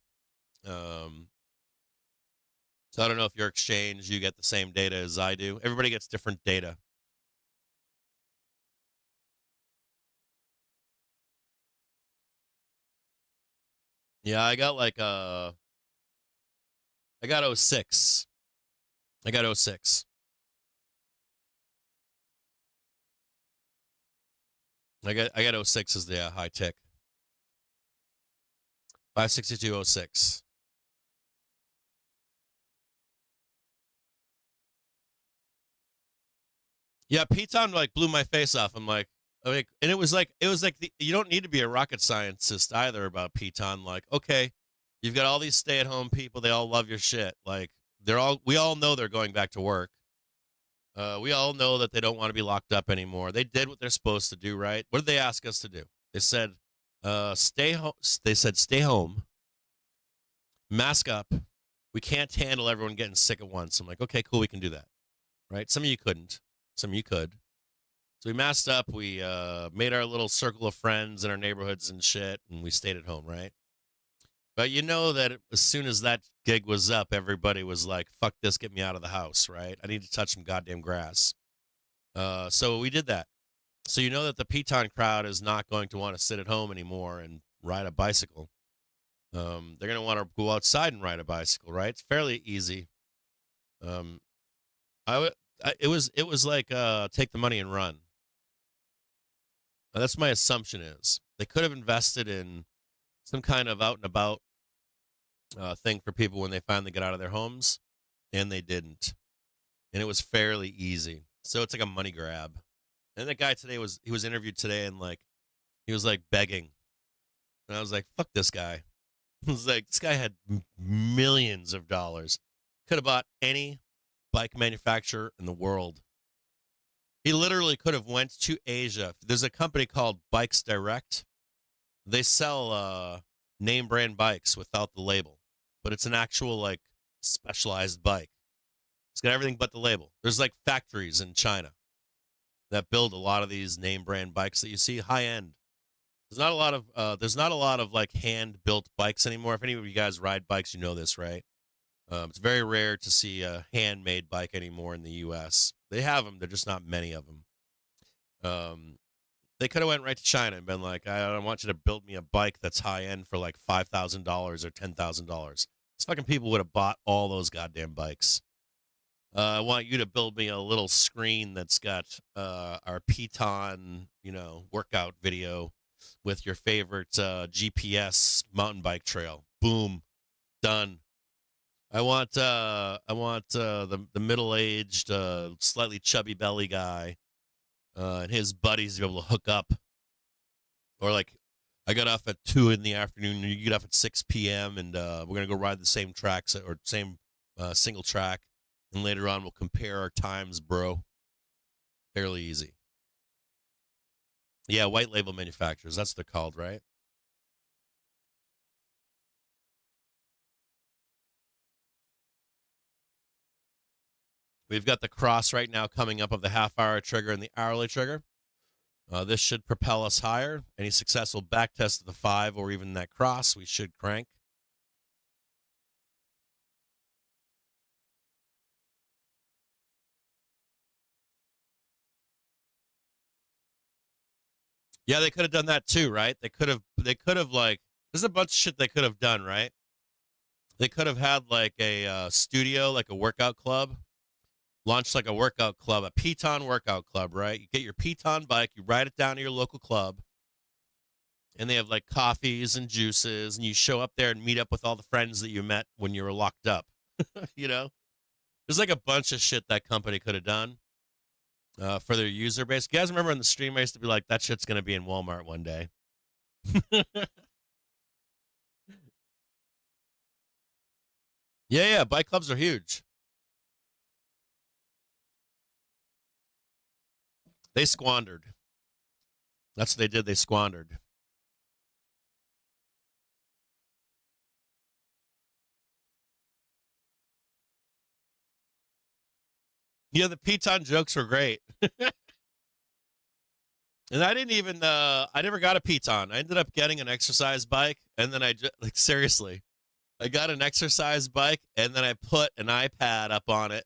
So I don't know if your exchange, you get the same data as I do. Everybody gets different data. Yeah, I got like I got 06. I got 06. I got 06 as the high tick. 562.06. Yeah, Piton like blew my face off. I'm like, and it was like you don't need to be a rocket scientist either about Piton. Like, okay, you've got all these stay-at-home people. They all love your shit. Like, we all know they're going back to work. We all know that they don't want to be locked up anymore. They did what they're supposed to do, right? What did they ask us to do? They said, stay home. They said, stay home, mask up. We can't handle everyone getting sick at once. I'm like, okay, cool, we can do that, right? Some of you couldn't. Some of you could. So we masked up. We made our little circle of friends in our neighborhoods and shit, and we stayed at home, right? But you know that as soon as that gig was up, everybody was like, fuck this, get me out of the house, right? I need to touch some goddamn grass. So we did that. So you know that the Piton crowd is not going to want to sit at home anymore and ride a bicycle. They're going to want to go outside and ride a bicycle, right? It's fairly easy. It was like take the money and run. That's my assumption is they could have invested in some kind of out and about thing for people when they finally get out of their homes, and they didn't. And it was fairly easy. So it's like a money grab. And that guy today was interviewed today, and like he was like begging. And I was like, fuck this guy. I was like, this guy had millions of dollars. Could have bought any bike manufacturer in the world. He literally could have went to Asia. There's a company called Bikes Direct. They sell name brand bikes without the label, but it's an actual like specialized bike. It's got everything but the label. There's like factories in China that build a lot of these name brand bikes that you see high end. There's not a lot of like hand built bikes anymore. If any of you guys ride bikes, you know this, right? It's very rare to see a handmade bike anymore in the U.S. They have them. They're just not many of them. They could have went right to China and been like, I want you to build me a bike that's high end for like $5,000 or $10,000. These fucking people would have bought all those goddamn bikes. I want you to build me a little screen that's got our Piton, workout video with your favorite GPS mountain bike trail. Boom, done. I want the middle-aged, slightly chubby belly guy and his buddies to be able to hook up. Or like, I got off at 2 in the afternoon, and you get off at 6 p.m., and we're going to go ride the same tracks or same single track. And later on, we'll compare our times, bro. Fairly easy. Yeah, white label manufacturers. That's what they're called, right? We've got the cross right now coming up of the half-hour trigger and the hourly trigger. This should propel us higher. Any successful backtest of the 5 or even that cross, we should crank. Yeah, they could have done that too, right? They could have like There's a bunch of shit they could have done, right? They could have had like a studio, like a workout club, launched like a workout club, a Piton workout club, right? You get your Piton bike, you ride it down to your local club, and they have like coffees and juices, and you show up there and meet up with all the friends that you met when you were locked up. You know, there's like a bunch of shit that company could have done for their user base. You guys remember in the stream, I used to be like, that shit's going to be in Walmart one day. Yeah, bike clubs are huge. They squandered. That's what they did. They squandered. Yeah, the Piton jokes were great. And I didn't even, I never got a Piton. I ended up getting an exercise bike. And then like, seriously, I got an exercise bike and then I put an iPad up on it.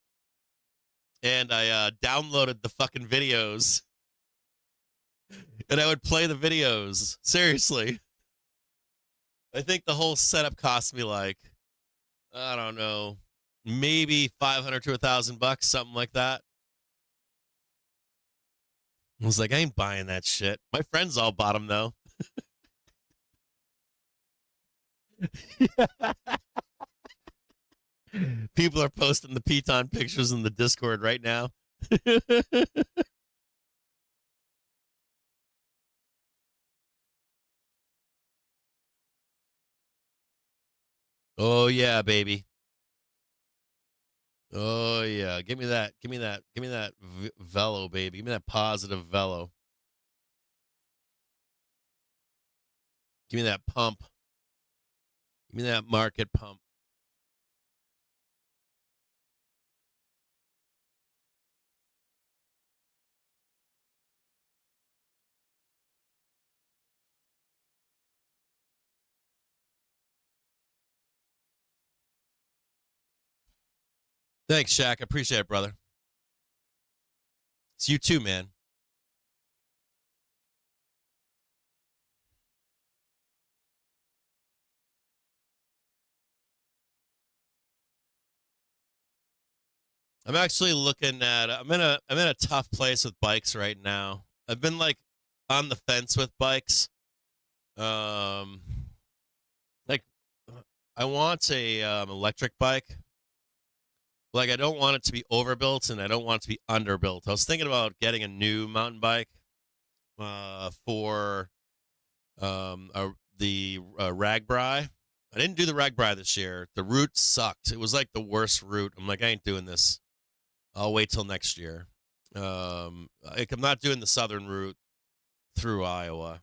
And I downloaded the fucking videos. And I would play the videos. Seriously. I think the whole setup cost me like, I don't know, maybe $500 to $1,000, something like that. I was like, I ain't buying that shit. My friends all bought them though. People are posting the Piton pictures in the Discord right now. Oh yeah, baby. Oh yeah, give me that. Give me that. Give me that velo, baby. Give me that positive velo. Give me that pump. Give me that market pump. Thanks, Shaq. I appreciate it, brother. It's you too, man. I'm actually looking at. I'm in a tough place with bikes right now. I've been like on the fence with bikes. Um, like I want a electric bike. Like I don't want it to be overbuilt and I don't want it to be underbuilt. I was thinking about getting a new mountain bike for the Ragbri. I didn't do the Ragbri this year. The route sucked. It was like the worst route. I'm like, I ain't doing this. I'll wait till next year. Like I'm not doing the southern route through Iowa.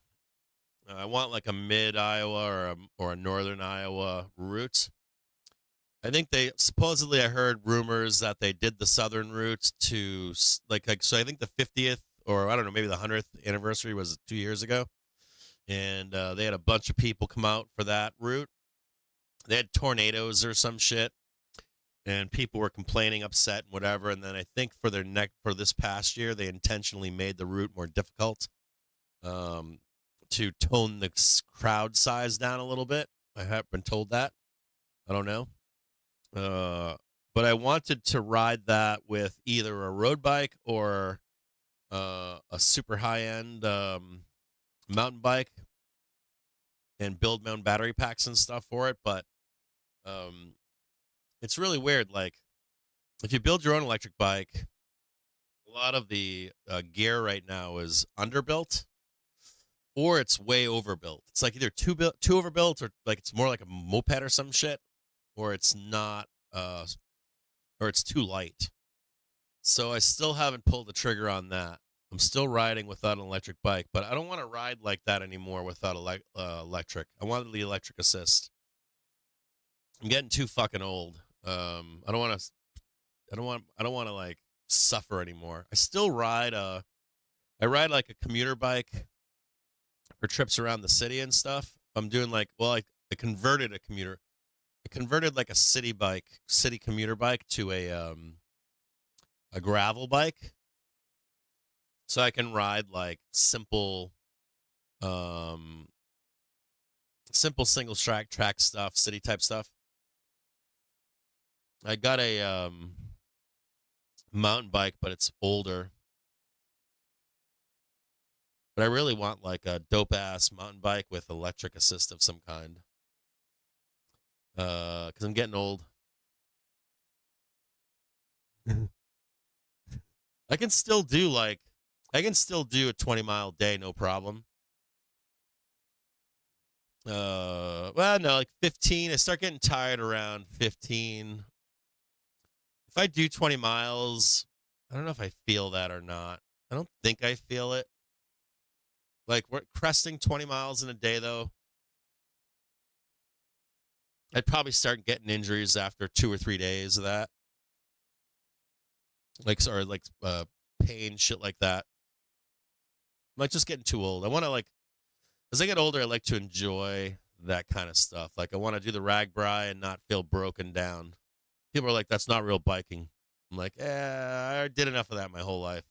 I want like a mid Iowa or a northern Iowa route. I think they supposedly I heard rumors that they did the southern route to like so I think the 50th or I don't know maybe the 100th anniversary was 2 years ago, and they had a bunch of people come out for that route. They had tornadoes or some shit, and people were complaining, upset, and whatever. And then I think for for this past year, they intentionally made the route more difficult to tone the crowd size down a little bit. I have been told that. I don't know. But I wanted to ride that with either a road bike or a super high end mountain bike and build my own battery packs and stuff for it. But it's really weird. Like, if you build your own electric bike, a lot of the gear right now is underbuilt or it's way overbuilt. It's like either too overbuilt or like it's more like a moped or some shit, or it's not, or it's too light. So I still haven't pulled the trigger on that. I'm still riding without an electric bike, but I don't want to ride like that anymore without electric. I want the electric assist. I'm getting too fucking old. I don't want to. I don't want to like suffer anymore. I still ride. I ride like a commuter bike for trips around the city and stuff. I'm doing like, well, I converted a commuter. I converted like a city commuter bike to a gravel bike, so I can ride like simple, um, simple single track stuff, city type stuff. I got a mountain bike, but it's older. But I really want like a dope ass mountain bike with electric assist of some kind. Because I'm getting old. I can still do a 20-mile day, no problem. Well, no, like 15. I start getting tired around 15. If I do 20 miles, I don't know if I feel that or not. I don't think I feel it. Like, we're cresting 20 miles in a day, though. I'd probably start getting injuries after 2 or 3 days of that. Like, sorry, like pain, shit like that. I'm like just getting too old. I want to, like, as I get older, I like to enjoy that kind of stuff. Like, I want to do the ragbri and not feel broken down. People are like, that's not real biking. I'm like, I did enough of that my whole life.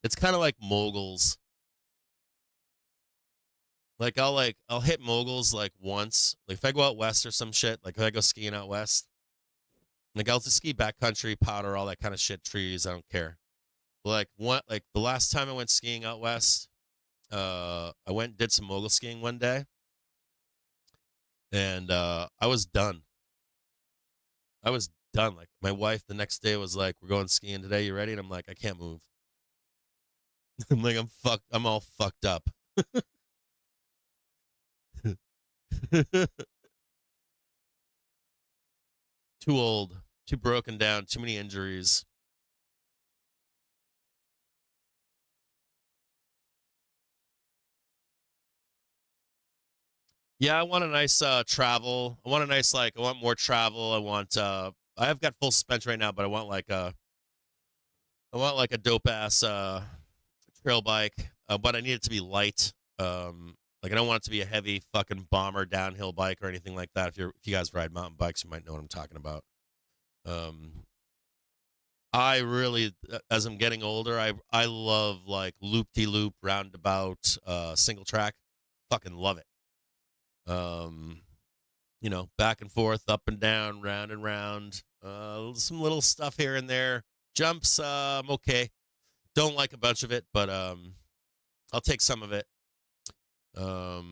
It's kind of like moguls. Like, I'll hit moguls like once. Like, if I go out west or some shit, like if I go skiing out west, like I'll just ski backcountry, powder, all that kind of shit, trees, I don't care. But like the last time I went skiing out west, I went and did some mogul skiing one day. And I was done. Like, my wife the next day was like, we're going skiing today, you ready? And I'm like, I can't move. I'm like, I'm all fucked up. Too old, too broken down, too many injuries. Yeah, I want a nice travel. I want a nice, like, I want more travel. I have got full suspension right now, but I want like a dope ass trail bike. But I need it to be light. Like, I don't want it to be a heavy fucking bomber downhill bike or anything like that. If you guys ride mountain bikes, you might know what I'm talking about. I really, as I'm getting older, I love like loop-de-loop, roundabout, single track. Fucking love it. Back and forth, up and down, round and round. Some little stuff here and there. Jumps, okay. Don't like a bunch of it, but I'll take some of it. A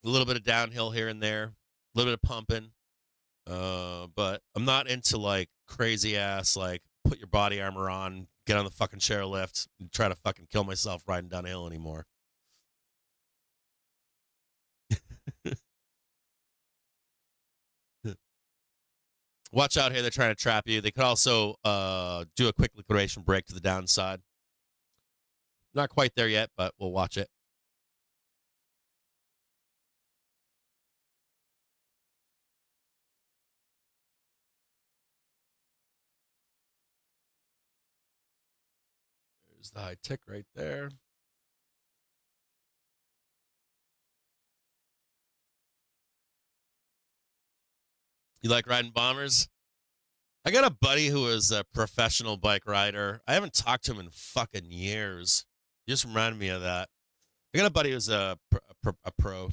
little bit of downhill here and there, a little bit of pumping. But I'm not into like crazy ass, like put your body armor on, get on the fucking chairlift, and try to fucking kill myself riding downhill anymore. Watch out here, they're trying to trap you. They could also do a quick liquidation break to the downside. Not quite there yet, but we'll watch it. There's the high tick right there. You like riding bombers? I got a buddy who is a professional bike rider. I haven't talked to him in fucking years. You just reminded me of that. I got a buddy who's a pro,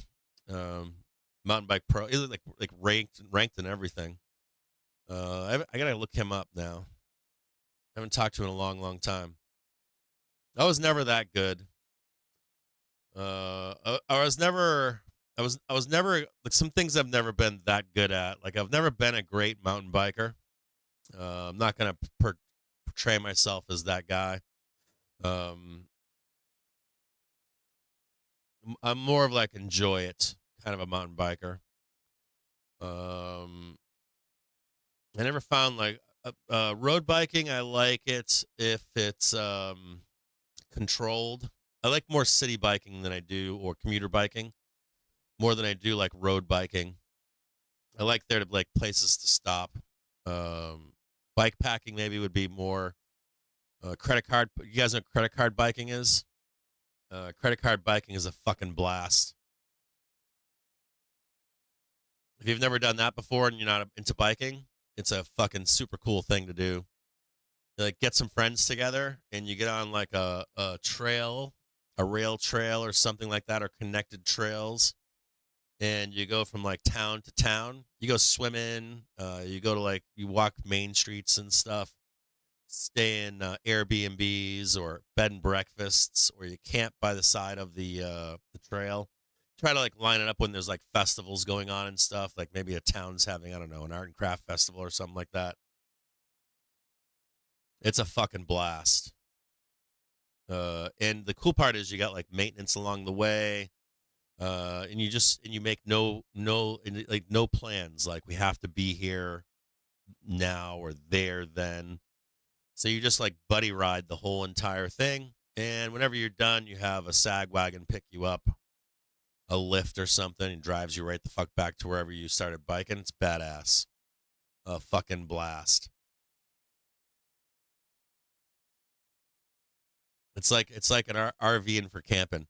mountain bike pro. He's like ranked and everything. I gotta look him up now. I haven't talked to him in a long, long time. I was never that good. I was never like, some things I've never been that good at. Like, I've never been a great mountain biker. I'm not gonna portray myself as that guy. I'm more of like enjoy it kind of a mountain biker. I never found like road biking. I like it if it's controlled. I like more city biking than I do, or commuter biking, more than I do like road biking. I like there to be like places to stop. Bike packing maybe would be more credit card. You guys know what credit card biking is? Credit card biking is a fucking blast. If you've never done that before and you're not into biking, it's a fucking super cool thing to do. You, like, get some friends together and you get on like a trail a rail trail or something like that, or connected trails, and you go from like town to town. You go swimming. You go to like you walk main streets and stuff. Stay in Airbnbs or bed and breakfasts, or you camp by the side of the trail. Try to like line it up when there's like festivals going on and stuff. Like maybe a town's having, I don't know, an art and craft festival or something like that. It's a fucking blast. And the cool part is you got like maintenance along the way. And you make no plans, like we have to be here now or there then. So you just like buddy ride the whole entire thing, and whenever you're done, you have a sag wagon pick you up, a lift or something, and drives you right the fuck back to wherever you started biking. It's badass, a fucking blast. It's like an RVing for camping.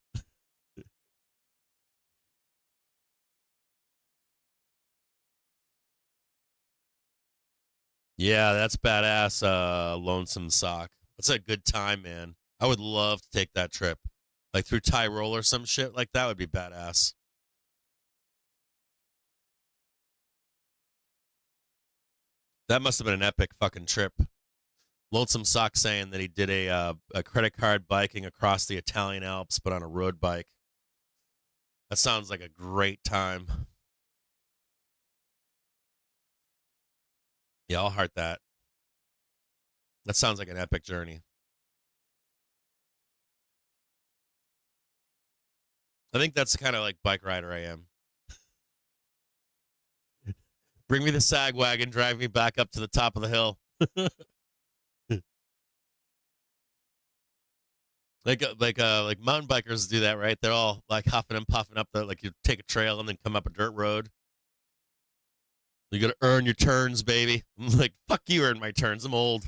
Yeah, that's badass. Lonesome Sock. That's a good time, man. I would love to take that trip, like through Tyrol or some shit like that. Would be badass. That must have been an epic fucking trip. Lonesome Sock saying that he did a credit card biking across the Italian Alps, but on a road bike. That sounds like a great time. Yeah, I'll heart that. That sounds like an epic journey. I think that's the kind of like bike rider I am. Bring me the sag wagon, drive me back up to the top of the hill. Like mountain bikers do that, right? They're all like huffing and puffing up like you take a trail and then come up a dirt road. You got to earn your turns, baby. I'm like, fuck you, earn my turns. I'm old.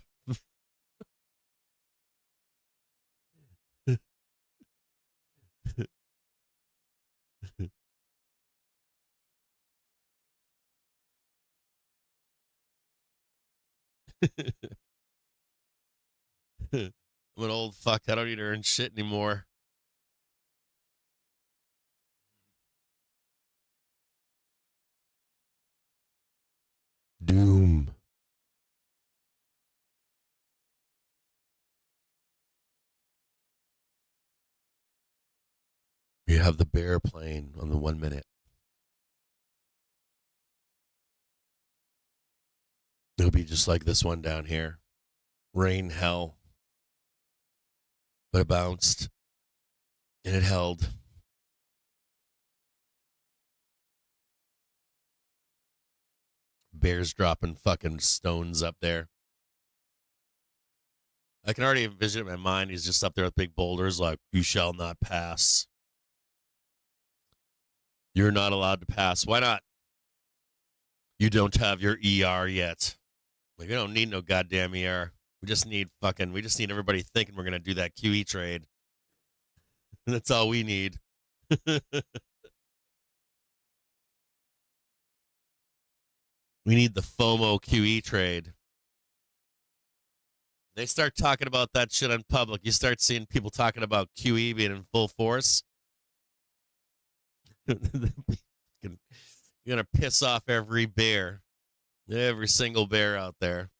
I'm an old fuck. I don't need to earn shit anymore. Doom. You have the bear playing on the 1 minute. It'll be just like this one down here. Rain, hell. But it bounced. And it held. Bears dropping fucking stones up there. I can already envision it in my mind. He's just up there with big boulders like, you shall not pass. You're not allowed to pass. Why not? You don't have your ER yet. Like, we don't need no goddamn ER. We just need everybody thinking we're going to do that QE trade. That's all we need. We need the FOMO QE trade. They start talking about that shit in public. You start seeing people talking about QE being in full force. You're going to piss off every bear. Every single bear out there.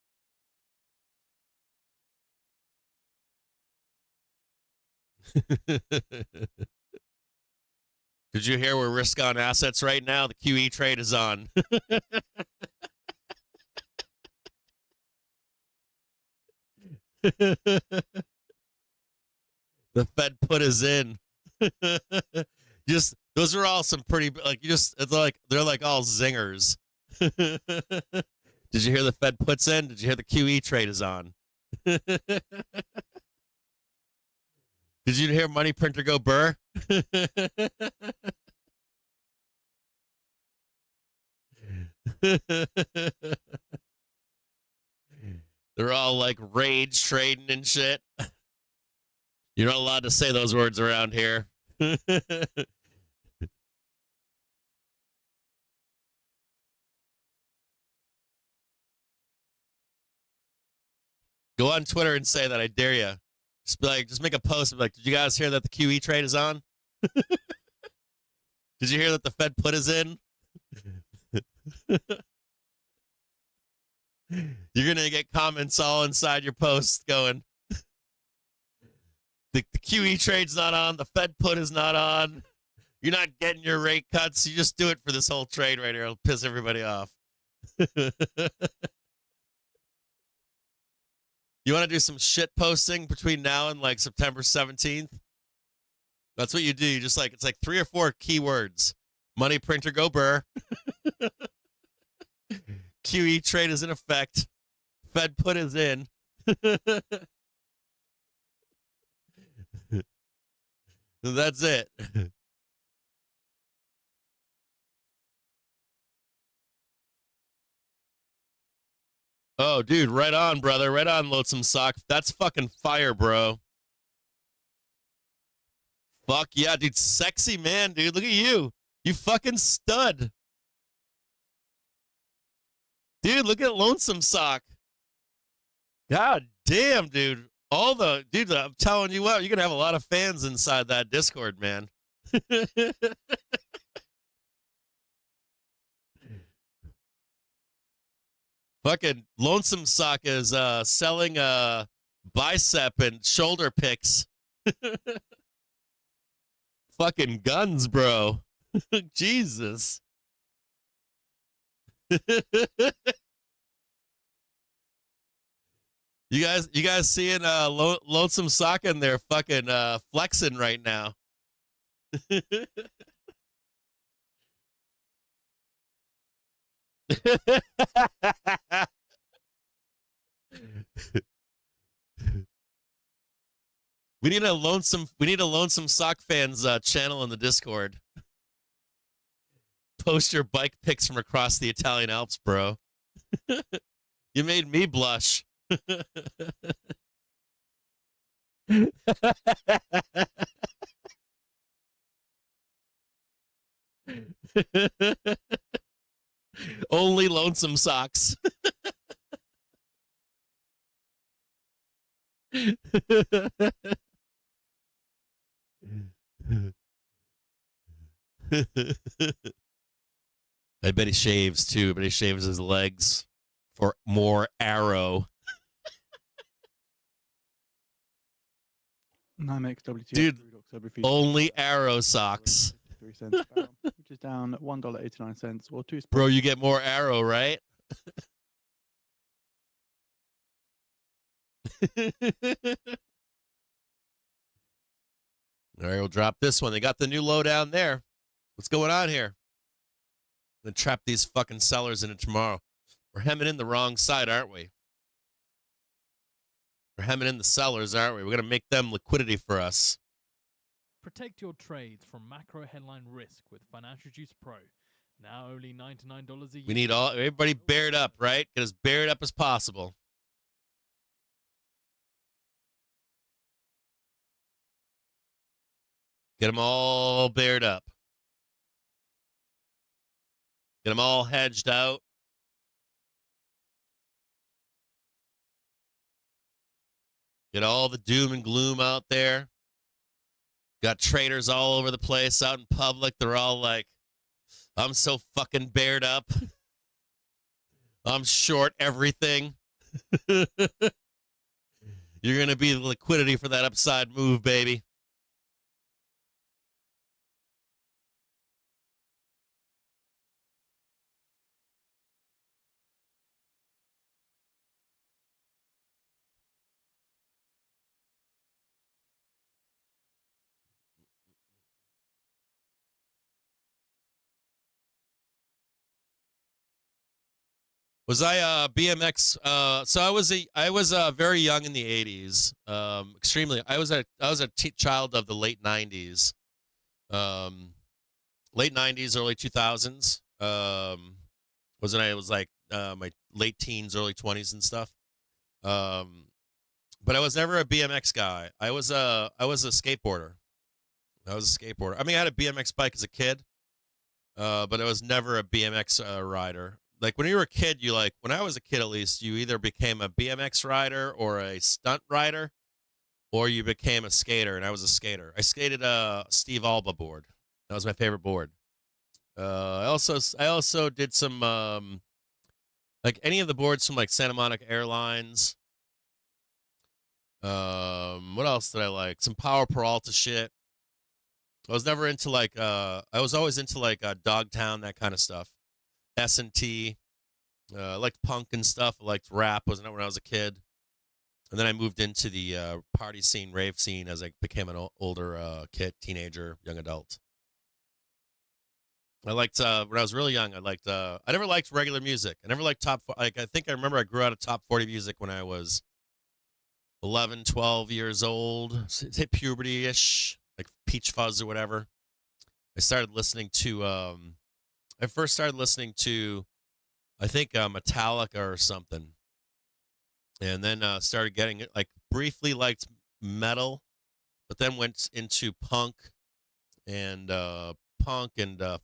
Did you hear we're risk on assets right now? The QE trade is on. The Fed put us in. Just those are all some pretty like you just it's like they're like all zingers. Did you hear the Fed puts in? Did you hear the QE trade is on? Did you hear money printer go burr? They're all like rage trading and shit. You're not allowed to say those words around here. Go on Twitter and say that. I dare you. Just make a post. Like, did you guys hear that the QE trade is on? Did you hear that the Fed put is in? You're gonna get comments all inside your post going, the QE trade's not on, the Fed put is not on. You're not getting your rate cuts. You just do it for this whole trade right here. It'll piss everybody off. You want to do some shit posting between now and like September 17th? That's what you do. You just like, it's like 3 or 4 keywords. Money printer go burr. QE trade is in effect. Fed put is in. That's it. Oh, dude, right on, brother. Right on, Loathsome Sock. That's fucking fire, bro. Fuck yeah, dude. Sexy man, dude. Look at you. You fucking stud. Dude, look at Lonesome Sock. God damn, dude. Dude, I'm telling you what, you're going to have a lot of fans inside that Discord, man. Fucking Lonesome Sock is selling bicep and shoulder pics. Fucking guns, bro. Jesus. You guys seeing Lonesome Sock in there fucking flexing right now. We need a lonesome sock fans channel in the Discord. Post your bike pics from across the Italian Alps, bro. You made me blush. Only lonesome socks. I bet he shaves too. I bet he shaves his legs for more arrow. 9XWTF Dude, crude October futures only arrow socks. 3 cents a barrel, which is down $1.89 or 2 Bro, you get more arrow, right? All right, we'll drop this one. They got the new low down there. What's going on here? Then trap these fucking sellers in it tomorrow. We're hemming in the wrong side, aren't we? We're hemming in the sellers, aren't we? We're going to make them liquidity for us. Protect your trades from macro headline risk with Financial Juice Pro. Now only $99 a year. We need everybody bared up, right? Get as bared up as possible. Get them all bared up. Get them all hedged out. Get all the doom and gloom out there. Got traders all over the place out in public. They're all like, I'm so fucking bared up. I'm short everything. You're going to be the liquidity for that upside move, baby. Was I BMX? So I was very young in the 80s. Extremely. I was a child of the late 90s. Late 90s, early 2000s. I was like my late teens, early 20s and stuff. But I was never a BMX guy. I was a skateboarder. I mean, I had a BMX bike as a kid, but I was never a BMX rider. Like when you were a kid, when I was a kid at least, you either became a BMX rider or a stunt rider. or you became a skater, and I was a skater. I skated a Steve Alba board. That was my favorite board. I also did some like any of the boards from like Santa Monica Airlines. What else did I like? Some Power Peralta shit. I was never into like I was always into like Dogtown, that kind of stuff. S&T. I liked punk and stuff. I liked rap, wasn't it, when I was a kid? And then I moved into the party scene, rave scene as I became an older kid, teenager, young adult. I liked when I was really young. I never liked regular music. I never liked I think I remember I grew out of top 40 music when I was 11, 12 years old. Hit puberty-ish, like Peach Fuzz or whatever. I started listening to I first started listening to, I think, Metallica or something. And then started getting it, like briefly liked metal, but then went into punk and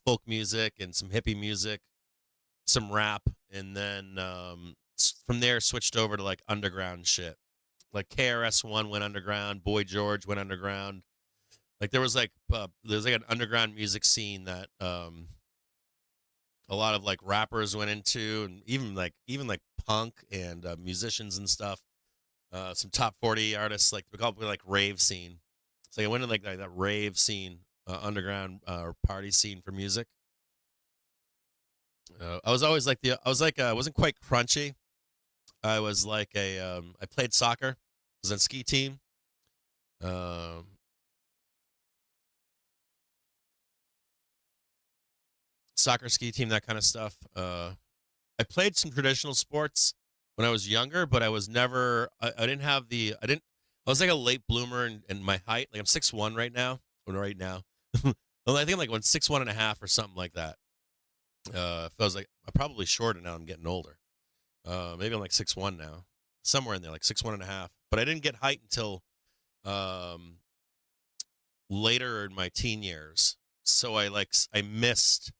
folk music and some hippie music, some rap, and then from there switched over to like underground shit. Like KRS-One went underground, Boy George went underground. Like there was like an underground music scene that a lot of like rappers went into, and even like punk and musicians and stuff. Some top 40 artists, like we call it like rave scene. So I went in like that rave scene, underground or party scene for music. I was always like I wasn't quite crunchy. I was like I played soccer. I was on ski team. Soccer, ski team, that kind of stuff. I played some traditional sports when I was younger, but I was never, I didn't have I was like a late bloomer in my height. Like I'm 6'1" right now. Well, I think I'm like 6'1 and a half or something like that. If I was like, I'm probably shorter now. I'm getting older. Maybe I'm like 6'1" now, somewhere in there, like 6'1 and a half. But I didn't get height until later in my teen years. So I missed.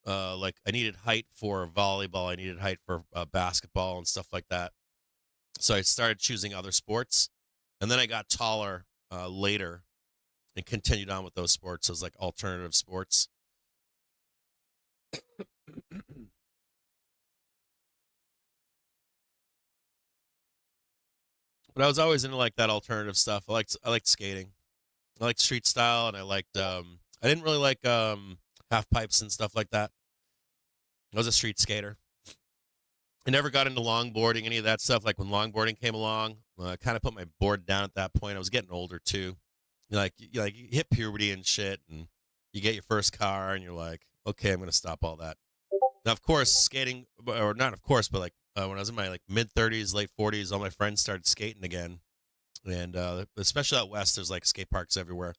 Like I needed height for volleyball, I needed height for basketball and stuff like that. So I started choosing other sports, and then I got taller later and continued on with those sports as like alternative sports. But I was always into like that alternative stuff. I liked skating. I liked street style, and I liked I didn't really like half pipes and stuff like that. I was a street skater. I never got into longboarding, any of that stuff. Like when longboarding came along, I kind of put my board down at that point. I was getting older too. You hit puberty and shit, and you get your first car, and you're like, okay, I'm gonna stop all that. Now, of course, skating, or not, of course, but like when I was in my like mid 30s, late 40s, all my friends started skating again, and especially out west, there's like skate parks everywhere.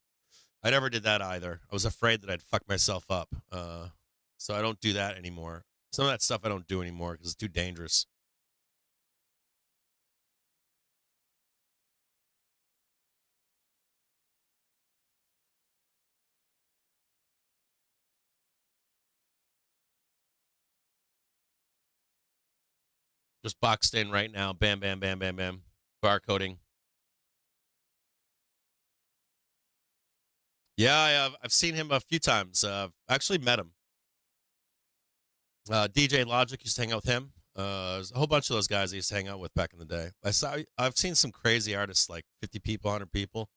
I never did that either. I was afraid that I'd fuck myself up, so I don't do that anymore. Some of that stuff I don't do anymore because it's too dangerous. Just boxed in right now. Bam, bam, bam, bam, bam. Barcoding. Yeah, I've seen him a few times. I've actually met him. DJ Logic used to hang out with him. There's a whole bunch of those guys I used to hang out with back in the day. I've seen some crazy artists, like 50 people, 100 people.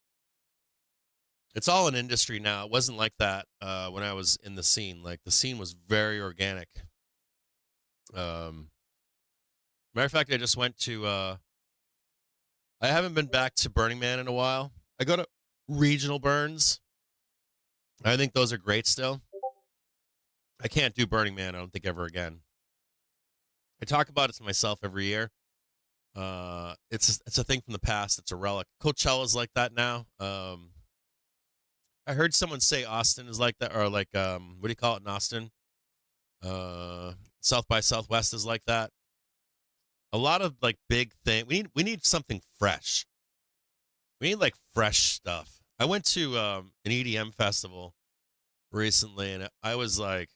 It's all an industry now. It wasn't like that when I was in the scene. Like the scene was very organic. Matter of fact, I just went to. I haven't been back to Burning Man in a while. I go to regional burns. I think those are great still. I can't do Burning Man, I don't think, ever again. I talk about it to myself every year. It's a thing from the past. It's a relic. Coachella's like that now. I heard someone say Austin is like that, or like what do you call it in Austin? South by Southwest is like that. A lot of like big thing. We need something fresh. We need like fresh stuff. I went to an EDM festival recently, and I was like,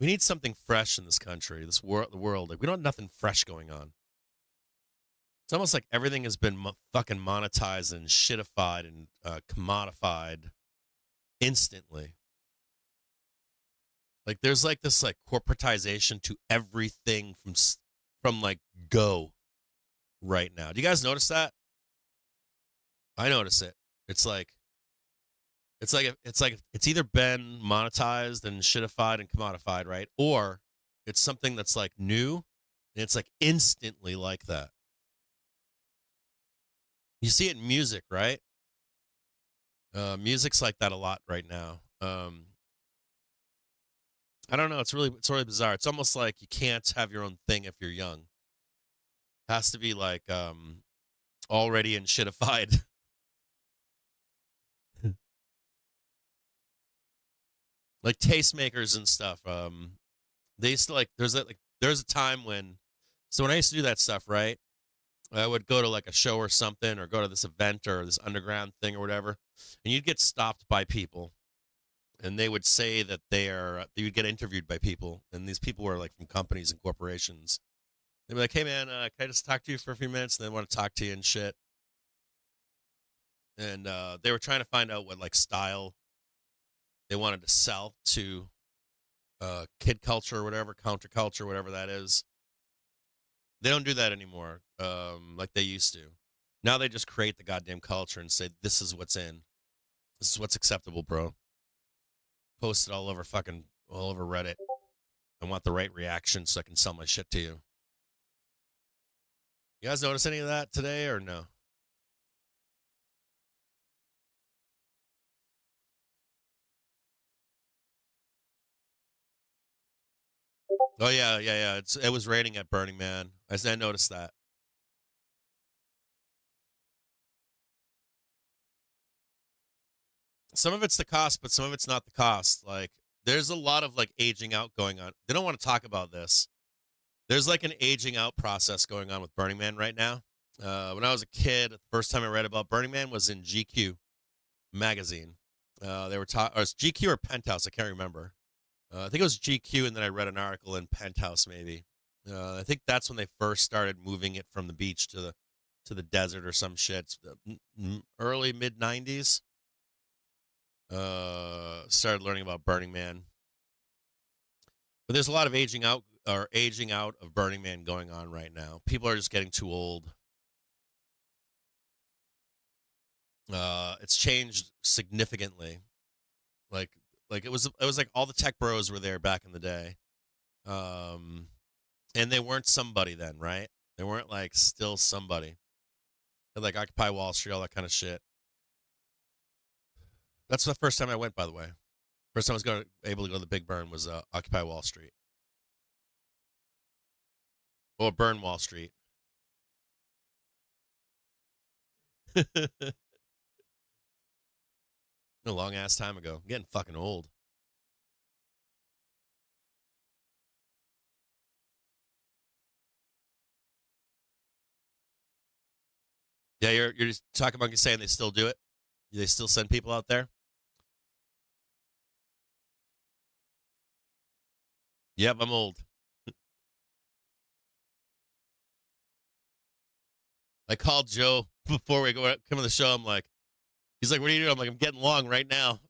We need something fresh in this country, the world. Like, we don't have nothing fresh going on. It's almost like everything has been fucking monetized and shitified and commodified instantly. Like, there's like this like corporatization to everything from like Go right now. Do you guys notice that? I notice it. It's either been monetized and shitified and commodified, right? Or it's something that's like new and it's like instantly like that. You see it in music, right? Music's like that a lot right now. I don't know. It's really bizarre. It's almost like you can't have your own thing if you're young. It has to be like already and shitified. Like tastemakers and stuff. They used to like there's a time when I used to do that stuff, right? I would go to like a show or something or go to this event or this underground thing or whatever, and you'd get stopped by people and they would say that you would get interviewed by people, and these people were like from companies and corporations. They'd be like, "Hey man, can I just talk to you for a few minutes?" And they want to talk to you and shit. And they were trying to find out what like style they wanted to sell to kid culture or whatever, counterculture, whatever that is. They don't do that anymore like they used to. Now they just create the goddamn culture and say, this is what's in. This is what's acceptable, bro. Post it all over Reddit. I want the right reaction so I can sell my shit to you. You guys notice any of that today or no? Oh, yeah. It was raining at Burning Man. I noticed that. Some of it's the cost, but some of it's not the cost. Like, there's a lot of, like, aging out going on. They don't want to talk about this. There's, like, an aging out process going on with Burning Man right now. When I was a kid, the first time I read about Burning Man was in GQ magazine. They were talking, or it was GQ or Penthouse, I can't remember. I think it was GQ, and then I read an article in Penthouse, maybe. I think that's when they first started moving it from the beach to the desert or some shit. Early mid 90s. Started learning about Burning Man. But there's a lot of aging out of Burning Man going on right now. People are just getting too old. It's changed significantly. Like it was like all the tech bros were there back in the day. And they weren't somebody then, right? They weren't like still somebody. They like Occupy Wall Street, all that kind of shit. That's the first time I went, by the way. First time I was able to go to the Big Burn was Occupy Wall Street. Or Burn Wall Street. A long ass time ago. I'm getting fucking old. Yeah, you're just talking about saying they still do it. They still send people out there. Yep, I'm old. I called Joe before we come to the show. I'm like, he's like, "What are you doing?" I'm like, "I'm getting long right now."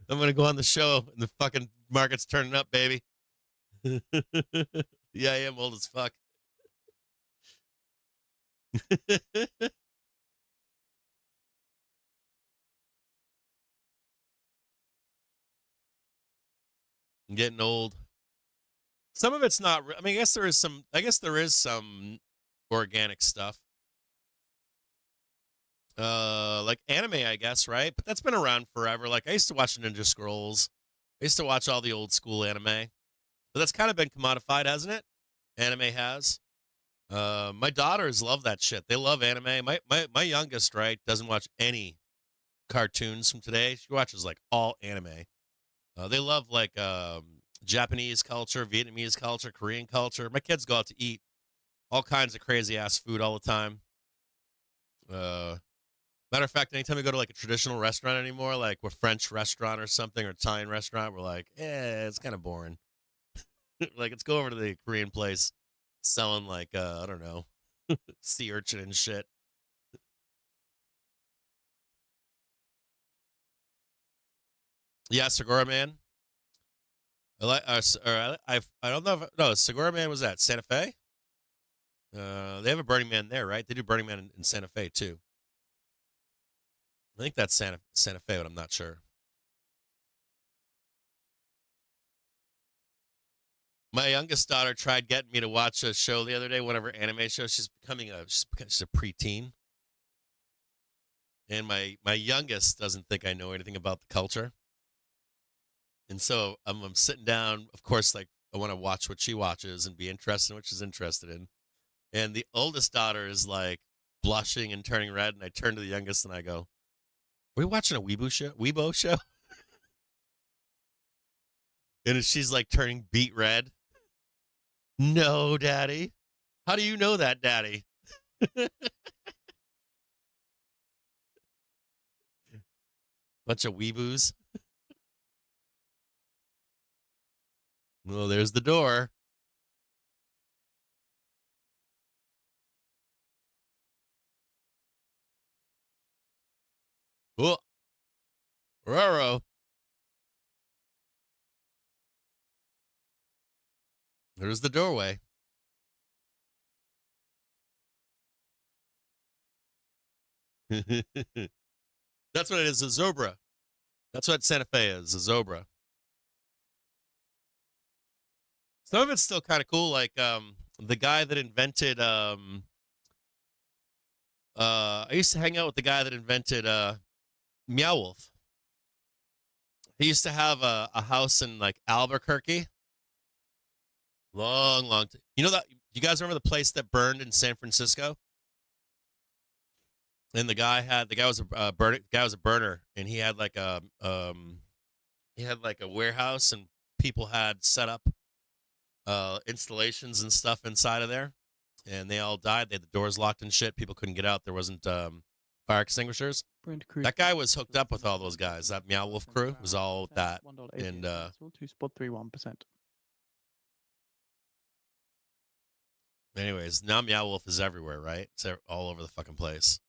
I'm gonna go on the show, and the fucking market's turning up, baby. Yeah, I am old as fuck. I'm getting old. Some of it's not. I mean, I guess there is some. I guess there is some organic stuff. Like anime, I guess, right? But that's been around forever. Like I used to watch Ninja Scrolls. I used to watch all the old school anime. But that's kind of been commodified, hasn't it? Anime has. My daughters love that shit. They love anime. My youngest, right, doesn't watch any cartoons from today. She watches like all anime. They love like Japanese culture, Vietnamese culture, Korean culture. My kids go out to eat all kinds of crazy ass food all the time. Matter of fact, anytime we go to like a traditional restaurant anymore, like a French restaurant or something, or Italian restaurant, we're like, it's kind of boring. Like, let's go over to the Korean place selling like, I don't know, sea urchin and shit. Yeah, Segura Man. I don't know if no Segura Man was that Santa Fe. They have a Burning Man there, right? They do Burning Man in Santa Fe too. I think that's Santa Fe, but I'm not sure. My youngest daughter tried getting me to watch a show the other day, one of her anime shows. She's a preteen, and my youngest doesn't think I know anything about the culture, and so I'm sitting down. Of course, like I want to watch what she watches and be interested in what she's interested in. And the oldest daughter is like blushing and turning red, and I turn to the youngest and I go, "Are we watching a Weibo show?" And she's like turning beet red. No, Daddy. How do you know that, Daddy? Bunch of weeboos. Well, there's the door. Oh, Roro. There's the doorway. That's what it is, a Zobra. That's what Santa Fe is, a Zobra. Some of it's still kind of cool, like the guy that invented I used to hang out with the guy that invented Meow Wolf. He used to have a house in like Albuquerque. Long you know that you guys remember the place that burned in San Francisco? And the guy was a burner, and he had like a warehouse, and people had set up installations and stuff inside of there, and they all died. They had the doors locked and shit. People couldn't get out. There wasn't fire extinguishers. That guy was hooked up with all those guys. That Meow Wolf crew was all that. And to spot 3.1%. anyways, now Meow Wolf is everywhere, right? It's all over the fucking place.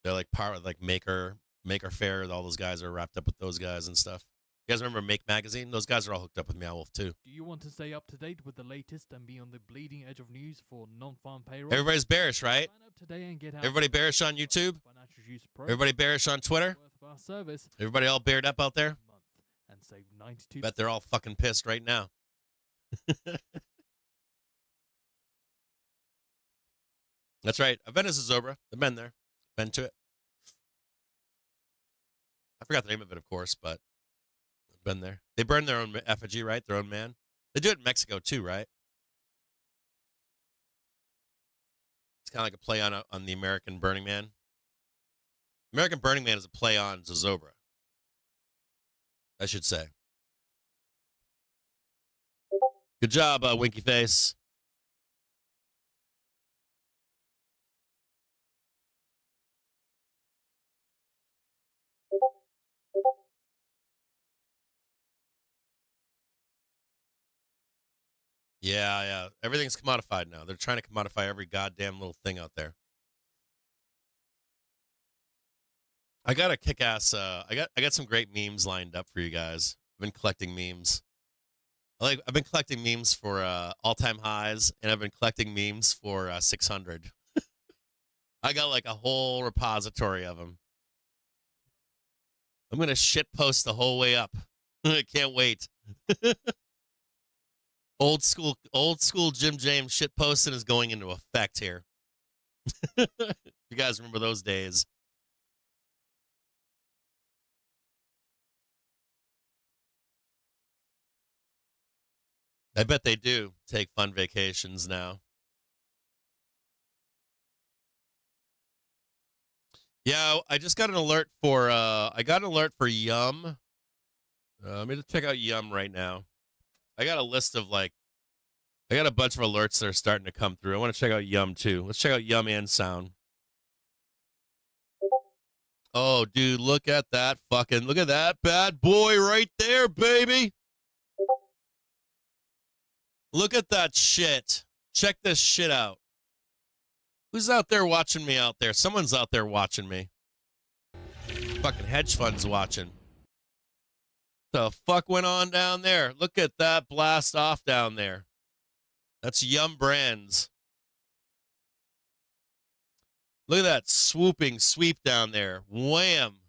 They're like part of like Maker Faire. All those guys are wrapped up with those guys and stuff. You guys remember Make Magazine? Those guys are all hooked up with Meow Wolf too. Do you want to stay up to date with the latest and be on the bleeding edge of news for non-farm payroll? Everybody's bearish, right? Sign up today and get Everybody bearish on YouTube? Everybody bearish on Twitter? Everybody all bared up out there? And save 92. Bet they're all fucking pissed right now. That's right. I've been to Zobra. I've been there. Been to it. I forgot the name of it, of course, but I've been there. They burn their own effigy, right? Their own man. They do it in Mexico too, right? It's kind of like a play on the American Burning Man. American Burning Man is a play on Zozobra, I should say. Good job, Winky Face. Yeah. Everything's commodified now. They're trying to commodify every goddamn little thing out there. I got a kick-ass. I got some great memes lined up for you guys. I've been collecting memes. I've been collecting memes for all-time highs, and I've been collecting memes for 600. I got like a whole repository of them. I'm gonna shit post the whole way up. I can't wait. Old school Jim James shit posting is going into effect here. You guys remember those days? I bet they do take fun vacations now. Yeah, I just got an alert for Yum. I'm gonna check out Yum right now. I got a list of I got a bunch of alerts that are starting to come through. I want to check out Yum too. Let's check out Yum and Sound. Oh, dude, look at that bad boy right there, baby. Look at that shit. Check this shit out. Who's out there watching me out there? Someone's out there watching me. Fucking hedge funds watching. The fuck went on down there? Look at that blast off down there. That's Yum Brands. Look at that swooping sweep down there. Wham.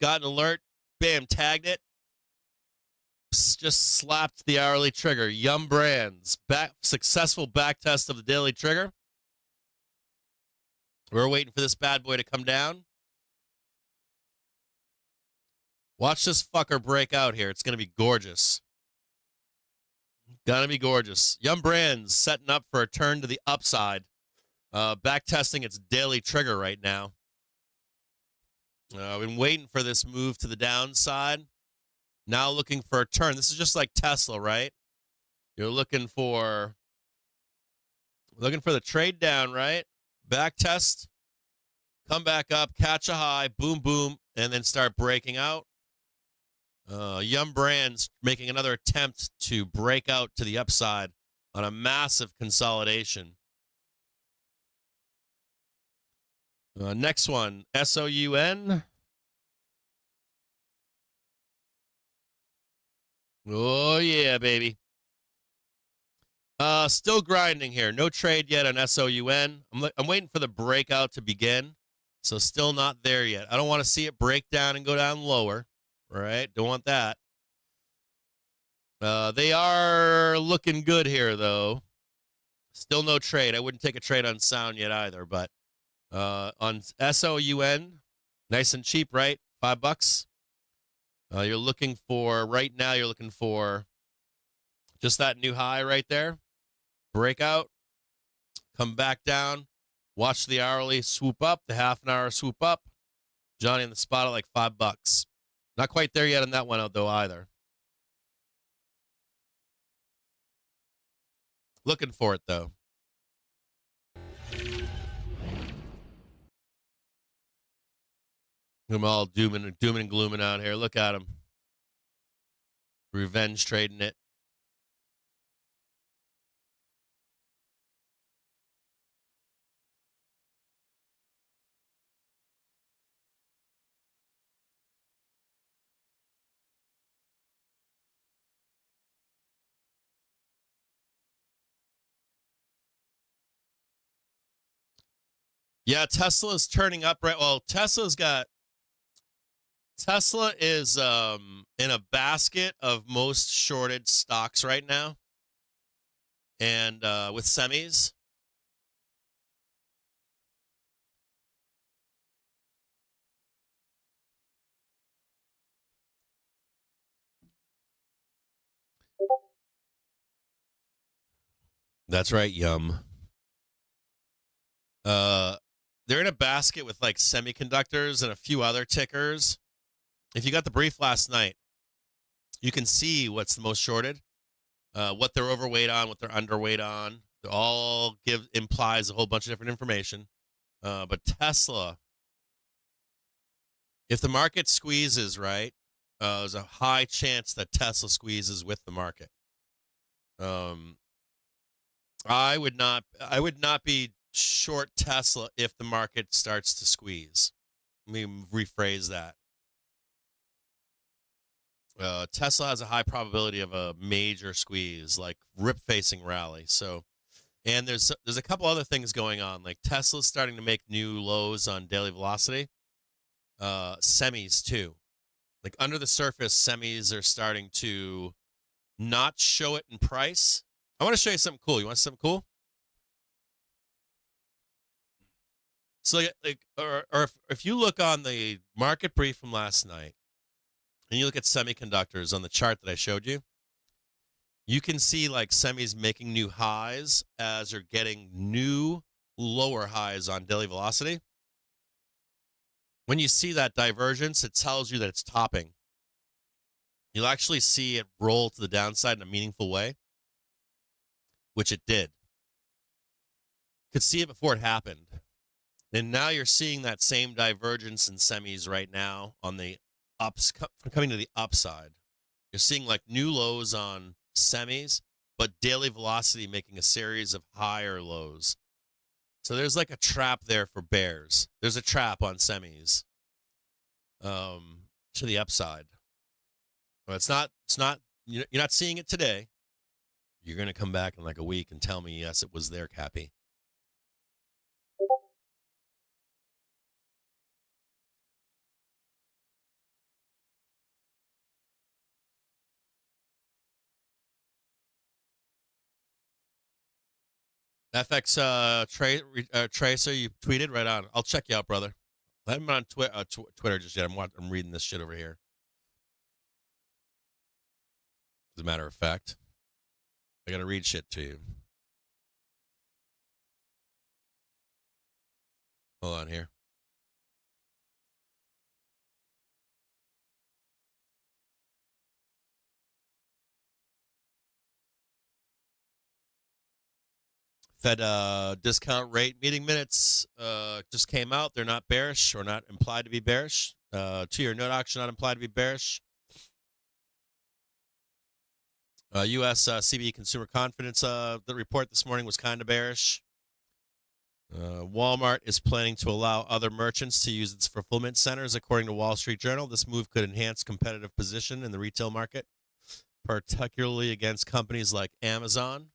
Got an alert. Bam, tagged it. Psst, just slapped the hourly trigger. Yum Brands. Successful back test of the daily trigger. We're waiting for this bad boy to come down. Watch this fucker break out here. It's going to be gorgeous. Gonna be gorgeous. Yum Brands setting up for a turn to the upside. Back testing its daily trigger right now. I've been waiting for this move to the downside. Now looking for a turn. This is just like Tesla, right? You're looking for the trade down, right? Back test, come back up, catch a high, boom, boom, and then start breaking out. Yum Brands making another attempt to break out to the upside on a massive consolidation. Next one, SOUN. Oh, yeah, baby. Still grinding here. No trade yet on SOUN. I'm waiting for the breakout to begin, so still not there yet. I don't want to see it break down and go down lower, right? Don't want that. They are looking good here, though. Still no trade. I wouldn't take a trade on Sound yet either, but on SOUN, nice and cheap, right? $5. You're looking for, right now, you're looking for just that new high right there. Breakout. Come back down. Watch the hourly swoop up, the half an hour swoop up. Johnny in the spot at like $5. Not quite there yet on that one, though, either. Looking for it, though. I'm all dooming and glooming out here. Look at him. Revenge trading it. Yeah, Tesla's turning up right. Well, Tesla is in a basket of most shorted stocks right now, and with semis. That's right, Yum. They're in a basket with like semiconductors and a few other tickers. If you got the brief last night, you can see what's the most shorted, what they're overweight on, what they're underweight on. They all implies a whole bunch of different information. But Tesla, if the market squeezes, right, there's a high chance that Tesla squeezes with the market. I would not be short Tesla if the market starts to squeeze. Let me rephrase that. Tesla has a high probability of a major squeeze, like rip-facing rally. So, and there's a couple other things going on, like Tesla's starting to make new lows on daily velocity. Semis too, like under the surface, semis are starting to not show it in price. I want to show you something cool. You want something cool? So, if you look on the market brief from last night, and you look at semiconductors on the chart that I showed you, you can see like semis making new highs as they're getting new lower highs on daily velocity. When you see that divergence, it tells you that it's topping. You'll actually see it roll to the downside in a meaningful way, which it did. Could see it before it happened. And now you're seeing that same divergence in semis right now on the ups, coming to the upside. You're seeing like new lows on semis, but daily velocity making a series of higher lows. So there's like a trap there for bears. There's a trap on semis to the upside. Well, it's not, you're not seeing it today. You're going to come back in like a week and tell me, yes, it was there, Cappy. FX Tracer, you tweeted right on. I'll check you out, brother. I haven't been on Twitter just yet. I'm reading this shit over here. As a matter of fact, I got to read shit to you. Hold on here. Fed discount rate meeting minutes just came out. They're not bearish or not implied to be bearish. 2-year note auction not implied to be bearish. U.S. CBE consumer confidence the report this morning was kind of bearish. Walmart is planning to allow other merchants to use its fulfillment centers, according to Wall Street Journal. This move could enhance competitive position in the retail market, particularly against companies like Amazon.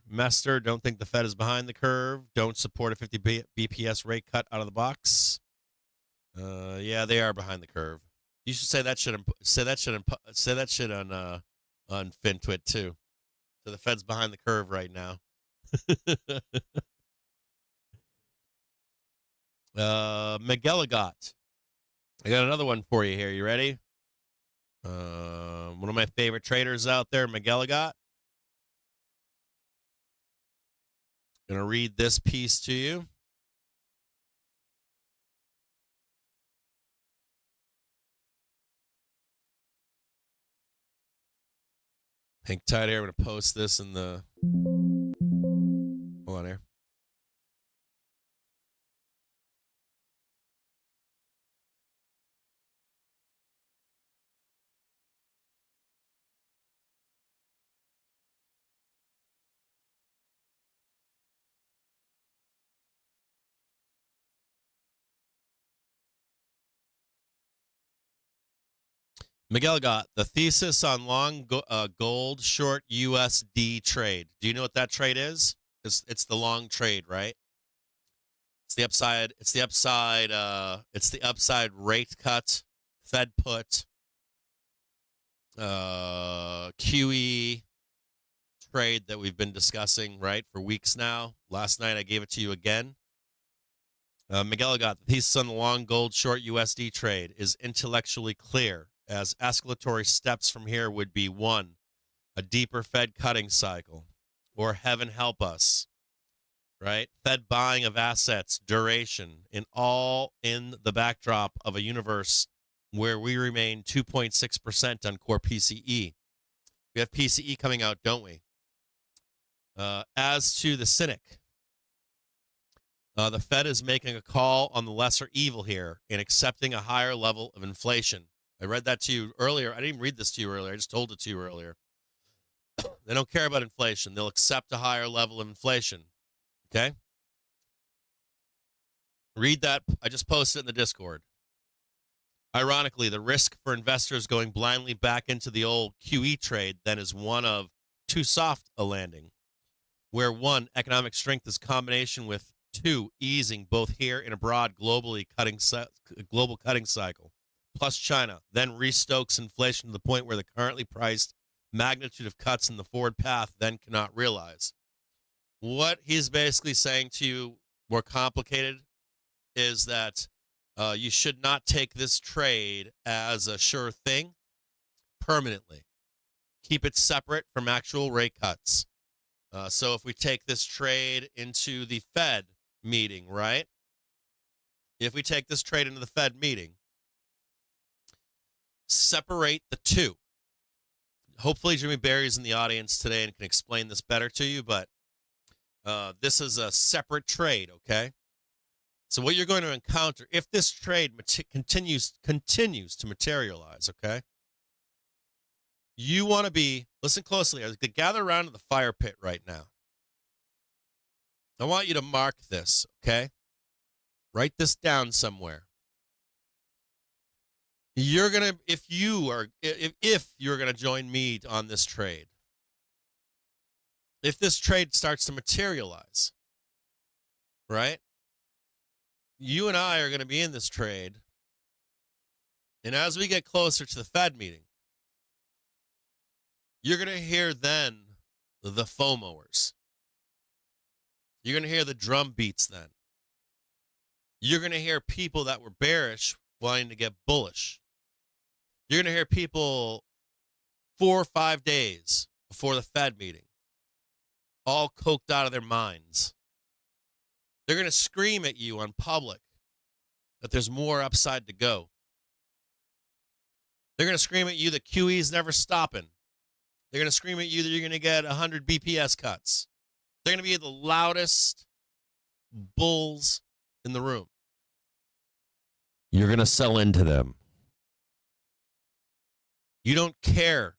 Mester, don't think the Fed is behind the curve. Don't support a 50 BPS rate cut out of the box. Yeah, they are behind the curve. You should say that shit. Say that shit on FinTwit too. So the Fed's behind the curve right now. McGilligot. I got another one for you here. You ready? One of my favorite traders out there, McGilligot. Gonna read this piece to you. Hang tight here. I'm gonna post this in the. Hold on here. McGilligot, the thesis on long gold short USD trade. Do you know what that trade is? It's the long trade, right? It's the upside. It's the upside. It's the upside rate cut, Fed put, QE trade that we've been discussing, right, for weeks now. Last night I gave it to you again. McGilligot, the thesis on the long gold short USD trade is intellectually clear, as escalatory steps from here would be 1, a deeper Fed cutting cycle, or heaven help us, right? Fed buying of assets, duration, in the backdrop of a universe where we remain 2.6% on core PCE. We have PCE coming out, don't we? As to the cynic, the Fed is making a call on the lesser evil here in accepting a higher level of inflation. I read that to you earlier. I didn't even read this to you earlier. I just told it to you earlier. They don't care about inflation. They'll accept a higher level of inflation. Okay? Read that. I just posted it in the Discord. Ironically, the risk for investors going blindly back into the old QE trade then is one of too soft a landing, where 1, economic strength is combination with 2, easing both here and abroad global cutting cycle, plus China, then restokes inflation to the point where the currently priced magnitude of cuts in the forward path then cannot realize. What he's basically saying to you, more complicated, is that you should not take this trade as a sure thing permanently. Keep it separate from actual rate cuts. So if we take this trade into the Fed meeting, right? If we take this trade into the Fed meeting, separate the two. Hopefully Jimmy Barry's in the audience today and can explain this better to you, but This is a separate trade, okay? So what you're going to encounter, if this trade continues to materialize, okay? You want to be, listen closely, gather around to the fire pit right now. I want you to mark this, okay? Write this down somewhere. You're going to, if you're going to join me on this trade, if this trade starts to materialize, right? You and I are going to be in this trade. And as we get closer to the Fed meeting, you're going to hear then the FOMOers. You're going to hear the drum beats then. You're going to hear people that were bearish wanting to get bullish. You're going to hear people 4 or 5 days before the Fed meeting, all coked out of their minds. They're going to scream at you on public that there's more upside to go. They're going to scream at you that QE's never stopping. They're going to scream at you that you're going to get 100 BPS cuts. They're going to be the loudest bulls in the room. You're going to sell into them. You don't care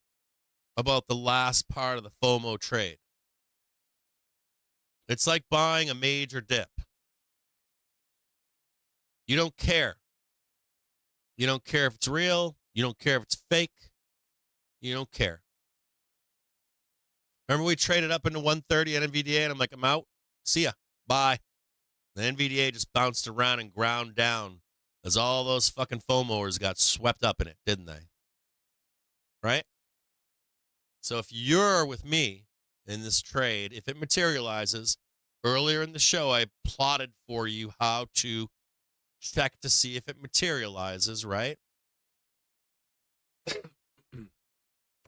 about the last part of the FOMO trade. It's like buying a major dip. You don't care. You don't care if it's real. You don't care if it's fake. You don't care. Remember we traded up into 130 at NVDA and I'm like, I'm out. See ya. Bye. The NVDA just bounced around and ground down as all those fucking FOMOers got swept up in it, didn't they? Right? So if you're with me in this trade, if it materializes, earlier in the show, I plotted for you how to check to see if it materializes, right?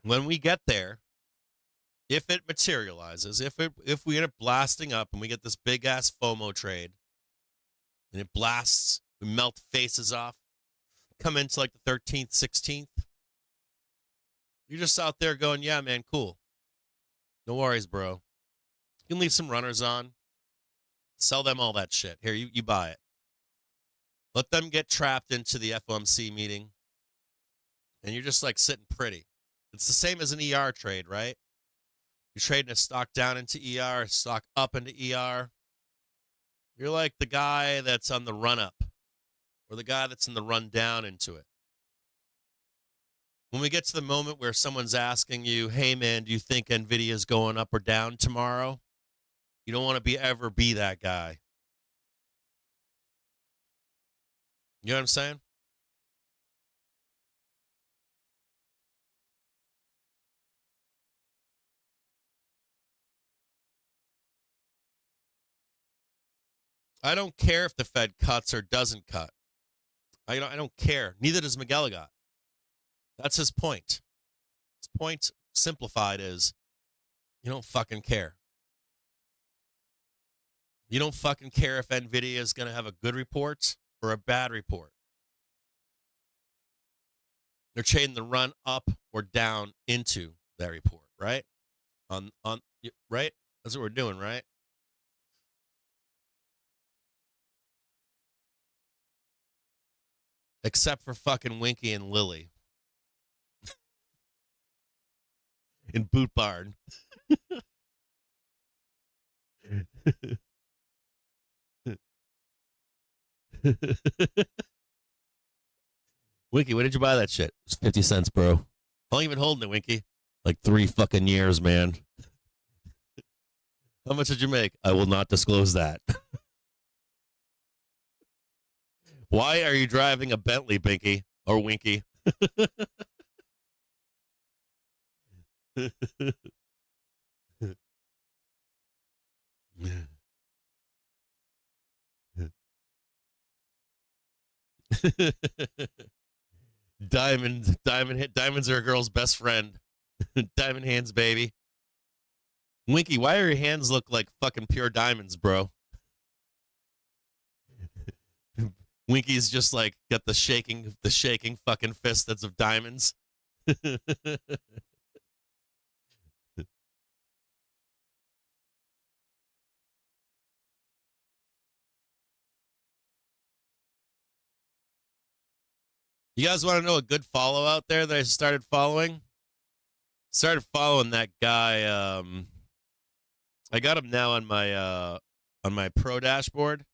When we get there, if it materializes, if we end up blasting up and we get this big ass FOMO trade and it blasts, we melt faces off, come into like the 13th, 16th, you're just out there going, yeah, man, cool. No worries, bro. You can leave some runners on. Sell them all that shit. Here, you buy it. Let them get trapped into the FOMC meeting. And you're just like sitting pretty. It's the same as an ER trade, right? You're trading a stock down into ER, a stock up into ER. You're like the guy that's on the run up or the guy that's in the run down into it. When we get to the moment where someone's asking you, hey, man, do you think NVIDIA is going up or down tomorrow? You don't want to ever be that guy. You know what I'm saying? I don't care if the Fed cuts or doesn't cut. I don't care. Neither does McGilligot. That's his point. His point, simplified, is you don't fucking care. You don't fucking care if NVIDIA is going to have a good report or a bad report. They're trading the run up or down into that report, right? Right? That's what we're doing, right? Except for fucking Winky and Lily. In Boot Barn. Winky, when did you buy that shit? It was 50 cents, bro. How long you been holding it, Winky? Like 3 fucking years, man. How much did you make? I will not disclose that. Why are you driving a Bentley, Binky? Or Winky? Diamonds are a girl's best friend. Diamond hands, baby. Winky, why are your hands look like fucking pure diamonds, bro? Winky's just like got the shaking fucking fist that's of diamonds. You guys want to know a good follow out there that I started following? Started following that guy. I got him now on my pro dashboard.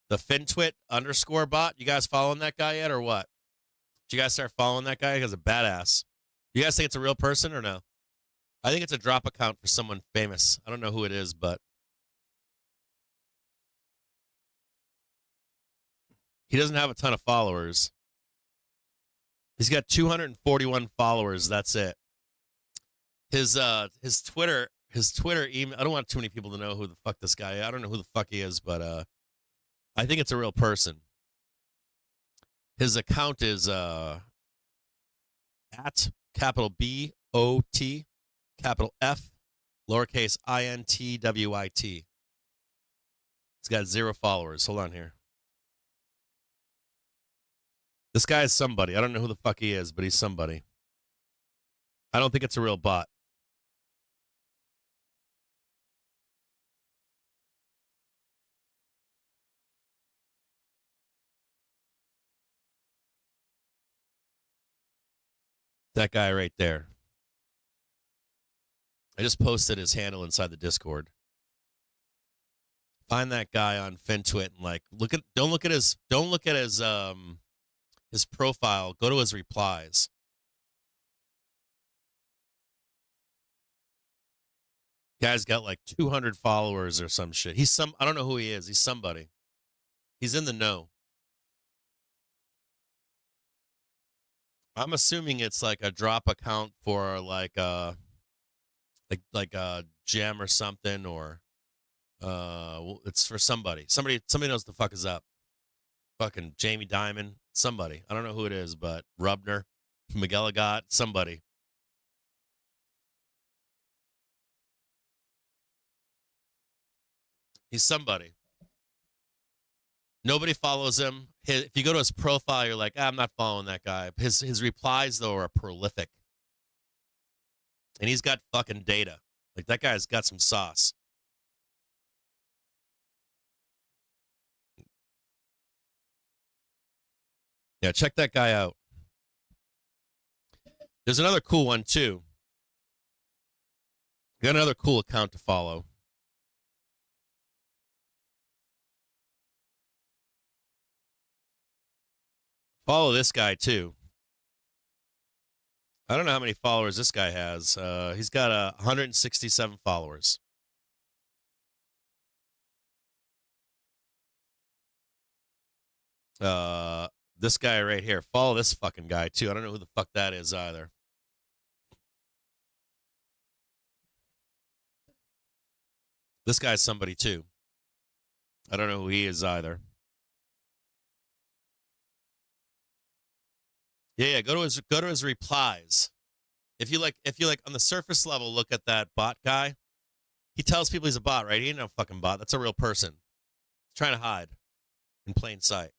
The FinTwit _ bot. You guys following that guy yet, or what? Did you guys start following that guy? He's a badass. You guys think it's a real person or no? I think it's a drop account for someone famous. I don't know who it is, but he doesn't have a ton of followers. He's got 241 followers. That's it. His Twitter email. I don't want too many people to know who the fuck this guy is. I don't know who the fuck he is, but I think it's a real person. His account is at capital BOT, capital F, lowercase INTWIT. He's got 0 followers. Hold on here. This guy is somebody. I don't know who the fuck he is, but he's somebody. I don't think it's a real bot. That guy right there. I just posted his handle inside the Discord. Find that guy on FinTwit and don't look at his profile. Go to his replies. Guy's got like 200 followers or some shit. I don't know who he is. He's somebody. He's in the know. I'm assuming it's like a drop account for like a gem or something, or it's for somebody. Somebody knows the fuck is up. Fucking Jamie Dimon, somebody. I don't know who it is, but Rubner, McGilligot, somebody. He's somebody. Nobody follows him. If you go to his profile, you're like, I'm not following that guy. His replies, though, are prolific. And he's got fucking data. Like, that guy's got some sauce. Yeah, check that guy out. There's another cool one, too. Got another cool account to follow. Follow this guy, too. I don't know how many followers this guy has. He's got 167 followers. This guy right here. Follow this fucking guy, too. I don't know who the fuck that is either. This guy's somebody, too. I don't know who he is either. Yeah, go to his replies. If you like on the surface level, look at that bot guy. He tells people he's a bot, right? He ain't no fucking bot. That's a real person. He's trying to hide in plain sight.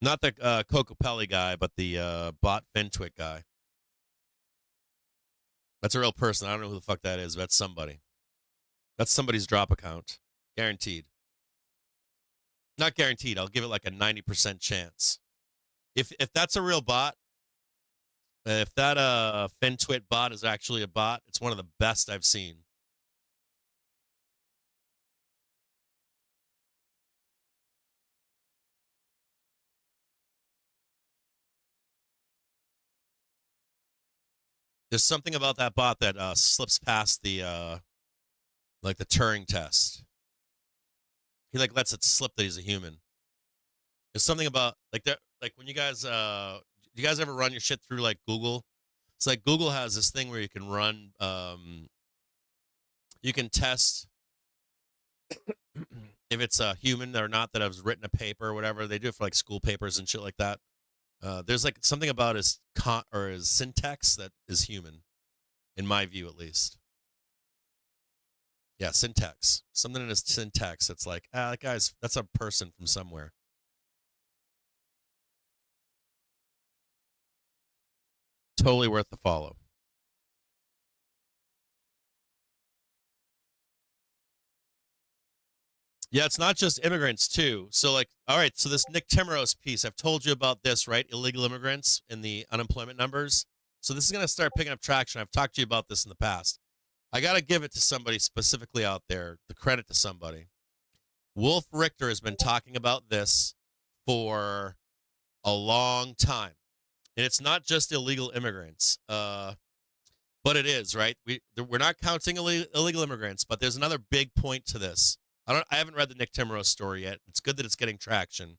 Not the Cocopelli guy, but the bot FinTwit guy. That's a real person. I don't know who the fuck that is, but that's somebody. That's somebody's drop account. Guaranteed. Not guaranteed. I'll give it like a 90% chance. If that's a real bot, if that FinTwit bot is actually a bot, it's one of the best I've seen. There's something about that bot that slips past the like the Turing test. He like lets it slip that he's a human. There's something about like that, like when you guys do you guys ever run your shit through like Google? It's like Google has this thing where you can run you can test if it's a human or not that has written a paper or whatever. They do it for like school papers and shit like that. There's like something about his his syntax that is human, in my view at least. Yeah, syntax. Something in his syntax that's like, that's a person from somewhere. Totally worth the follow. Yeah, it's not just immigrants too. So like, all right, so this Nick Timmeros piece, I've told you about this, right? Illegal immigrants and the unemployment numbers. So this is going to start picking up traction. I've talked to you about this in the past. I got to give it to somebody specifically out there, the credit to somebody. Wolf Richter has been talking about this for a long time. And it's not just illegal immigrants, but it is, right? We're not counting illegal immigrants, but there's another big point to this. I haven't read the Nick Timmeros story yet. It's good that it's getting traction.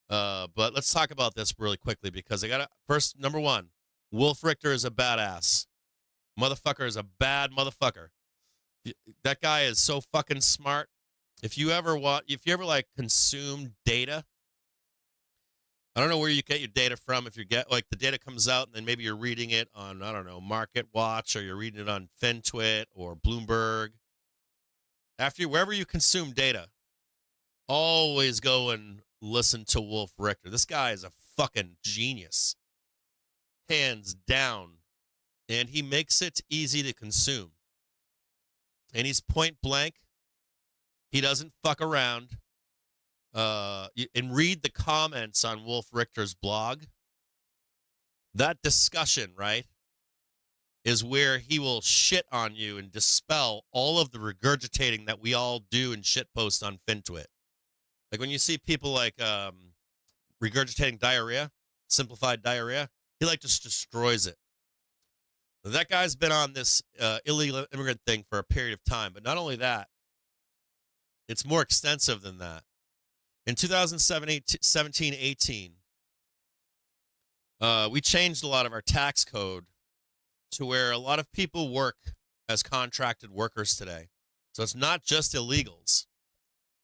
But let's talk about this really quickly because first, number one, Wolf Richter is a badass. Motherfucker is a bad motherfucker. That guy is so fucking smart. If you ever like consume data, I don't know where you get your data from. If you get like the data comes out and then maybe you're reading it on, I don't know, Market Watch, or you're reading it on FinTwit or Bloomberg. Wherever you consume data, always go and listen to Wolf Richter. This guy is a fucking genius. Hands down. And he makes it easy to consume. And he's point blank. He doesn't fuck around. And read the comments on Wolf Richter's blog. That discussion, right, is where he will shit on you and dispel all of the regurgitating that we all do and shitpost on FinTwit. Like when you see people like regurgitating diarrhea, simplified diarrhea, he like just destroys it. That guy's been on this illegal immigrant thing for a period of time. But not only that, it's more extensive than that. In 2017-18, we changed a lot of our tax code to where a lot of people work as contracted workers today. So it's not just illegals.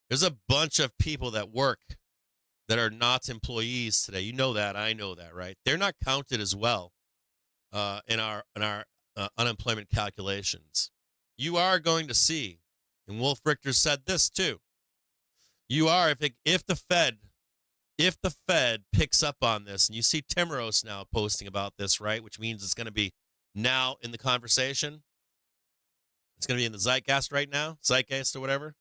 There's a bunch of people that work that are not employees today. You know that. I know that, right? They're not counted as well in our unemployment calculations. You are going to see, and Wolf Richter said this too. You are if the Fed picks up on this, and you see Timmeros now posting about this, right? Which means it's going to be now in the conversation. It's going to be in the zeitgeist right now, zeitgeist or whatever.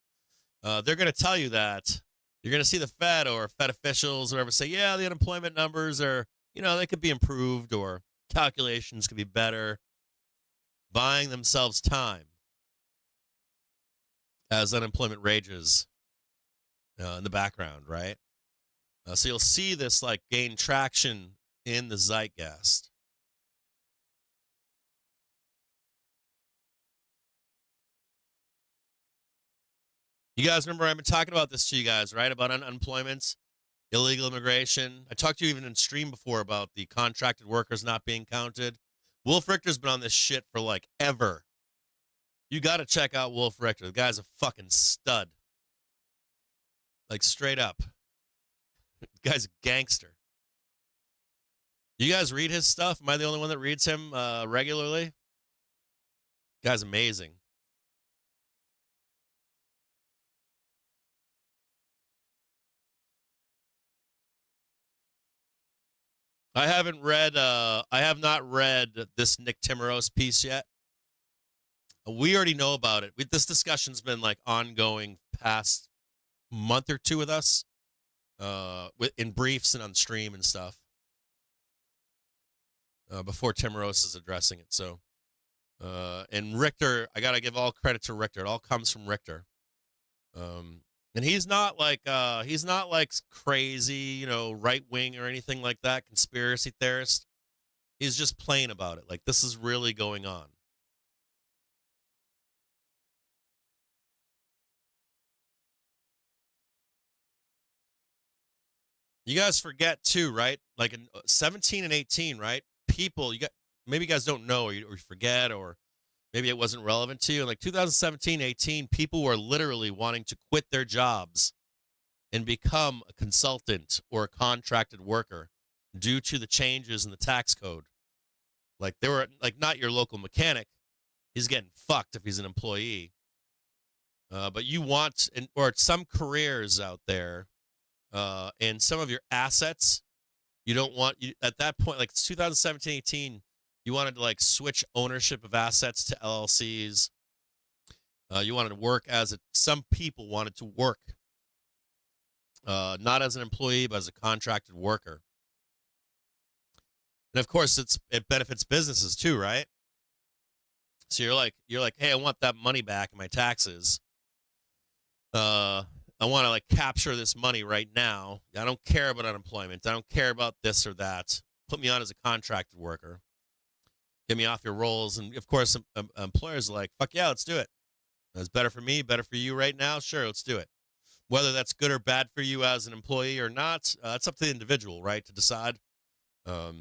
They're going to tell you that you're going to see the Fed or Fed officials or whatever say, yeah, the unemployment numbers are, they could be improved or calculations could be better, buying themselves time as unemployment rages in the background, right? So you'll see this like gain traction in the zeitgeist. You guys remember I've been talking about this to you guys, right? About unemployment, illegal immigration. I talked to you even in stream before about the contracted workers not being counted. Wolf Richter's been on this shit for like ever. You got to check out Wolf Richter. The guy's a fucking stud. Like straight up. The guy's a gangster. You guys read his stuff? Am I the only one that reads him regularly? The guy's amazing. I have not read this Nick Timmeros piece yet. We already know about it. This discussion's been like ongoing past month or two with us, in briefs and on stream and stuff. Before Timmeros is addressing it. So, and Richter, I gotta give all credit to Richter. It all comes from Richter. And he's not like crazy, right wing or anything like that, conspiracy theorist. He's just plain about it. Like this is really going on. You guys forget too, right? Like in 17 and 18, right? People, maybe you guys don't know or you forget, or maybe it wasn't relevant to you. In like 2017, 18, people were literally wanting to quit their jobs and become a consultant or a contracted worker due to the changes in the tax code. Like they were like not your local mechanic. He's getting fucked if he's an employee. But you want, or some careers out there, and some of your assets, you don't want, at that point, like 2017, 18, you wanted to like switch ownership of assets to LLCs. You wanted to work some people wanted to work not as an employee, but as a contracted worker. And of course, it benefits businesses too, right? So you're like, hey, I want that money back in my taxes. I want to like capture this money right now. I don't care about unemployment. I don't care about this or that. Put me on as a contracted worker. Get me off your rolls. And of course, employers are like, fuck yeah, let's do it. That's better for me, better for you right now. Sure, let's do it. Whether that's good or bad for you as an employee or not, it's up to the individual, right, to decide. So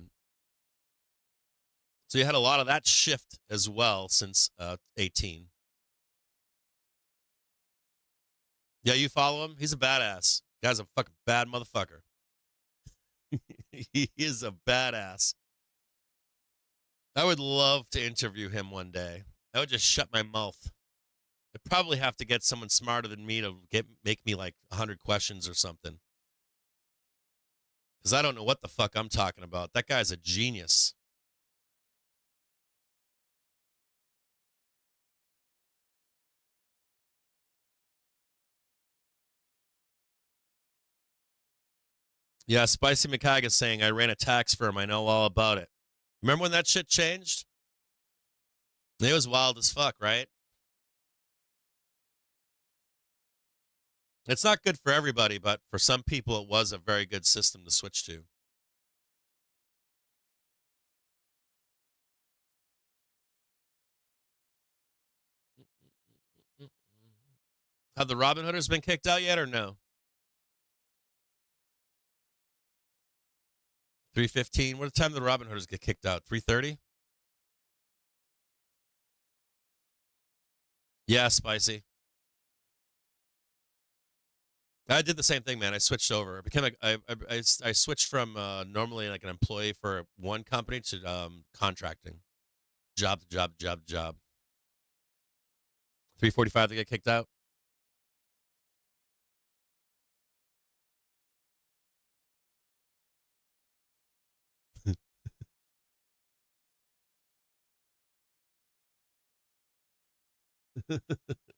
you had a lot of that shift as well since 18. Yeah, you follow him? He's a badass. Guy's a fucking bad motherfucker. He is a badass. I would love to interview him one day. I would just shut my mouth. I'd probably have to get someone smarter than me to make me like 100 questions or something. Because I don't know what the fuck I'm talking about. That guy's a genius. Yeah, Spicy Mikag is saying, I ran a tax firm. I know all about it. Remember when that shit changed? It was wild as fuck, right? It's not good for everybody, but for some people, it was a very good system to switch to. Have the Robin Hooders been kicked out yet or no? 3:15. What time did the Robin Hooders get kicked out? 3:30? Yeah, Spicy. I did the same thing, man. I switched over. I became I switched from normally like an employee for one company to contracting, job to job to job to job. 3:45 to get kicked out.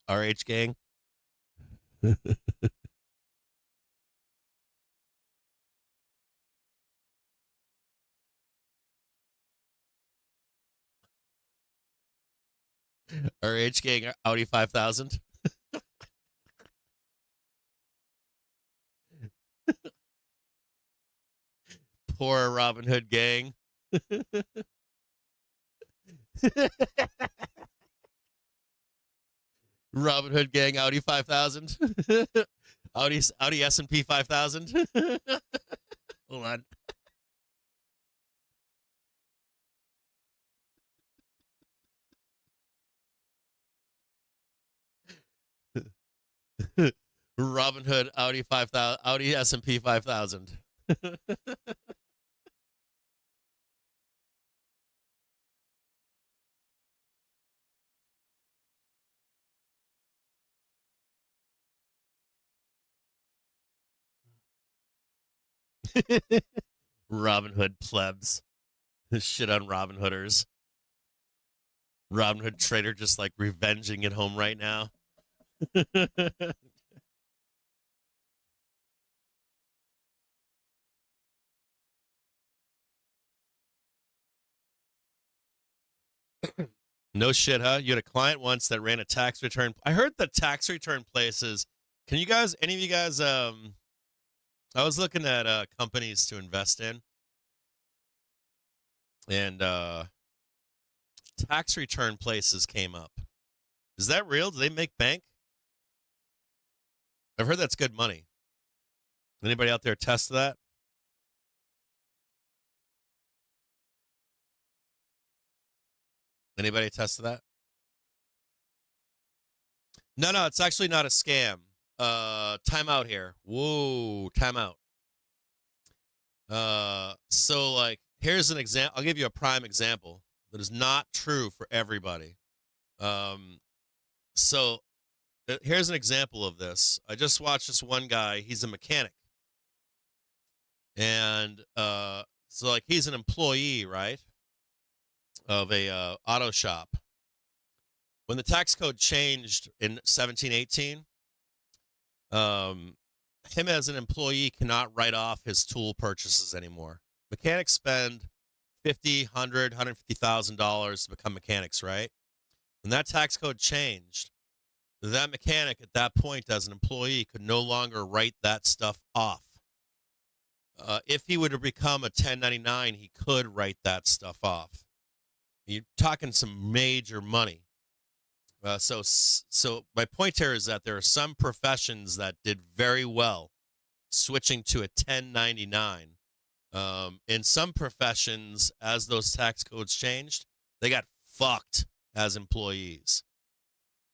RH gang. RH gang Audi 5000. Poor Robin Hood gang. Robin Hood gang Audi 5000. Audi S&P 5000. Hold on. Robin Hood Audi 5000, Audi S&P 5000. Robin Hood plebs. Shit on Robin Hooders. Robin Hood trader just like revenging at home right now. No shit, huh? You had a client once that ran a tax return. I heard the tax return places. Can you guys, any of you guys, I was looking at companies to invest in. And tax return places came up. Is that real? Do they make bank? I've heard that's good money. Anybody out there test that? Anybody test that? No, it's actually not a scam. Time out here. Whoa, time out. So like, here's an example. I'll give you a prime example that is not true for everybody. So here's an example of this. I just watched this one guy. He's a mechanic. And so like he's an employee, right, of a auto shop. When the tax code changed in 1718, him as an employee cannot write off his tool purchases anymore. Mechanics spend $50, $100, $150,000 to become mechanics, right? When that tax code changed, that mechanic at that point as an employee could no longer write that stuff off. If he would have become a 1099, he could write that stuff off. You're talking some major money. So my point here is that there are some professions that did very well switching to a 1099. In some professions, as those tax codes changed, they got fucked as employees.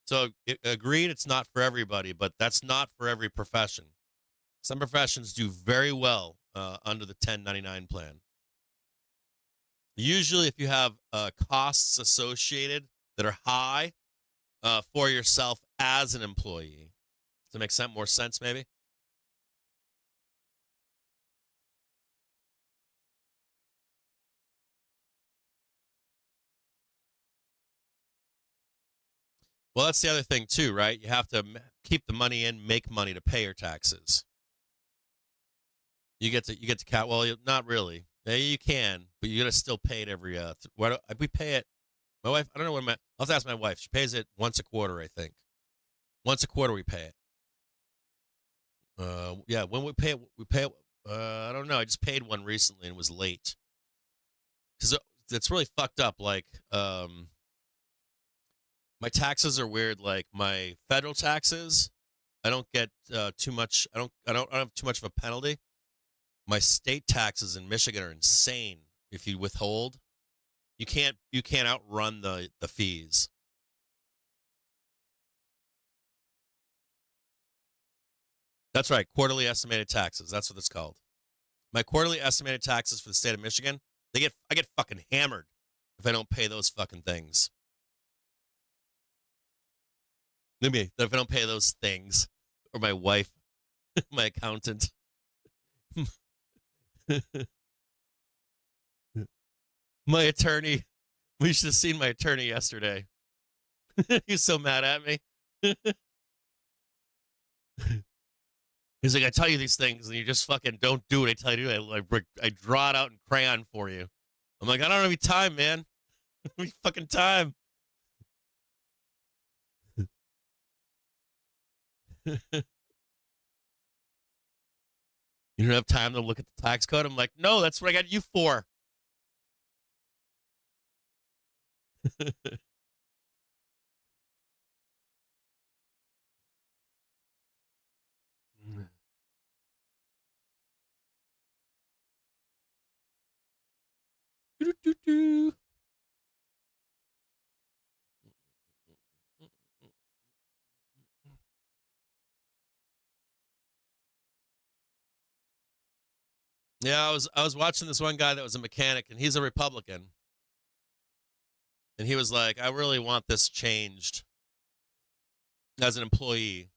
So agreed, it's not for everybody, but that's not for every profession. Some professions do very well under the 1099 plan. Usually, if you have costs associated that are high for yourself as an employee, does that make more sense, maybe? Well, that's the other thing too, right? You have to keep the money in, make money to pay your taxes. You get to count. Well, not really. Yeah, you can, but you got to still pay it every. We pay it. My wife. I don't know when I'll have to ask my wife. She pays it once a quarter, I think. Once a quarter, we pay it. Yeah, when we pay it, I don't know. I just paid one recently and it was late. Because it's really fucked up. Like, my taxes are weird. Like my federal taxes, I don't get too much. I don't have too much of a penalty. My state taxes in Michigan are insane. If you withhold, you can't outrun the fees. That's right, quarterly estimated taxes. That's what it's called. My quarterly estimated taxes for the state of Michigan, I get fucking hammered if I don't pay those fucking things. Maybe if I don't pay those things, or my wife, my accountant. My attorney. We should have seen my attorney yesterday. He's so mad at me. He's like, I tell you these things, and you just fucking don't do what I tell you to do. I draw it out in crayon for you. I'm like, I don't have any time, man. I don't have any fucking time. You don't have time to look at the tax code? I'm like, no, that's what I got you for. Yeah, I was watching this one guy that was a mechanic, and he's a Republican. And he was like, I really want this changed as an employee.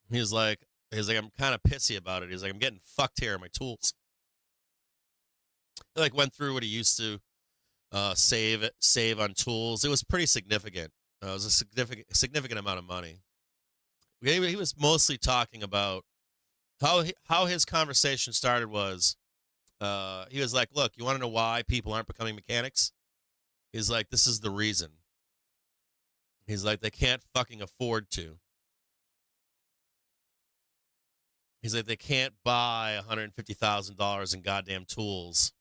He's like, I'm kind of pissy about it. He's like, I'm getting fucked here on my tools. He like went through what he used to save on tools. It was pretty significant. It was a significant amount of money. He was mostly talking about how his conversation started was, he was like, look, you want to know why people aren't becoming mechanics? He's like, this is the reason. He's like, they can't fucking afford to. He's like, they can't buy $150,000 in goddamn tools.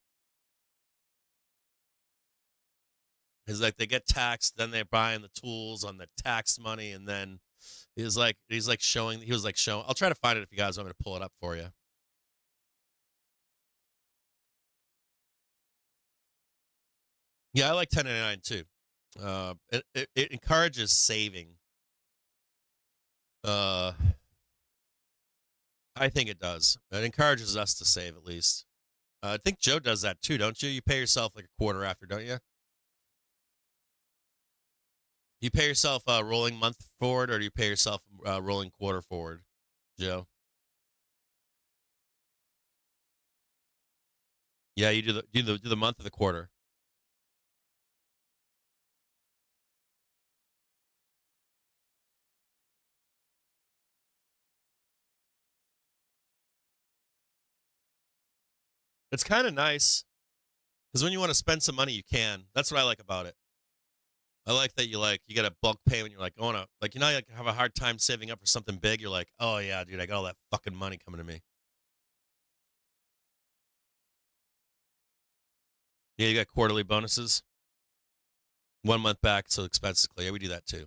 He's like, they get taxed, then they're buying the tools on the tax money, and then he was like showing. I'll try to find it if you guys want me to pull it up for you. Yeah, I like 1099 too. It encourages saving. I think it does. It encourages us to save at least. I think Joe does that too, don't you? You pay yourself like a quarter after, don't you? You pay yourself a rolling month forward, or do you pay yourself rolling quarter forward, Joe? Yeah, you do the month of the quarter. It's kind of nice because when you want to spend some money, you can. That's what I like about it. I like that you get a bulk payment. You're like, oh no, like you have a hard time saving up for something big. You're like, oh yeah, dude, I got all that fucking money coming to me. Yeah, you got quarterly bonuses. 1 month back, so expenses clear. Yeah, we do that too.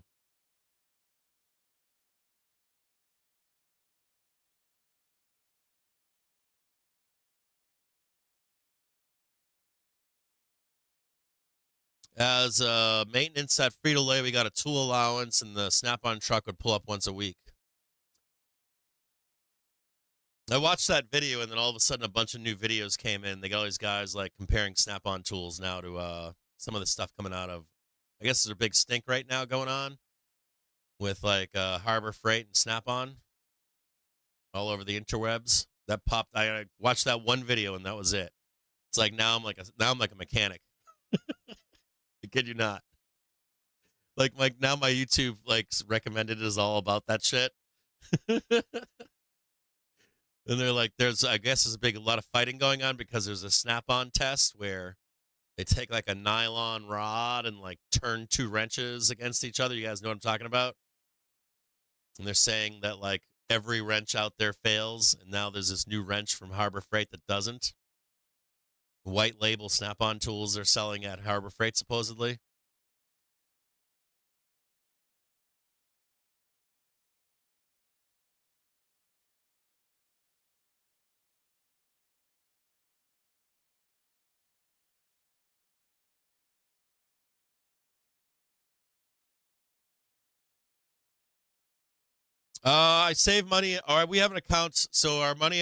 As maintenance at Frito-Lay, we got a tool allowance, and the Snap-on truck would pull up once a week. I watched that video, and then all of a sudden, a bunch of new videos came in. They got all these guys like comparing Snap-on tools now to some of the stuff coming out of. I guess there's a big stink right now going on with like Harbor Freight and Snap-on all over the interwebs. That popped. I watched that one video, and that was it. It's like now I'm like a mechanic. I kid you not. Like now my YouTube recommended is all about that shit. And they're like, I guess there's a lot of fighting going on because there's a Snap-on test where they take like a nylon rod and like turn two wrenches against each other. You guys know what I'm talking about? And they're saying that like every wrench out there fails, and now there's this new wrench from Harbor Freight that doesn't. White label Snap-on tools they're selling at Harbor Freight supposedly. I save money. Or we have an account, so our money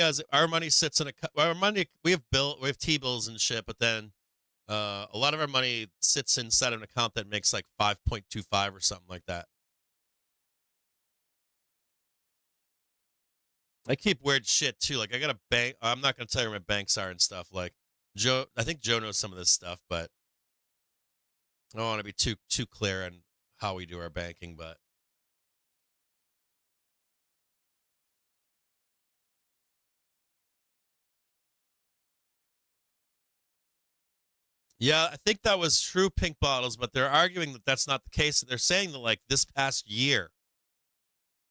sits in our money. We have T-bills and shit, but then a lot of our money sits inside an account that makes like 5.25 or something like that. I keep weird shit too. Like I got a bank. I'm not gonna tell you where my banks are and stuff. Like Joe, I think Joe knows some of this stuff, but I don't want to be too clear on how we do our banking, but. Yeah, I think that was true, Pink Bottles, but they're arguing that that's not the case. They're saying that, like, this past year,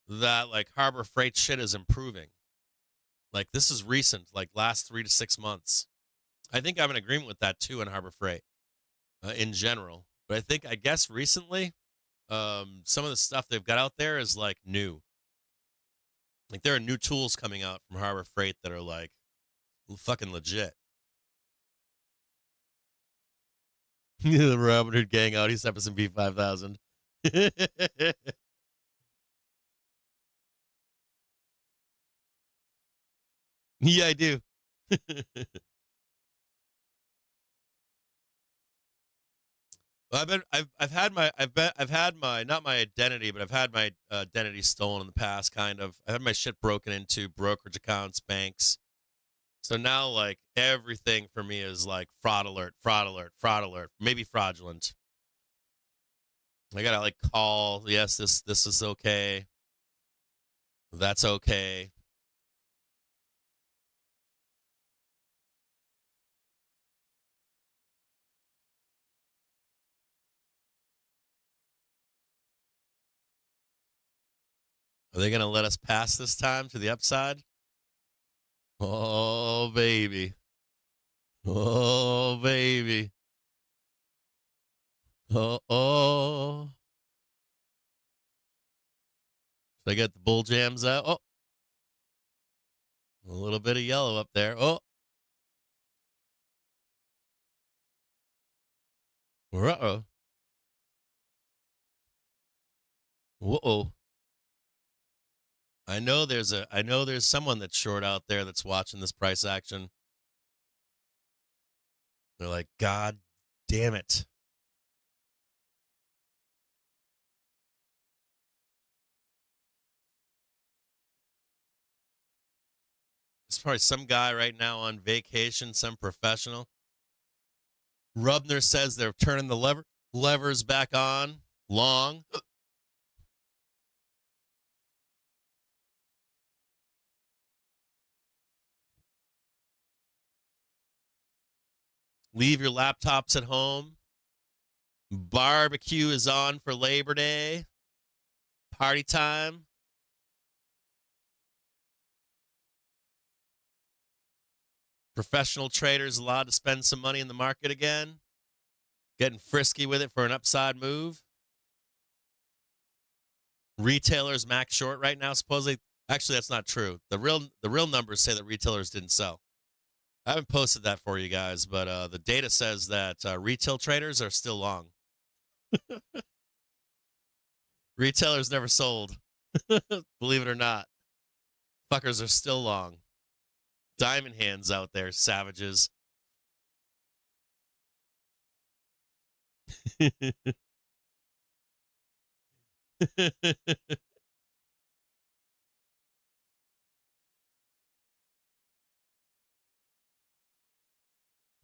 that, like, Harbor Freight shit is improving. Like, this is recent, like, last 3 to 6 months. I think I'm in agreement with that, too, in Harbor Freight in general. But I guess recently, some of the stuff they've got out there is, like, new. Like, there are new tools coming out from Harbor Freight that are, like, fucking legit. The Robin Hood gang out. He's up some B5000. Yeah, I do. Well, I've had my not my identity, but I've had my identity stolen in the past. Kind of, I've had my shit broken into, brokerage accounts, banks. So now, like, everything for me is like fraud alert, fraud alert, fraud alert, maybe fraudulent. I gotta like call. Yes, this is okay. That's okay. Are they gonna let us pass this time to the upside? Oh baby. Oh baby. Oh. Should I get the bull jams out? Oh. A little bit of yellow up there. Oh. Uh-oh. Whoa. I know there's someone that's short out there that's watching this price action. They're like, God damn it. There's probably some guy right now on vacation, some professional. Rubner says they're turning the levers back on long. Leave your laptops at home. Barbecue is on for Labor Day. Party time. Professional traders allowed to spend some money in the market again. Getting frisky with it for an upside move. Retailers max short right now, supposedly. Actually, that's not true. The real numbers say that retailers didn't sell. I haven't posted that for you guys, but the data says that retail traders are still long. Retailers never sold. Believe it or not. Fuckers are still long. Diamond hands out there, savages.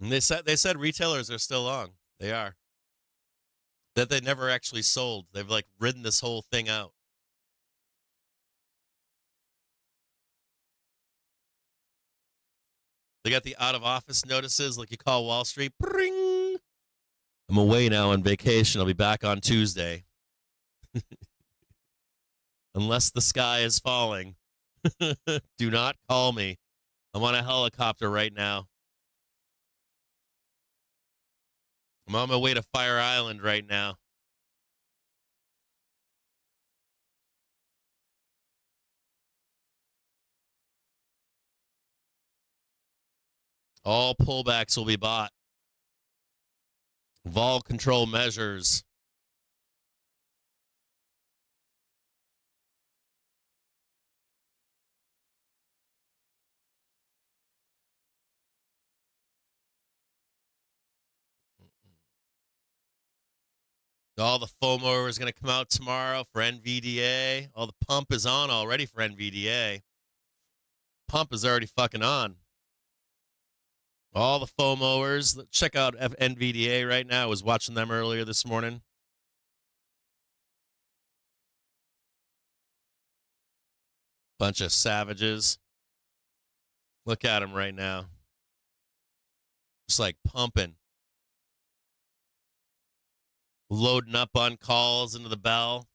And they said retailers are still long. They are. That they never actually sold. They've like ridden this whole thing out. They got the out of office notices like you call Wall Street. Bring. I'm away now on vacation. I'll be back on Tuesday. Unless the sky is falling. Do not call me. I'm on a helicopter right now. I'm on my way to Fire Island right now. All pullbacks will be bought. Vol control measures. All the FOMO is going to come out tomorrow for NVDA. All the pump is on already for NVDA. Pump is already fucking on. All the FOMOers. Check out NVDA right now. I was watching them earlier this morning. Bunch of savages. Look at them right now. Just like pumping. Loading up on calls into the bell.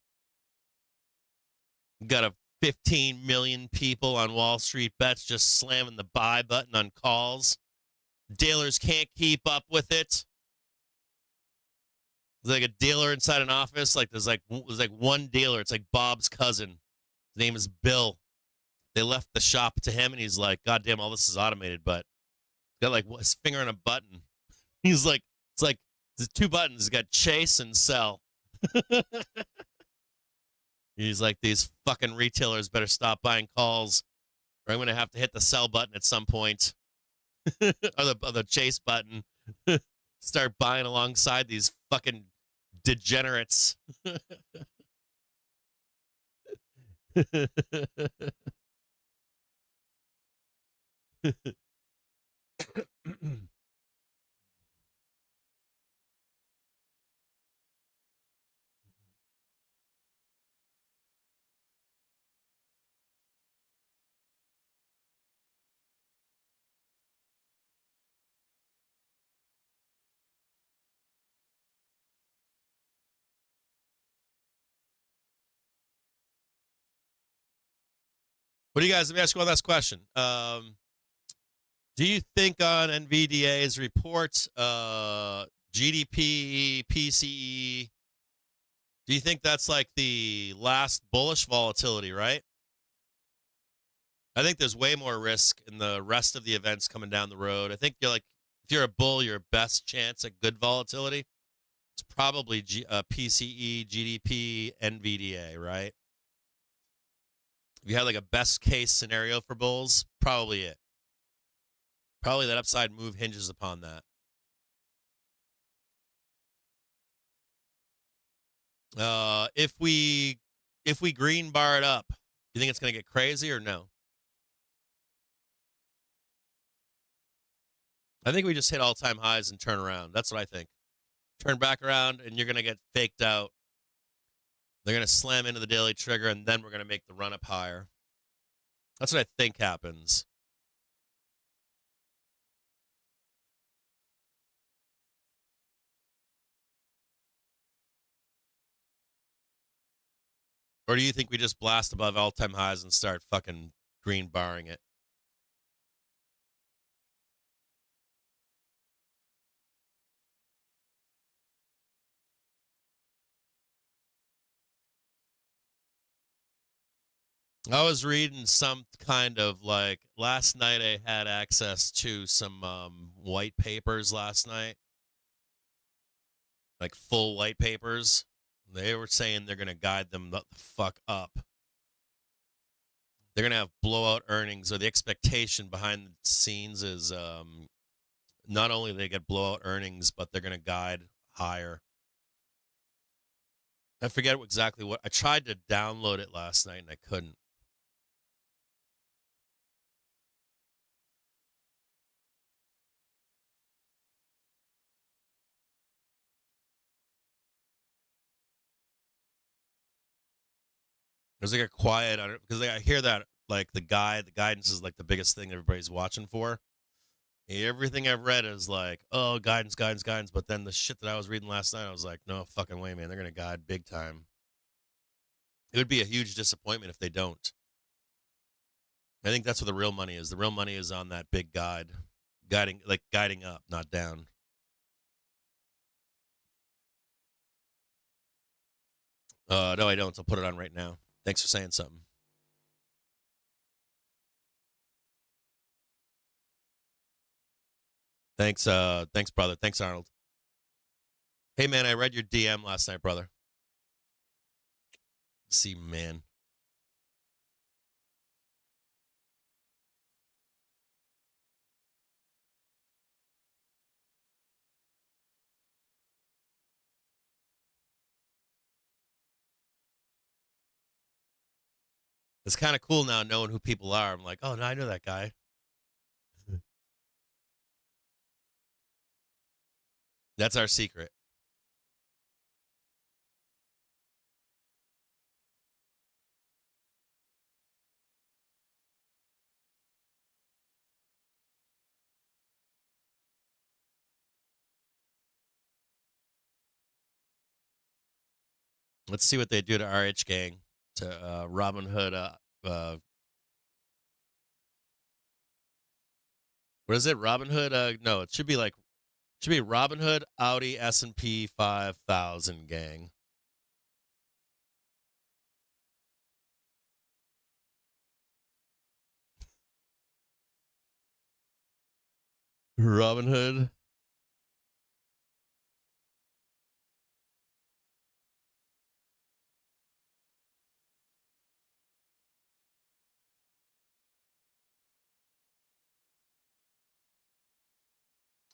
Got a 15 million people on Wall Street bets just slamming the buy button on calls. Dealers can't keep up with it. There's like a dealer inside an office. Like there's like one dealer. It's like Bob's cousin. His name is Bill. They left the shop to him, and he's like, "God damn, all this is automated." But he's got like his finger on a button. He's like, it's like the two buttons. He's got chase and sell. He's like, these fucking retailers better stop buying calls, or I'm gonna have to hit the sell button at some point. or the chase button. Start buying alongside these fucking degenerates. What do you guys, let me ask you one last question. Do you think on NVDA's report, GDP, PCE, do you think that's like the last bullish volatility, right? I think there's way more risk in the rest of the events coming down the road. I think you're like, if you're a bull, your best chance at good volatility, it's probably PCE, GDP, NVDA, right? If you had like a best case scenario for bulls, probably it. Probably that upside move hinges upon that. If we green bar it up, you think it's going to get crazy or no? I think we just hit all-time highs and turn around. That's what I think. Turn back around, and you're going to get faked out. They're going to slam into the daily trigger, and then we're going to make the run up higher. That's what I think happens. Or do you think we just blast above all-time highs and start fucking green barring it? I was reading some kind of like last night. I had access to some white papers last night, like full white papers. They were saying they're going to guide them the fuck up. They're going to have blowout earnings, or the expectation behind the scenes is not only they get blowout earnings, but they're going to guide higher. I forget exactly what. I tried to download it last night and I couldn't. There's like a quiet on it because I hear that like the guidance is like the biggest thing everybody's watching for. Everything I've read is like, oh, guidance, guidance, guidance. But then the shit that I was reading last night, I was like, no fucking way, man. They're going to guide big time. It would be a huge disappointment if they don't. I think that's where the real money is. The real money is on that big guiding up, not down. No, I don't. I'll put it on right now. Thanks for saying something. Thanks, brother. Thanks, Arnold. Hey, man, I read your DM last night, brother. See, man. It's kind of cool now knowing who people are. I'm like, oh, no, I know that guy. That's our secret. Let's see what they do to RH Gang, to Robin Hood. What is it? Robin Hood? No, it should be Robin Hood Audi S&P 5000 gang. Robin Hood.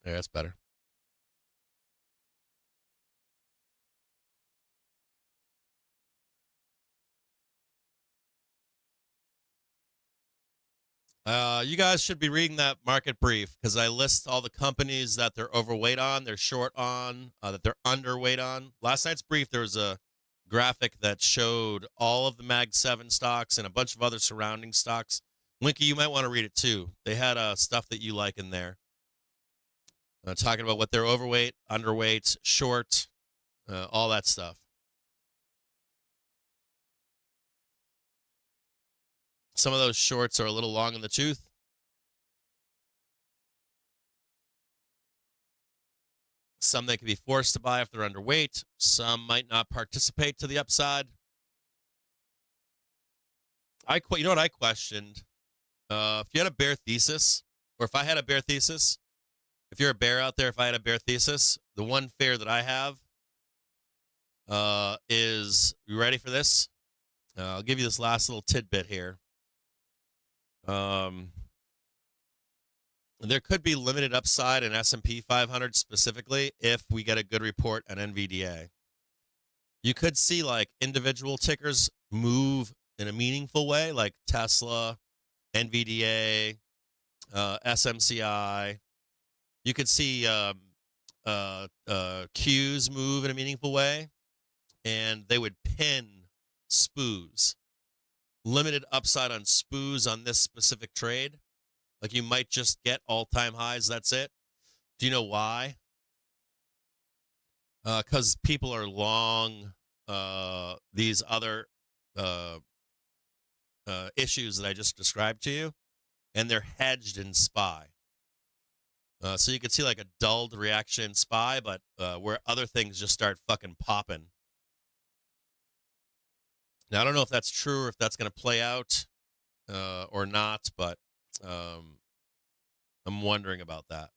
Yeah, that's better. You guys should be reading that market brief because I list all the companies that they're overweight on, they're short on, that they're underweight on. Last night's brief, there was a graphic that showed all of the Mag 7 stocks and a bunch of other surrounding stocks. Winky, you might want to read it too. They had stuff that you like in there. Talking about what they're overweight, underweight, short, all that stuff. Some of those shorts are a little long in the tooth. Some they can be forced to buy if they're underweight. Some might not participate to the upside. You know what I questioned? If you had a bear thesis, or if I had a bear thesis, if you're a bear out there, if I had a bear thesis, the one fear that I have is, you ready for this? I'll give you this last little tidbit here. There could be limited upside in S&P 500 specifically if we get a good report on NVDA. You could see like individual tickers move in a meaningful way, like Tesla, NVDA, SMCI. You could see Qs move in a meaningful way, and they would pin SPOOs. Limited upside on SPOOs on this specific trade. Like you might just get all-time highs, that's it. Do you know why? Because people are long these other issues that I just described to you, and they're hedged in SPY. So you can see like a dulled reaction in SPY, but where other things just start fucking popping. Now, I don't know if that's true or if that's going to play out or not, but I'm wondering about that.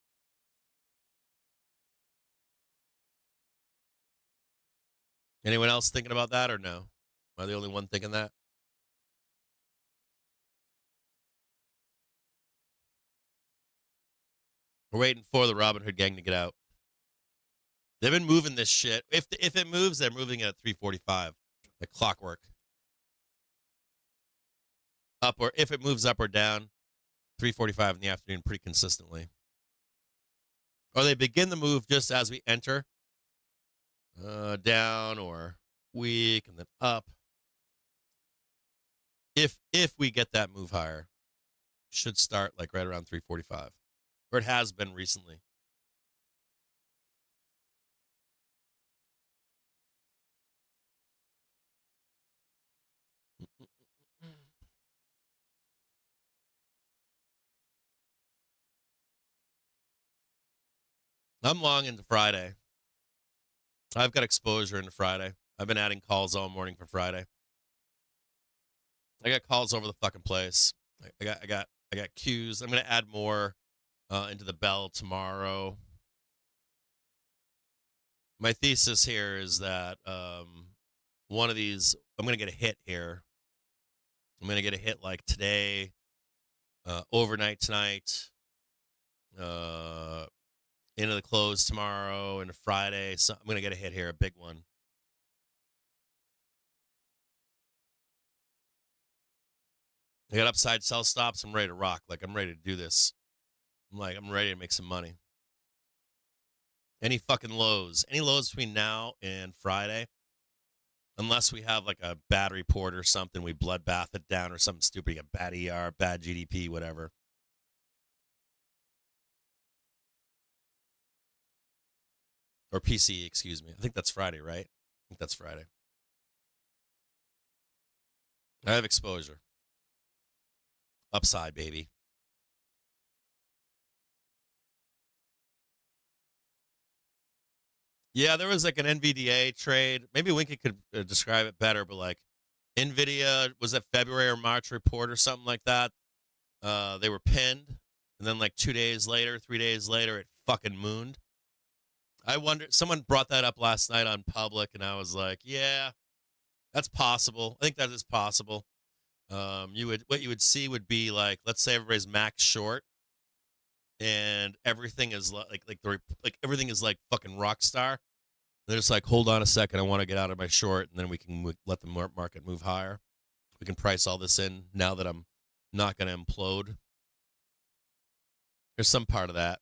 Anyone else thinking about that or no? Am I the only one thinking that? We're waiting for the Robin Hood gang to get out. They've been moving this shit. If it moves, they're moving it at 3:45, like clockwork. Up or if it moves up or down, 3:45 in the afternoon, pretty consistently. Or they begin the move just as we enter, down or weak and then up. If we get that move higher, should start like right around 3:45, or it has been recently. I'm long into Friday. I've got exposure into Friday. I've been adding calls all morning for Friday. I got calls over the fucking place. I got Qs. I'm gonna add more into the bell tomorrow. My thesis here is that one of these, I'm gonna get a hit here. I'm gonna get a hit like today, overnight tonight, into the close tomorrow, into Friday. So I'm gonna get a hit here, a big one. I got upside sell stops. I'm ready to rock. Like, I'm ready to do this. I'm ready to make some money. Any fucking lows. Any lows between now and Friday. Unless we have like a bad report or something, we bloodbath it down or something stupid. You got bad ER, bad GDP, whatever. Or PCE, excuse me. I think that's Friday, right? I think that's Friday. I have exposure. Upside, baby. Yeah, there was like an NVDA trade. Maybe Winky could describe it better, but like NVIDIA, was that February or March report or something like that? They were pinned, and then like 2 days later, 3 days later, it fucking mooned. I wonder, someone brought that up last night on Public, and I was like, yeah, that's possible. I think that is possible. What you would see would be like, let's say everybody's max short, and everything is like everything is like fucking rock star. They're just like, hold on a second, I want to get out of my short, and then we can let the market move higher. We can price all this in now that I'm not going to implode. There's some part of that.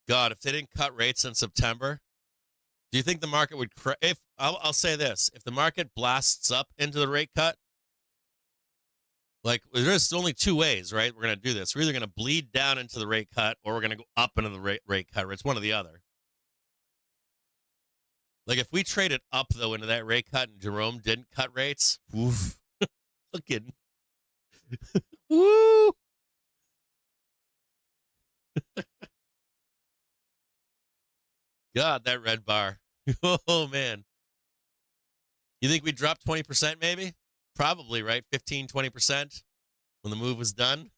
God, if they didn't cut rates in September, do you think the market would if I'll say this, if the market blasts up into the rate cut, like there's only two ways, right? We're going to do this. We're either going to bleed down into the rate cut or we're going to go up into the rate cut. It's one or the other. Like if we traded up though into that rate cut and Jerome didn't cut rates, oof, looking, woo. God, that red bar. Oh man. You think we dropped 20% maybe? Probably, right? 15, 20% when the move was done.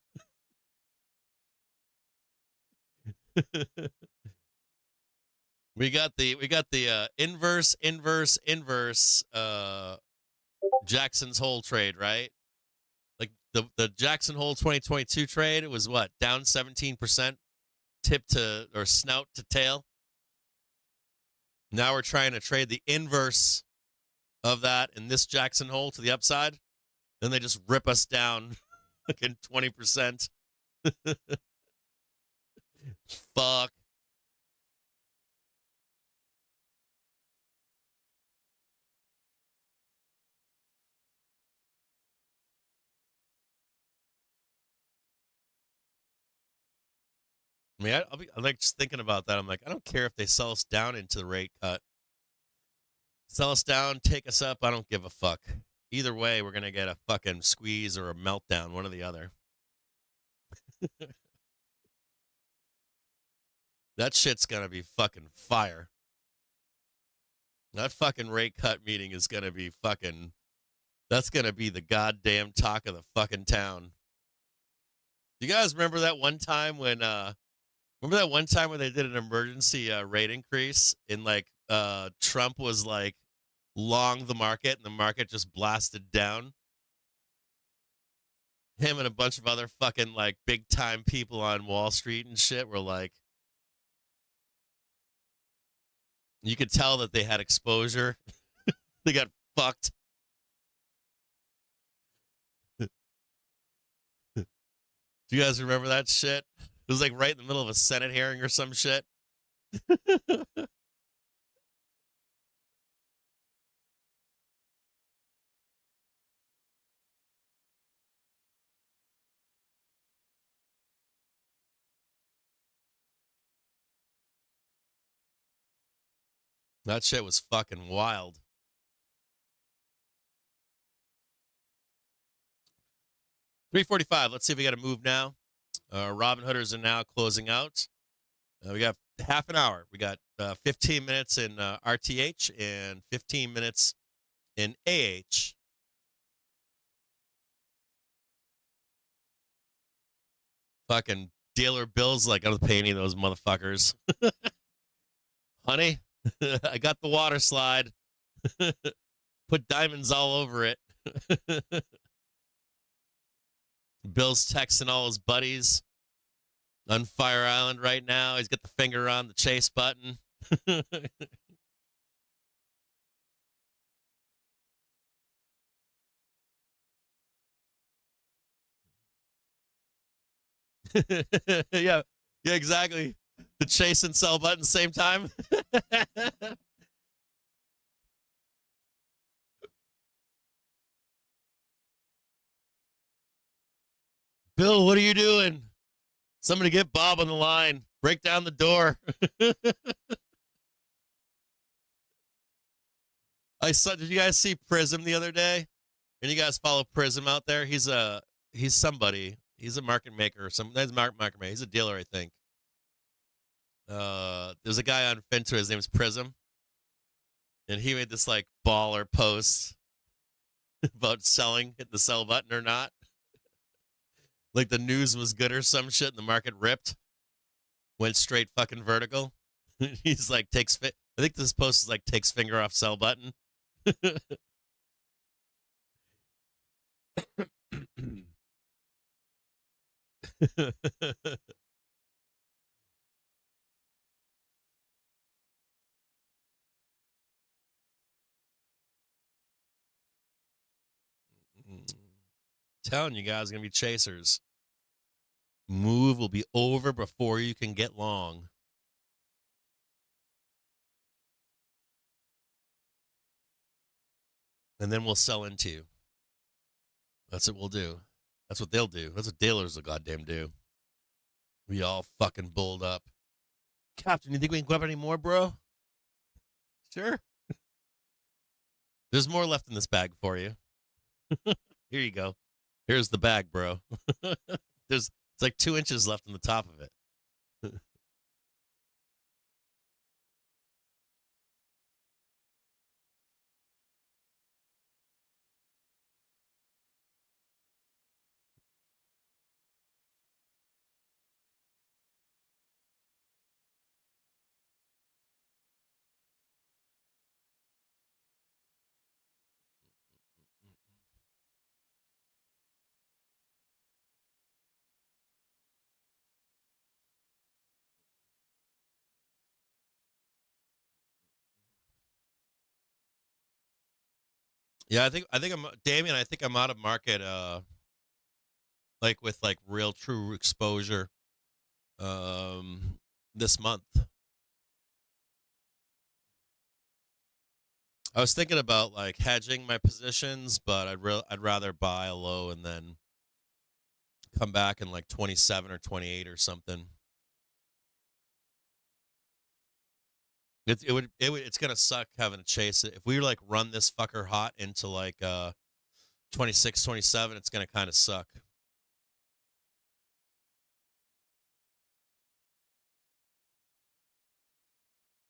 we got the inverse Jackson's Hole trade, right? Like the Jackson Hole 2022 trade, it was what? Down 17%, tip to or snout to tail. Now we're trying to trade the inverse of that in this Jackson Hole to the upside. Then they just rip us down fucking 20%. Fuck. I mean, I'm like just thinking about that. I'm like, I don't care if they sell us down into the rate cut. Sell us down, take us up. I don't give a fuck. Either way, we're going to get a fucking squeeze or a meltdown, one or the other. That shit's going to be fucking fire. That fucking rate cut meeting is going to be fucking, that's going to be the goddamn talk of the fucking town. Do you guys remember that one time when, remember that one time when they did an emergency rate increase and like Trump was like long the market and the market just blasted down? Him and a bunch of other fucking like big time people on Wall Street and shit were like, you could tell that they had exposure. They got fucked. Do you guys remember that shit? It was like right in the middle of a Senate hearing or some shit. That shit was fucking wild. 3:45. Let's see if we got a move now. Robin Hooders are now closing out. We got half an hour. We got 15 minutes in RTH and 15 minutes in AH. Fucking dealer bills like I don't pay any of those motherfuckers. Honey, I got the water slide. Put diamonds all over it. Bill's texting all his buddies on Fire Island right now. He's got the finger on the chase button. Yeah, exactly. The chase and sell button same time. Bill, what are you doing? Somebody get Bob on the line. Break down the door. Did you guys see Prism the other day? And you guys follow Prism out there? He's somebody. He's a market maker or something. That's market maker. He's a dealer, I think. There's a guy on Finter. His name is Prism. And he made this like baller post about selling, hit the sell button or not. Like the news was good or some shit and the market ripped. Went straight fucking vertical. He's like, I think this post is like, takes finger off sell button. Telling you guys, gonna be chasers. Move will be over before you can get long. And then we'll sell into. That's what we'll do. That's what they'll do. That's what dealers will goddamn do. We all fucking bulled up. Captain, you think we can grab any more, bro? Sure. There's more left in this bag for you. Here you go. Here's the bag, bro. It's like 2 inches left on the top of it. Yeah, I think I'm Damien. I think I'm out of market. Like with like real true exposure. This month. I was thinking about like hedging my positions, but I'd rather buy a low and then come back in like 27 or 28 or something. It's gonna suck having to chase it. If we like run this fucker hot into like 26, 27, it's gonna kind of suck.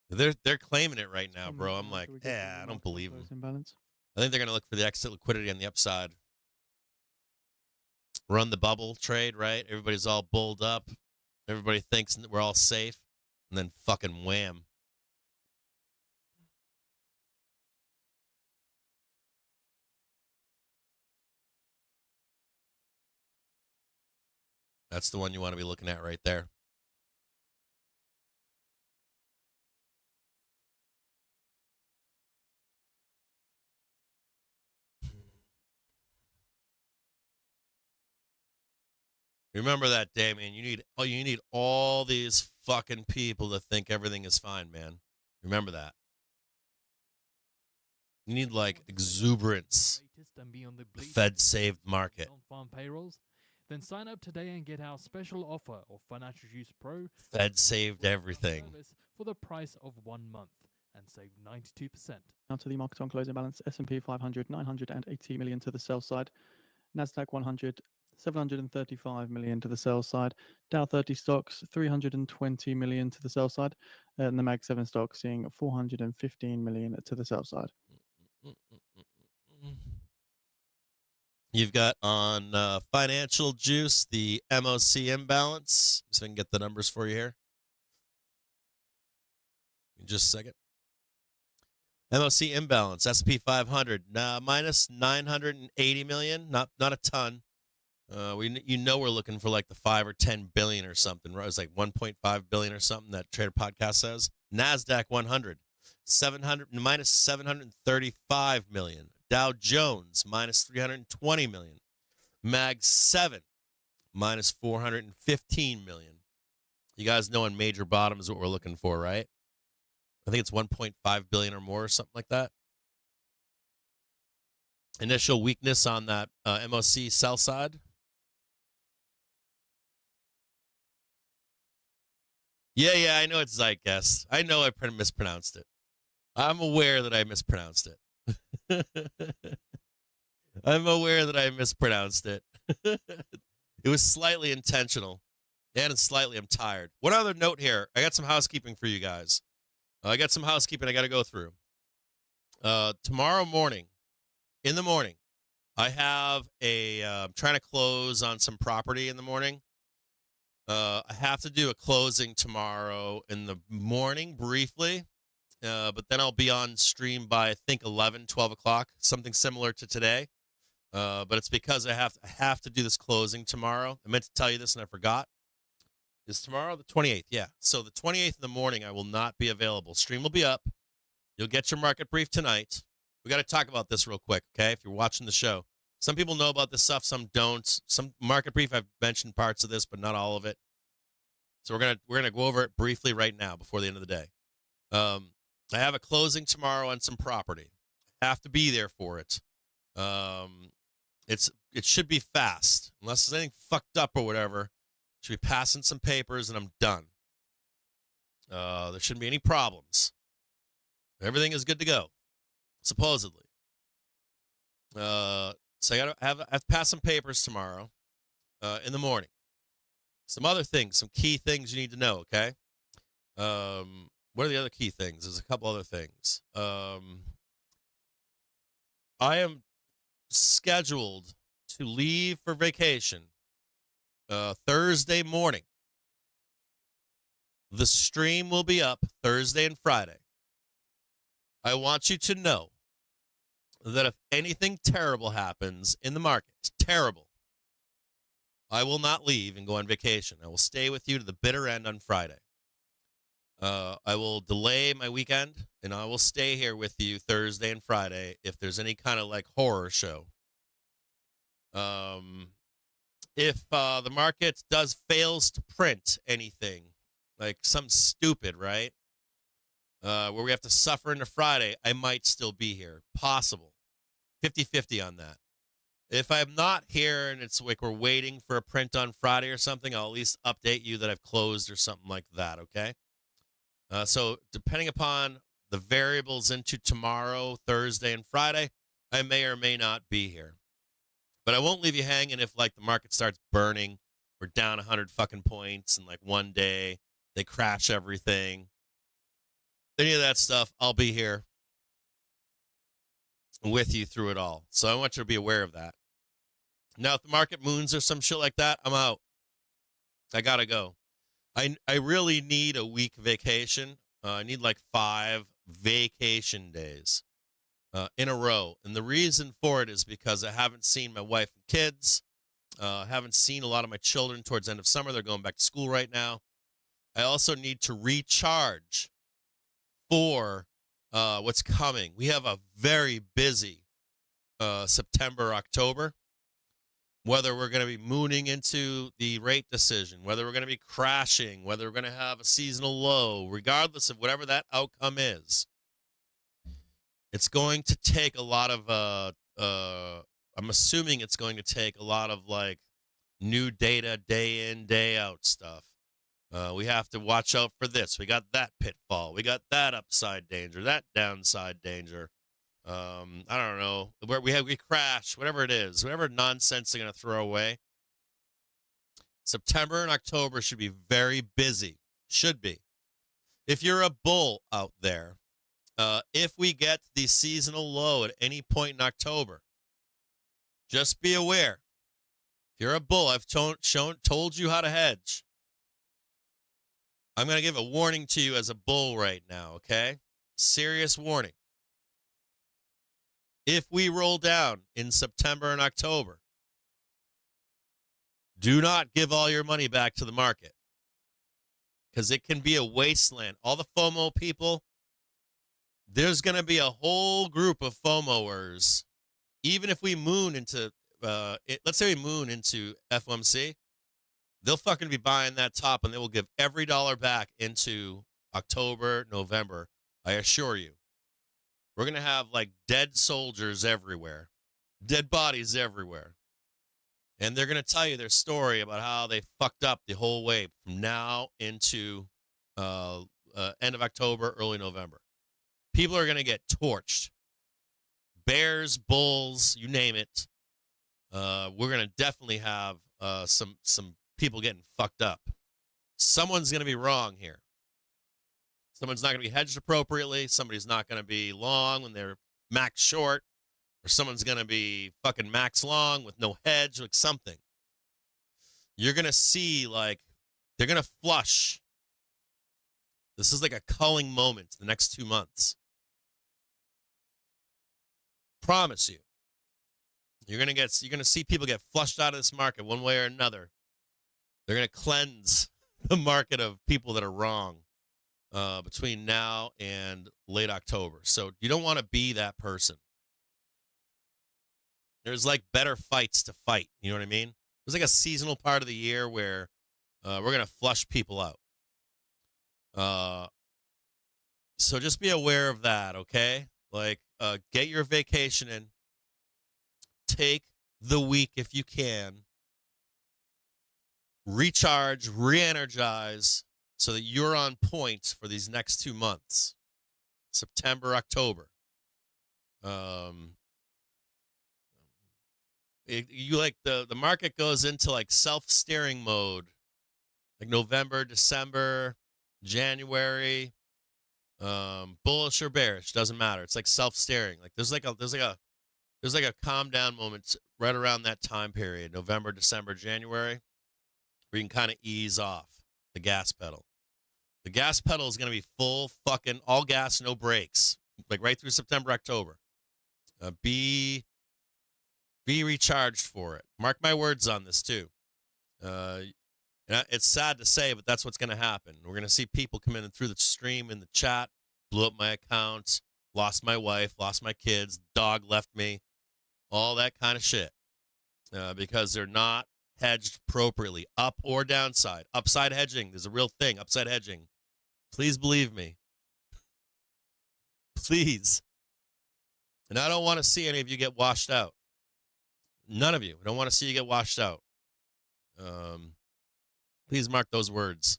They're claiming it right now, bro. I'm like, I don't believe them. Imbalance. I think they're gonna look for the exit liquidity on the upside. Run the bubble trade, right? Everybody's all bulled up. Everybody thinks that we're all safe, and then fucking wham. That's the one you want to be looking at right there. Remember that day, man. You need all these fucking people to think everything is fine, man. Remember that. You need like exuberance. The Fed saved market. Non-farm payrolls. Then sign up today and get our special offer of Financial Use Pro. Fed saved everything. For the price of 1 month and save 92%. Now to the market on closing balance. S&P 500, 980 million to the sell side. Nasdaq 100, 735 million to the sell side. Dow 30 stocks, 320 million to the sell side. And the Mag 7 stocks seeing 415 million to the sell side. You've got on Financial Juice the MOC imbalance. So I can get the numbers for you here. In just a second. MOC imbalance, S&P 500, minus 980 million, not a ton. You know we're looking for like the 5 or 10 billion or something, right? It's like 1.5 billion or something that Trader Podcast says. Nasdaq 100, minus 735 million. Dow Jones minus 320 million. Mag 7 minus 415 million. You guys know on major bottoms what we're looking for, right? I think it's 1.5 billion or more or something like that. Initial weakness on that MOC sell side. Yeah, I know it's Zeitgeist. I know I mispronounced it. I'm aware that I mispronounced it. I'm aware that I mispronounced it. It was slightly intentional. And slightly, I'm tired. One other note here. I got some housekeeping for you guys. I got some housekeeping I got to go through. Tomorrow morning, in the morning, I have I'm trying to close on some property in the morning. I have to do a closing tomorrow in the morning briefly, but then I'll be on stream by, I think, 11, 12 o'clock, something similar to today. But it's because I have to do this closing tomorrow. I meant to tell you this and I forgot. Is tomorrow the 28th? Yeah. So the 28th in the morning, I will not be available. Stream will be up. You'll get your market brief tonight. We got to talk about this real quick, okay? If you're watching the show. Some people know about this stuff, some don't. Some market brief, I've mentioned parts of this, but not all of it. So we're gonna go over it briefly right now before the end of the day. I have a closing tomorrow on some property. I have to be there for it. It should be fast, unless there's anything fucked up or whatever. Should be passing some papers and I'm done. There shouldn't be any problems. Everything is good to go, supposedly. So I have to pass some papers tomorrow in the morning. Some other things, some key things you need to know, okay? What are the other key things? There's a couple other things. I am scheduled to leave for vacation Thursday morning. The stream will be up Thursday and Friday. I want you to know that if anything terrible happens in the market, terrible, I will not leave and go on vacation. I will stay with you to the bitter end on Friday. I will delay my weekend, and I will stay here with you Thursday and Friday if there's any kind of like horror show. If the market fails to print anything, like some stupid, right, where we have to suffer into Friday, I might still be here. Possible. 50-50 on that. If I'm not here and it's like we're waiting for a print on Friday or something, I'll at least update you that I've closed or something like that, okay? So depending upon the variables into tomorrow, Thursday, and Friday, I may or may not be here. But I won't leave you hanging if like the market starts burning. We're down 100 fucking points in like one day. They crash everything. Any of that stuff, I'll be here with you through it all. So I want you to be aware of that. Now, if the market moons or some shit like that, I'm out. I gotta go. I really need a week vacation. I need like 5 vacation days in a row. And the reason for it is because I haven't seen my wife and kids. I haven't seen a lot of my children towards the end of summer. They're going back to school right now. I also need to recharge for what's coming. We have a very busy September, October. Whether we're going to be mooning into the rate decision, whether we're going to be crashing, whether we're going to have a seasonal low, regardless of whatever that outcome is, it's going to take a lot of, I'm assuming it's going to take a lot of like new data, day in, day out stuff. We have to watch out for this. We got that pitfall. We got that upside danger, that downside danger. I don't know where we crash, whatever it is, whatever nonsense they're going to throw away. September and October should be very busy. Should be. If you're a bull out there, if we get the seasonal low at any point in October, just be aware. If you're a bull, I've told you how to hedge. I'm going to give a warning to you as a bull right now, okay? Serious warning. If we roll down in September and October, do not give all your money back to the market because it can be a wasteland. All the FOMO people, there's going to be a whole group of FOMOers. Even if we moon into, let's say we moon into FOMC, they'll fucking be buying that top and they will give every dollar back into October, November. I assure you. We're going to have like dead soldiers everywhere, dead bodies everywhere. And they're going to tell you their story about how they fucked up the whole way from now into end of October, early November. People are going to get torched. Bears, bulls, you name it. We're going to definitely have some people getting fucked up. Someone's going to be wrong here. Someone's not going to be hedged appropriately. Somebody's not going to be long when they're max short. Or someone's going to be fucking max long with no hedge, like something. You're going to see, like, they're going to flush. This is like a culling moment the next 2 months. Promise you. You're going to see people get flushed out of this market one way or another. They're going to cleanse the market of people that are wrong. Between now and late October. So you don't want to be that person. There's like better fights to fight. You know what I mean? There's like a seasonal part of the year where we're going to flush people out. So just be aware of that, okay? Like, get your vacation in. Take the week if you can. Recharge, re-energize, so that you're on point for these next 2 months, September, October. The market goes into like self-steering mode, like November, December, January, bullish or bearish, doesn't matter. It's like self-steering. Like there's like a calm down moment right around that time period, November, December, January, where you can kind of ease off the gas pedal. The gas pedal is going to be full fucking all gas, no brakes, like right through September, October. Be recharged for it. Mark my words on this too. It's sad to say, but that's what's going to happen. We're going to see people come in and through the stream in the chat, blew up my account, lost my wife, lost my kids, dog left me, all that kind of shit, because they're not hedged appropriately, up or downside. Upside hedging, there's a real thing, upside hedging. Please believe me. Please. And I don't want to see any of you get washed out. None of you. I don't want to see you get washed out. Please mark those words.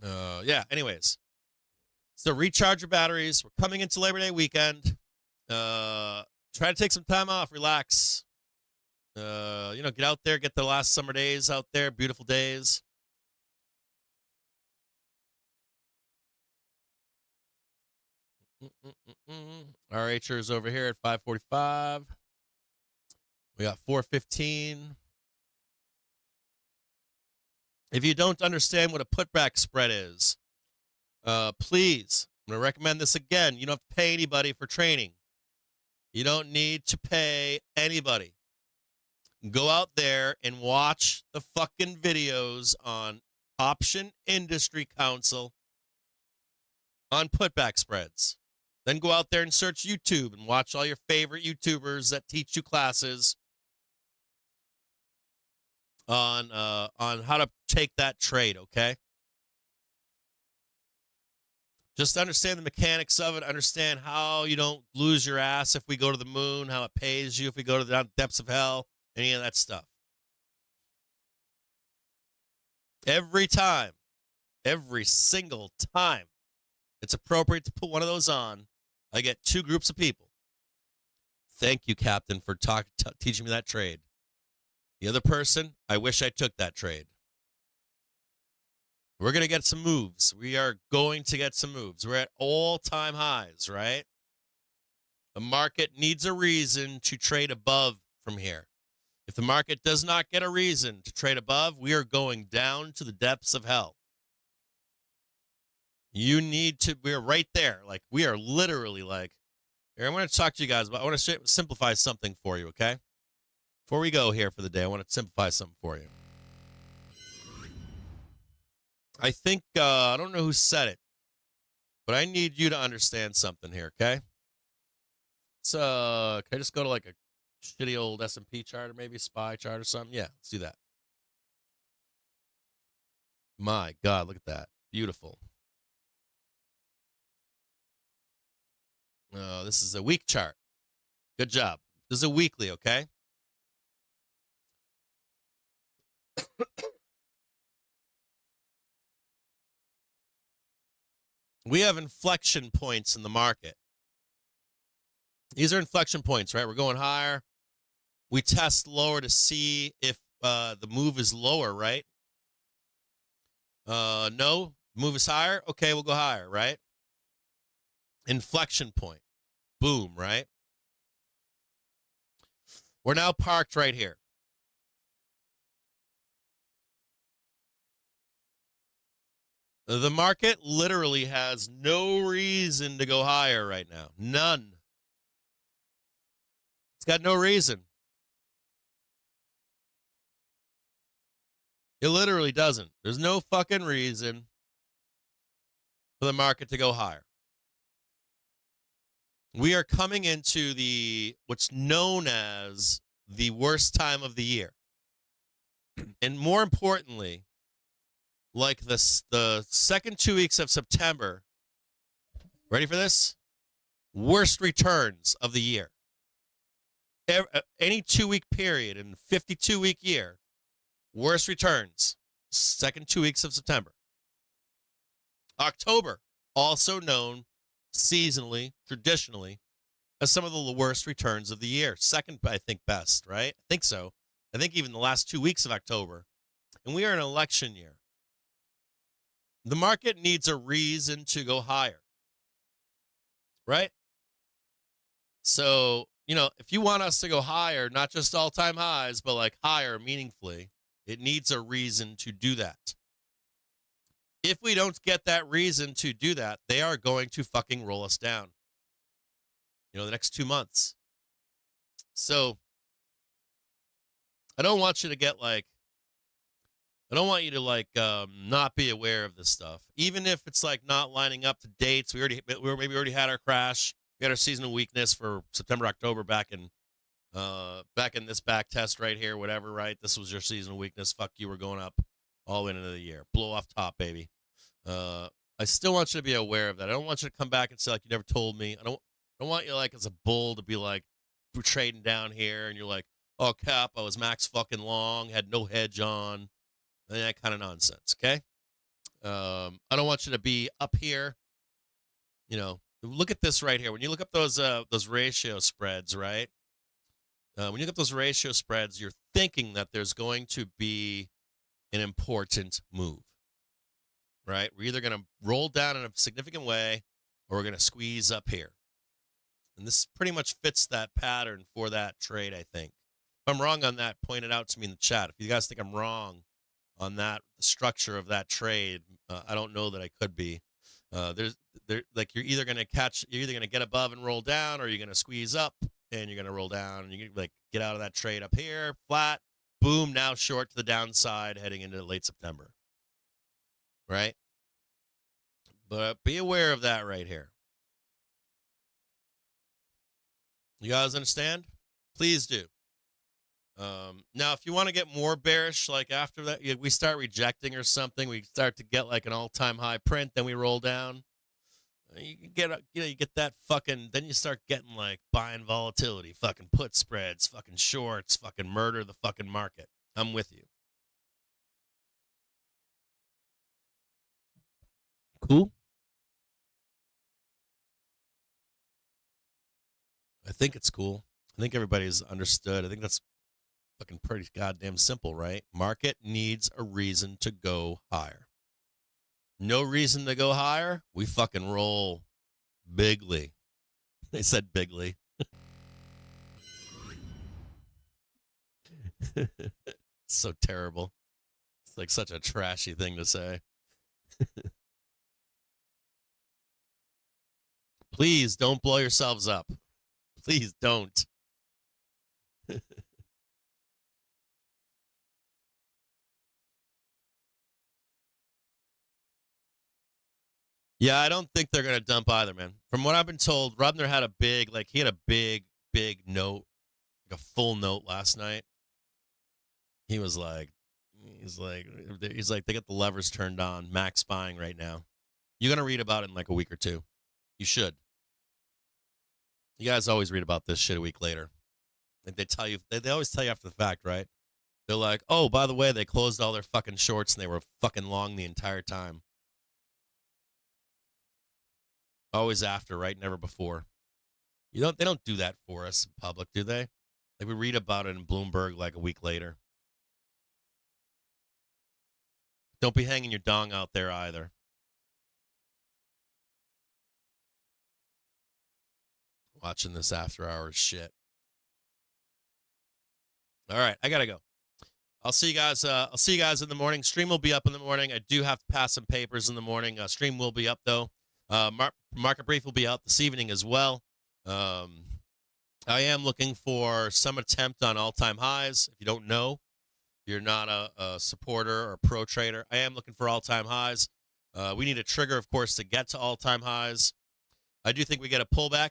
Yeah, anyways. So recharge your batteries. We're coming into Labor Day weekend. Try to take some time off, relax. Get out there, get the last summer days out there, beautiful days. Our HR is over here at 545. We got 415. If you don't understand what a putback spread is, please, I'm going to recommend this again. You don't have to pay anybody for training. You don't need to pay anybody. Go out there and watch the fucking videos on Option Industry Council on putback spreads. Then go out there and search YouTube and watch all your favorite YouTubers that teach you classes on how to take that trade, okay? Just understand the mechanics of it. Understand how you don't lose your ass if we go to the moon, how it pays you if we go to the depths of hell, any of that stuff. Every time, every single time it's appropriate to put one of those on, I get two groups of people. Thank you, Captain, for teaching me that trade. The other person, I wish I took that trade. We're going to get some moves. We are going to get some moves. We're at all-time highs, right? The market needs a reason to trade above from here. If the market does not get a reason to trade above, we are going down to the depths of hell. We're right there. Like, we are literally like, here, I want to talk to you guys about, I want to simplify something for you, okay? Before we go here for the day, I want to simplify something for you. I think, I don't know who said it, but I need you to understand something here, okay? Can I just go to like a shitty old S&P chart or maybe SPY chart or something? Yeah, let's do that. My God, look at that. Beautiful. This is a week chart. Good job. This is a weekly, okay? We have inflection points in the market. These are inflection points, right? We're going higher. We test lower to see if the move is lower, right? No, move is higher. Okay, we'll go higher, right? Inflection point. Boom, right? We're now parked right here. The market literally has no reason to go higher right now. None. It's got no reason. It literally doesn't. There's no fucking reason for the market to go higher. We are coming into what's known as the worst time of the year. And more importantly, like the second 2 weeks of September, ready for this? Worst returns of the year. Any 2 week period in 52-week year, worst returns, second 2 weeks of September. October, also known seasonally, traditionally, as some of the worst returns of the year. Second, I think, best, right? I think so. I think even the last 2 weeks of October. And we are in an election year. The market needs a reason to go higher, right? So, if you want us to go higher, not just all-time highs, but like higher meaningfully, it needs a reason to do that. If we don't get that reason to do that, they are going to fucking roll us down, the next 2 months. So I don't want you to get I don't want you to not be aware of this stuff, even if it's like not lining up to dates. We already had our crash. We had our seasonal weakness for September, October back in this back test right here, whatever. Right, this was your seasonal weakness. Fuck you, we're going up all the way into the year. Blow off top, baby. I still want you to be aware of that. I don't want you to come back and say like you never told me. I don't want you like as a bull to be like we're trading down here and you're like, oh Cap, I was max fucking long, had no hedge on. That kind of nonsense, okay? I don't want you to be up here. You know, look at this right here. When you look up those ratio spreads, right? When you look up those ratio spreads, you're thinking that there's going to be an important move, right? We're either going to roll down in a significant way or we're going to squeeze up here. And this pretty much fits that pattern for that trade, I think. If I'm wrong on that, point it out to me in the chat. If you guys think I'm wrong on that, the structure of that trade, I don't know that I could be. Like you're either going to get above and roll down, or you're going to squeeze up and you're going to roll down, and you like get out of that trade up here, flat, boom, now short to the downside heading into late September. Right? But be aware of that right here. You guys understand? Please do. Now, if you want to get more bearish, like after that, we start rejecting or something, we start to get like an all-time high print, then we roll down. You get that fucking, then you start getting like buying volatility, fucking put spreads, fucking shorts, fucking murder the fucking market. I'm with you. Cool. I think it's cool. I think everybody's understood. I think that's fucking pretty goddamn simple, right? Market needs a reason to go higher. No reason to go higher, we fucking roll bigly. They said bigly. So terrible. It's like such a trashy thing to say. Please don't blow yourselves up. Please don't. Yeah, I don't think they're going to dump either, man. From what I've been told, Rubner had a big note, like a full note last night. He's like, they got the levers turned on, max buying right now. You're going to read about it in like a week or two. You should. You guys always read about this shit a week later. Like they tell you, they always tell you after the fact, right? They're like, oh, by the way, they closed all their fucking shorts and they were fucking long the entire time. Always after, right? Never before. They don't do that for us in public, do they? Like we read about it in Bloomberg like a week later. Don't be hanging your dong out there either. Watching this after hours shit. All right, I gotta go. I'll see you guys. I'll see you guys in the morning. Stream will be up in the morning. I do have to pass some papers in the morning. Stream will be up though. Market brief will be out this evening as well. I am looking for some attempt on all-time highs. If you don't know, you're not a supporter or pro trader, I am looking for all-time highs. We need a trigger, of course, to get to all-time highs. I do think we get a pullback,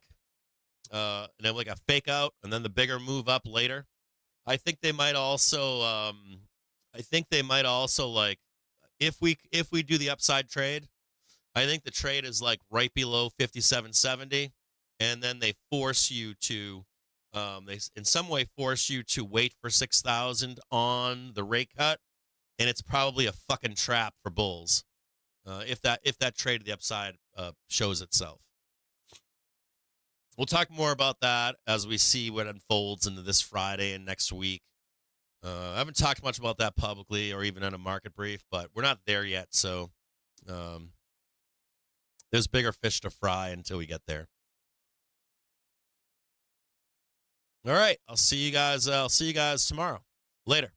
and then like a fake out, and then the bigger move up later. I think they might also. Like if we do the upside trade, I think the trade is like right below 57.70, and then they force you to. They in some way force you to wait for 6,000 on the rate cut, and it's probably a fucking trap for bulls if that trade to the upside shows itself. We'll talk more about that as we see what unfolds into this Friday and next week. I haven't talked much about that publicly or even in a market brief, but we're not there yet, so there's bigger fish to fry until we get there. All right, I'll see you guys tomorrow. Later.